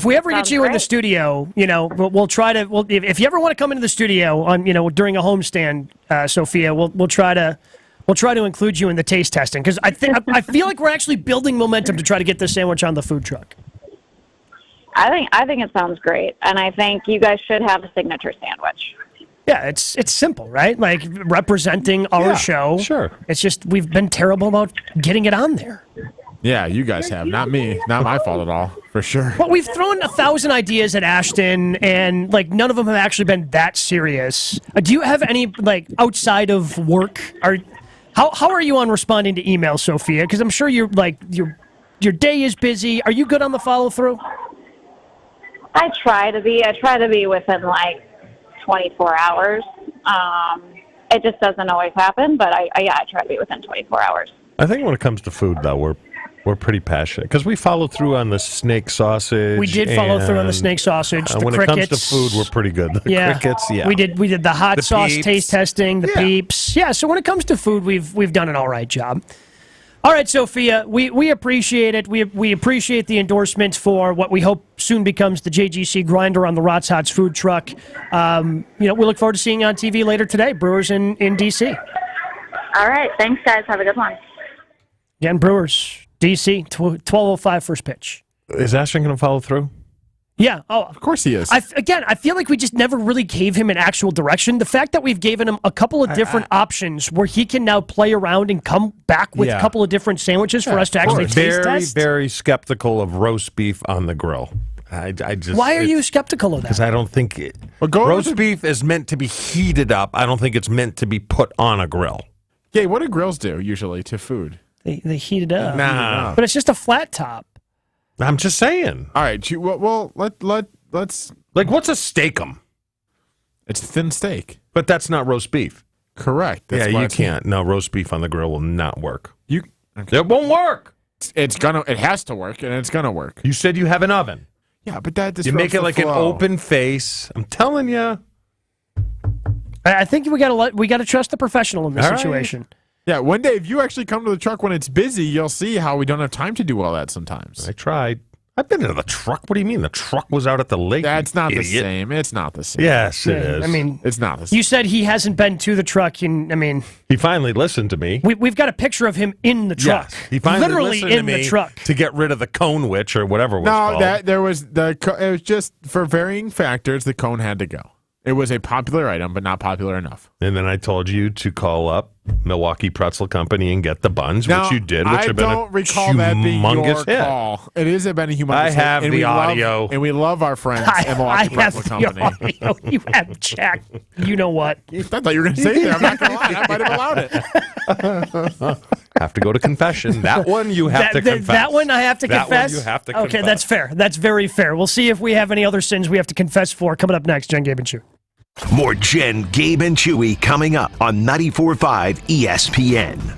we ever Sounds get you in the great. studio, we'll try to. If you ever want to come into the studio on, during a homestand, Sophia, we'll try to include you in the taste testing because I feel like we're actually building momentum to try to get this sandwich on the food truck. I think it sounds great, and I think you guys should have a signature sandwich. Yeah, it's simple, right? Like representing our show. Sure. It's just we've been terrible about getting it on there. Yeah, you guys have. Not me. Not my fault at all, for sure. Well, we've thrown 1,000 ideas at Ashton, and none of them have actually been that serious. Do you have any outside of work? How are you on responding to emails, Sophia? Because I'm sure your day is busy. Are you good on the follow through? I try to be within 24 hours. It just doesn't always happen, but I try to be within 24 hours. I think when it comes to food, though, we're pretty passionate because we follow through on the snake sausage. We did follow through on the snake sausage. The when crickets. it comes to food, we're pretty good. The crickets, yeah. We did the hot The sauce peeps. taste testing, the peeps. Yeah, so when it comes to food, we've done an all right job. All right, Sophia, we appreciate it. We appreciate the endorsement for what we hope soon becomes the JGC grinder on the Rots Hots food truck. We look forward to seeing you on TV later today, Brewers in D.C. All right. Thanks, guys. Have a good one. Again, Brewers, D.C., 12:05 first pitch. Is Ashton going to follow through? Yeah. Oh, of course he is. I feel like we just never really gave him an actual direction. The fact that we've given him a couple of different options where he can now play around and come back with a couple of different sandwiches for us to actually taste test. Very skeptical of roast beef on the grill. I just. Why are you skeptical of that? Because I don't think roast beef is meant to be heated up. I don't think it's meant to be put on a grill. Yeah, what do grills do usually to food? They heat it up. Nah. But it's just a flat top. I'm just saying. All right. Well, let's. What's a steakum? It's a thin steak. But that's not roast beef. Correct. That's yeah, why you it's- can't. No, roast beef on the grill will not work. Okay. It won't work. It has to work, and it's gonna work. You said you have an oven. Yeah, but that You make it like an flow. open face. I'm telling you. I think we gotta trust the professional in this All right. situation. Yeah, one day if you actually come to the truck when it's busy, you'll see how we don't have time to do all that sometimes. I tried. I've been to the truck. What do you mean? The truck was out at the lake. That's not the idiot. same. It's not the same. Yes, it is. I mean, it's not the same. You said he hasn't been to the truck, and he finally listened to me. we've got a picture of him in the truck. Yes, he finally literally listened in to me the truck. to get rid of the cone witch or whatever it was No, called. it was just for varying factors. The cone had to go. It was a popular item, but not popular enough. And then I told you to call up Milwaukee Pretzel Company and get the buns, Now, which you did, which have been a recall that being your humongous hit. call. It has been a humongous I hit. have and the we audio. And we love our friends at Milwaukee Pretzel Company. Audio. You have Jack. You know what? I thought you were going to say that. I'm not going to lie. I might have allowed it. Have to go to confession. That one you have to confess. That one I have to confess? That one you have to confess. Okay, that's fair. That's very fair. We'll see if we have any other sins we have to confess for. Coming up next, Jen, Gabe, and Chewy. More Jen, Gabe, and Chewy coming up on 94.5 ESPN.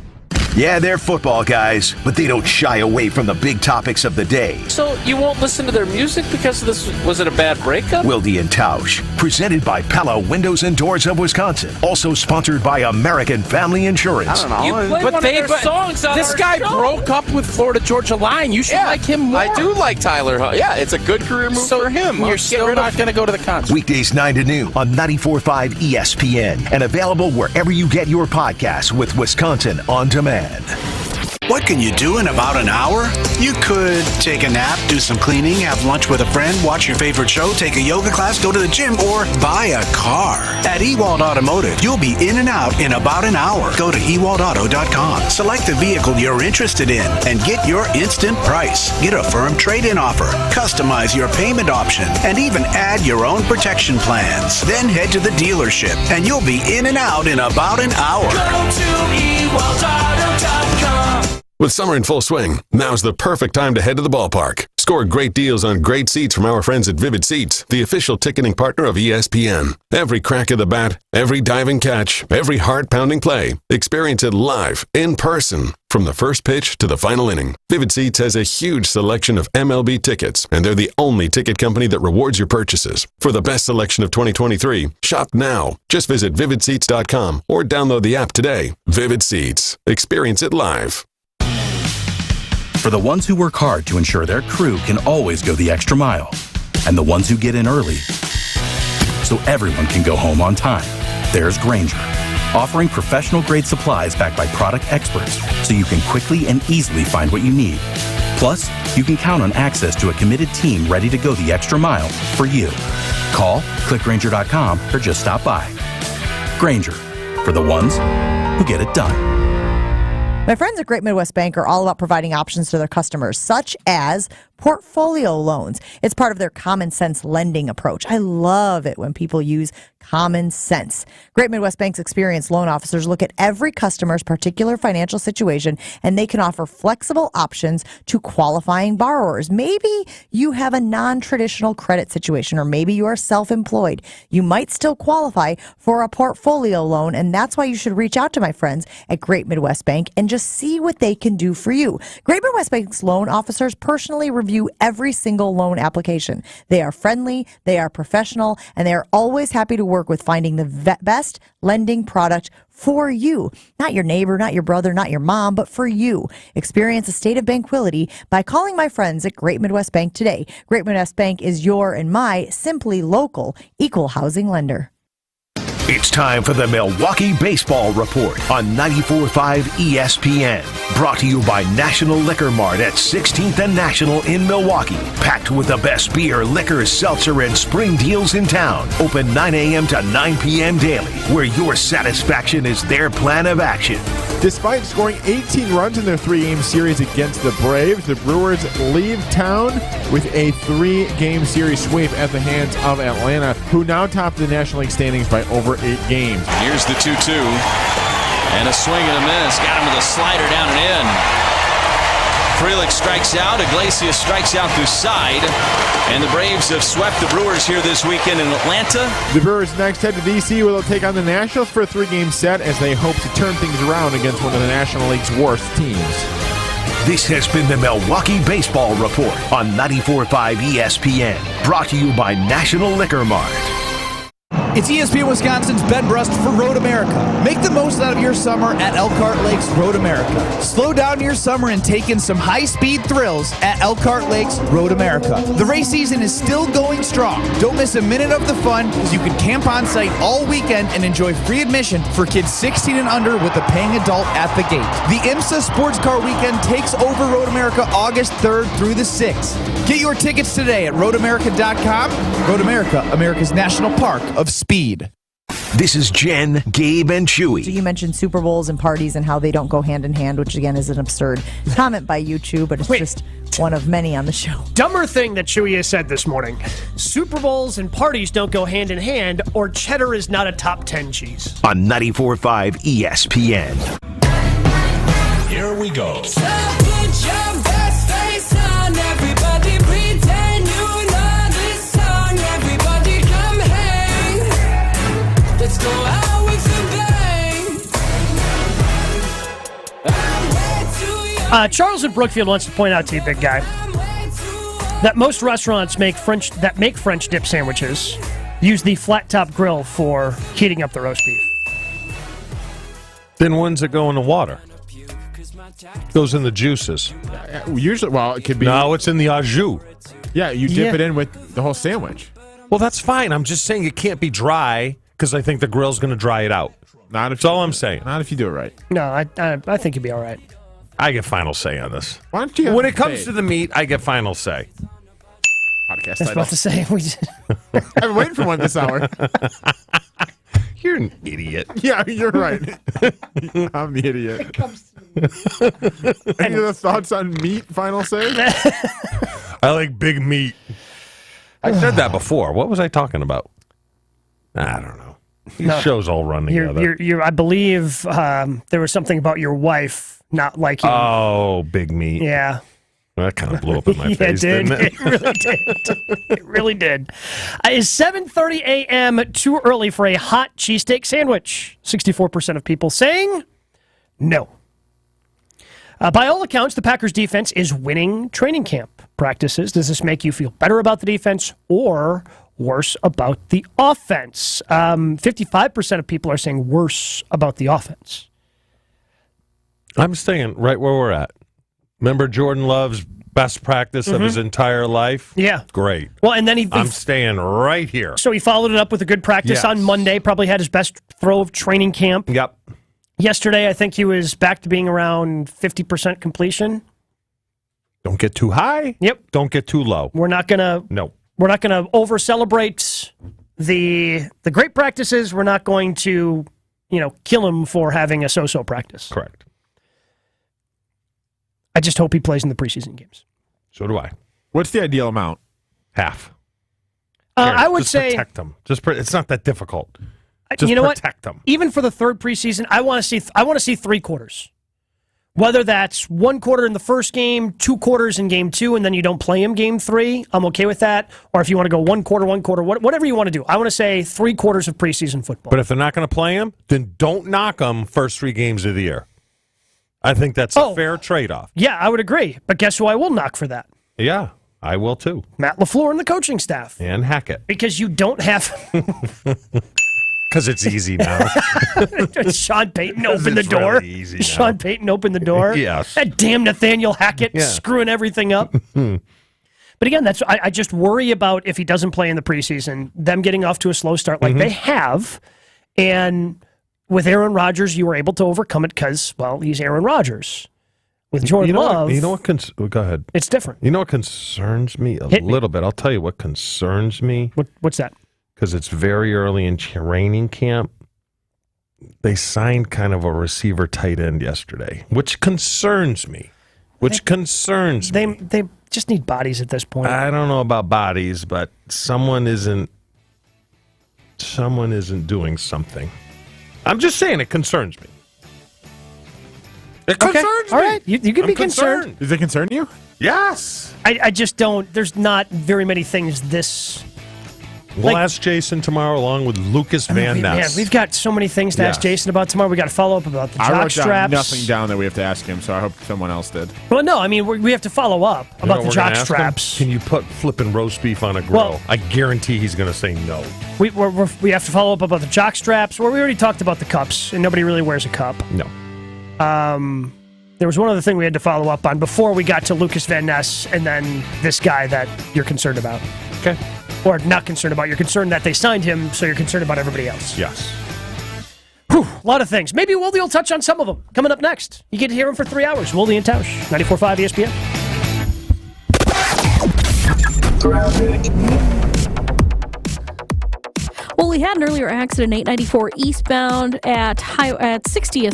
Yeah, they're football guys, but they don't shy away from the big topics of the day. So you won't listen to their music because this was it a bad breakup? Wilde and Tausch, presented by Pella Windows and Doors of Wisconsin. Also sponsored by American Family Insurance. I don't know. You play one of their songs on this our guy show. broke up with Florida Georgia Line. You should like him more. I do like Tyler. Yeah, it's a good career move for him. You're still not going to go to the concert. Weekdays 9 to noon on 94.5 ESPN and available wherever you get your podcasts with Wisconsin On Demand. What can you do in about an hour? You could take a nap, do some cleaning, have lunch with a friend, watch your favorite show, take a yoga class, go to the gym, or buy a car. At Ewald Automotive, you'll be in and out in about an hour. Go to ewaldauto.com, select the vehicle you're interested in, and get your instant price. Get a firm trade-in offer, customize your payment option, and even add your own protection plans. Then head to the dealership, and you'll be in and out in about an hour. Go to ewaldauto.com. With summer in full swing, now's the perfect time to head to the ballpark. Score great deals on great seats from our friends at Vivid Seats, the official ticketing partner of ESPN. Every crack of the bat, every diving catch, every heart-pounding play. Experience it live, in person, from the first pitch to the final inning. Vivid Seats has a huge selection of MLB tickets, and they're the only ticket company that rewards your purchases. For the best selection of 2023, shop now. Just visit vividseats.com or download the app today. Vivid Seats. Experience it live. For the ones who work hard to ensure their crew can always go the extra mile, and the ones who get in early so everyone can go home on time, there's Grainger, offering professional-grade supplies backed by product experts so you can quickly and easily find what you need. Plus, you can count on access to a committed team ready to go the extra mile for you. Call, click Grainger.com, or just stop by. Grainger, for the ones who get it done. My friends at Great Midwest Bank are all about providing options to their customers, such as portfolio loans. It's part of their common sense lending approach. I love it when people use common sense. Great Midwest Bank's experienced loan officers look at every customer's particular financial situation, and they can offer flexible options to qualifying borrowers. Maybe you have a non-traditional credit situation, or maybe you are self-employed. You might still qualify for a portfolio loan, and that's why you should reach out to my friends at Great Midwest Bank and just see what they can do for you. Great Midwest Bank's loan officers personally review every single loan application. They are friendly, they are professional, and they are always happy to work with finding the best lending product for you. Not your neighbor, not your brother, not your mom, but for you. Experience a state of tranquility by calling my friends at Great Midwest Bank today. Great Midwest Bank is your and my simply local equal housing lender. It's time for the Milwaukee Baseball Report on 94.5 ESPN. Brought to you by National Liquor Mart at 16th and National in Milwaukee. Packed with the best beer, liquor, seltzer, and spring deals in town. Open 9 a.m. to 9 p.m. daily, where your satisfaction is their plan of action. Despite scoring 18 runs in their 3-game series against the Braves, the Brewers leave town with a 3-game series sweep at the hands of Atlanta, who now top the National League standings by over 8 games. Here's the 2-2. And a swing and a miss. Got him with a slider down and in. Frelick strikes out. Iglesias strikes out through side. And the Braves have swept the Brewers here this weekend in Atlanta. The Brewers next head to D.C. where they'll take on the Nationals for a 3-game set as they hope to turn things around against one of the National League's worst teams. This has been the Milwaukee Baseball Report on 94.5 ESPN. Brought to you by National Liquor Mart. It's ESPN Wisconsin's Ben Brust for Road America. Make the most out of your summer at Elkhart Lakes Road America. Slow down your summer and take in some high-speed thrills at Elkhart Lakes Road America. The race season is still going strong. Don't miss a minute of the fun as you can camp on site all weekend and enjoy free admission for kids 16 and under with a paying adult at the gate. The IMSA Sports Car Weekend takes over Road America August 3rd through the 6th. Get your tickets today at roadamerica.com. Road America, America's national park of speed. This is Jen, Gabe, and Chewy. So you mentioned Super Bowls and parties and how they don't go hand in hand, which again is an absurd comment by you two, but it's just one of many on the show. Dumber thing that Chewy has said this morning. Super Bowls and parties don't go hand in hand, or cheddar is not a top 10 cheese. On 94.5 ESPN. Here we go. So put your best face on, everybody pretend you know this song. Everybody come hang. Let's go out with a bang. Charles in Brookfield wants to point out to you, big guy, that most restaurants make French dip sandwiches use the flat top grill for heating up the roast beef. Then when's it go in the water? Goes in the juices. Usually, well, it could be. No, it's in the au jus. Yeah, you dip it in with the whole sandwich. Well, that's fine. I'm just saying it can't be dry because I think the grill's going to dry it out. That's all I'm saying. Not if you do it right. No, I think you'd be all right. I get final say on this. Why don't you? When it comes to the meat, I get final say. Podcast I was about to say. I've been waiting for one this hour. You're an idiot. Yeah, you're right. I'm the idiot. Any other thoughts on meat, final say? I like big meat. I said that before. What was I talking about? I don't know. These shows all run together. I believe there was something about your wife not liking. Oh, big meat. Yeah. That kind of blew up in my face, didn't it? It really did. It really did. Is 7:30 a.m. too early for a hot cheesesteak sandwich? 64% of people saying no. By all accounts, the Packers' defense is winning training camp practices. Does this make you feel better about the defense or worse about the offense? 55% of people are saying worse about the offense. I'm staying right where we're at. Remember Jordan Love's best practice of his entire life? Yeah. Great. Well, and then I'm staying right here. So he followed it up with a good practice on Monday, probably had his best throw of training camp. Yep. Yesterday, I think he was back to being around 50% completion. Don't get too high. Yep. Don't get too low. We're not gonna over celebrate the great practices. We're not going to, kill him for having a so-so practice. Correct. I just hope he plays in the preseason games. So do I. What's the ideal amount? Half. I would say protect them. It's not that difficult. Just you know protect what? them. Even for the third preseason, I want to see 3 quarters. Whether that's 1 quarter in the first game, 2 quarters in game 2, and then you don't play him game 3, I'm okay with that. Or if you want to go 1 quarter, whatever you want to do. I want to say 3 quarters of preseason football. But if they're not going to play him, then don't knock them first 3 games of the year. I think that's a fair trade-off. Yeah, I would agree. But guess who I will knock for that? Yeah, I will too. Matt LaFleur and the coaching staff. And Hackett. Because you don't have... Because it's easy now. Sean Payton opened the door. Really easy now. Sean Payton opened the door. Yes. That damn Nathaniel Hackett screwing everything up. But again, I just worry about if he doesn't play in the preseason, them getting off to a slow start like they have. And with Aaron Rodgers, you were able to overcome it because, well, he's Aaron Rodgers. With Jordan Love, go ahead. It's different. You know what concerns me a little bit? I'll tell you what concerns me. What's that? Because it's very early in training camp. They signed kind of a receiver tight end yesterday, which concerns me. They just need bodies at this point. I don't know about bodies, but someone isn't doing something. I'm just saying it concerns me. It concerns me. All right, you can be concerned. Does it concern you? Yes. I just don't. There's not very many things this. We'll ask Jason tomorrow along with Lucas Van Ness. Man, we've got so many things to ask Jason about tomorrow. We got to follow up about the jock straps. I wrote nothing down that we have to ask him, so I hope someone else did. Well, no, I mean, we have to follow up about the jock straps. Can you put flipping roast beef on a grill? Well, I guarantee he's going to say no. We have to follow up about the jock straps. Well, we already talked about the cups, and nobody really wears a cup. No. There was one other thing we had to follow up on before we got to Lucas Van Ness and then this guy that you're concerned about. Okay. Or not concerned about. You're concerned that they signed him, so you're concerned about everybody else. Yes. Whew, a lot of things. Maybe Wilde will touch on some of them. Coming up next, you get to hear him for 3 hours. Wilde and Tausch, 94.5 ESPN. Well, we had an earlier accident, 894 eastbound at 60th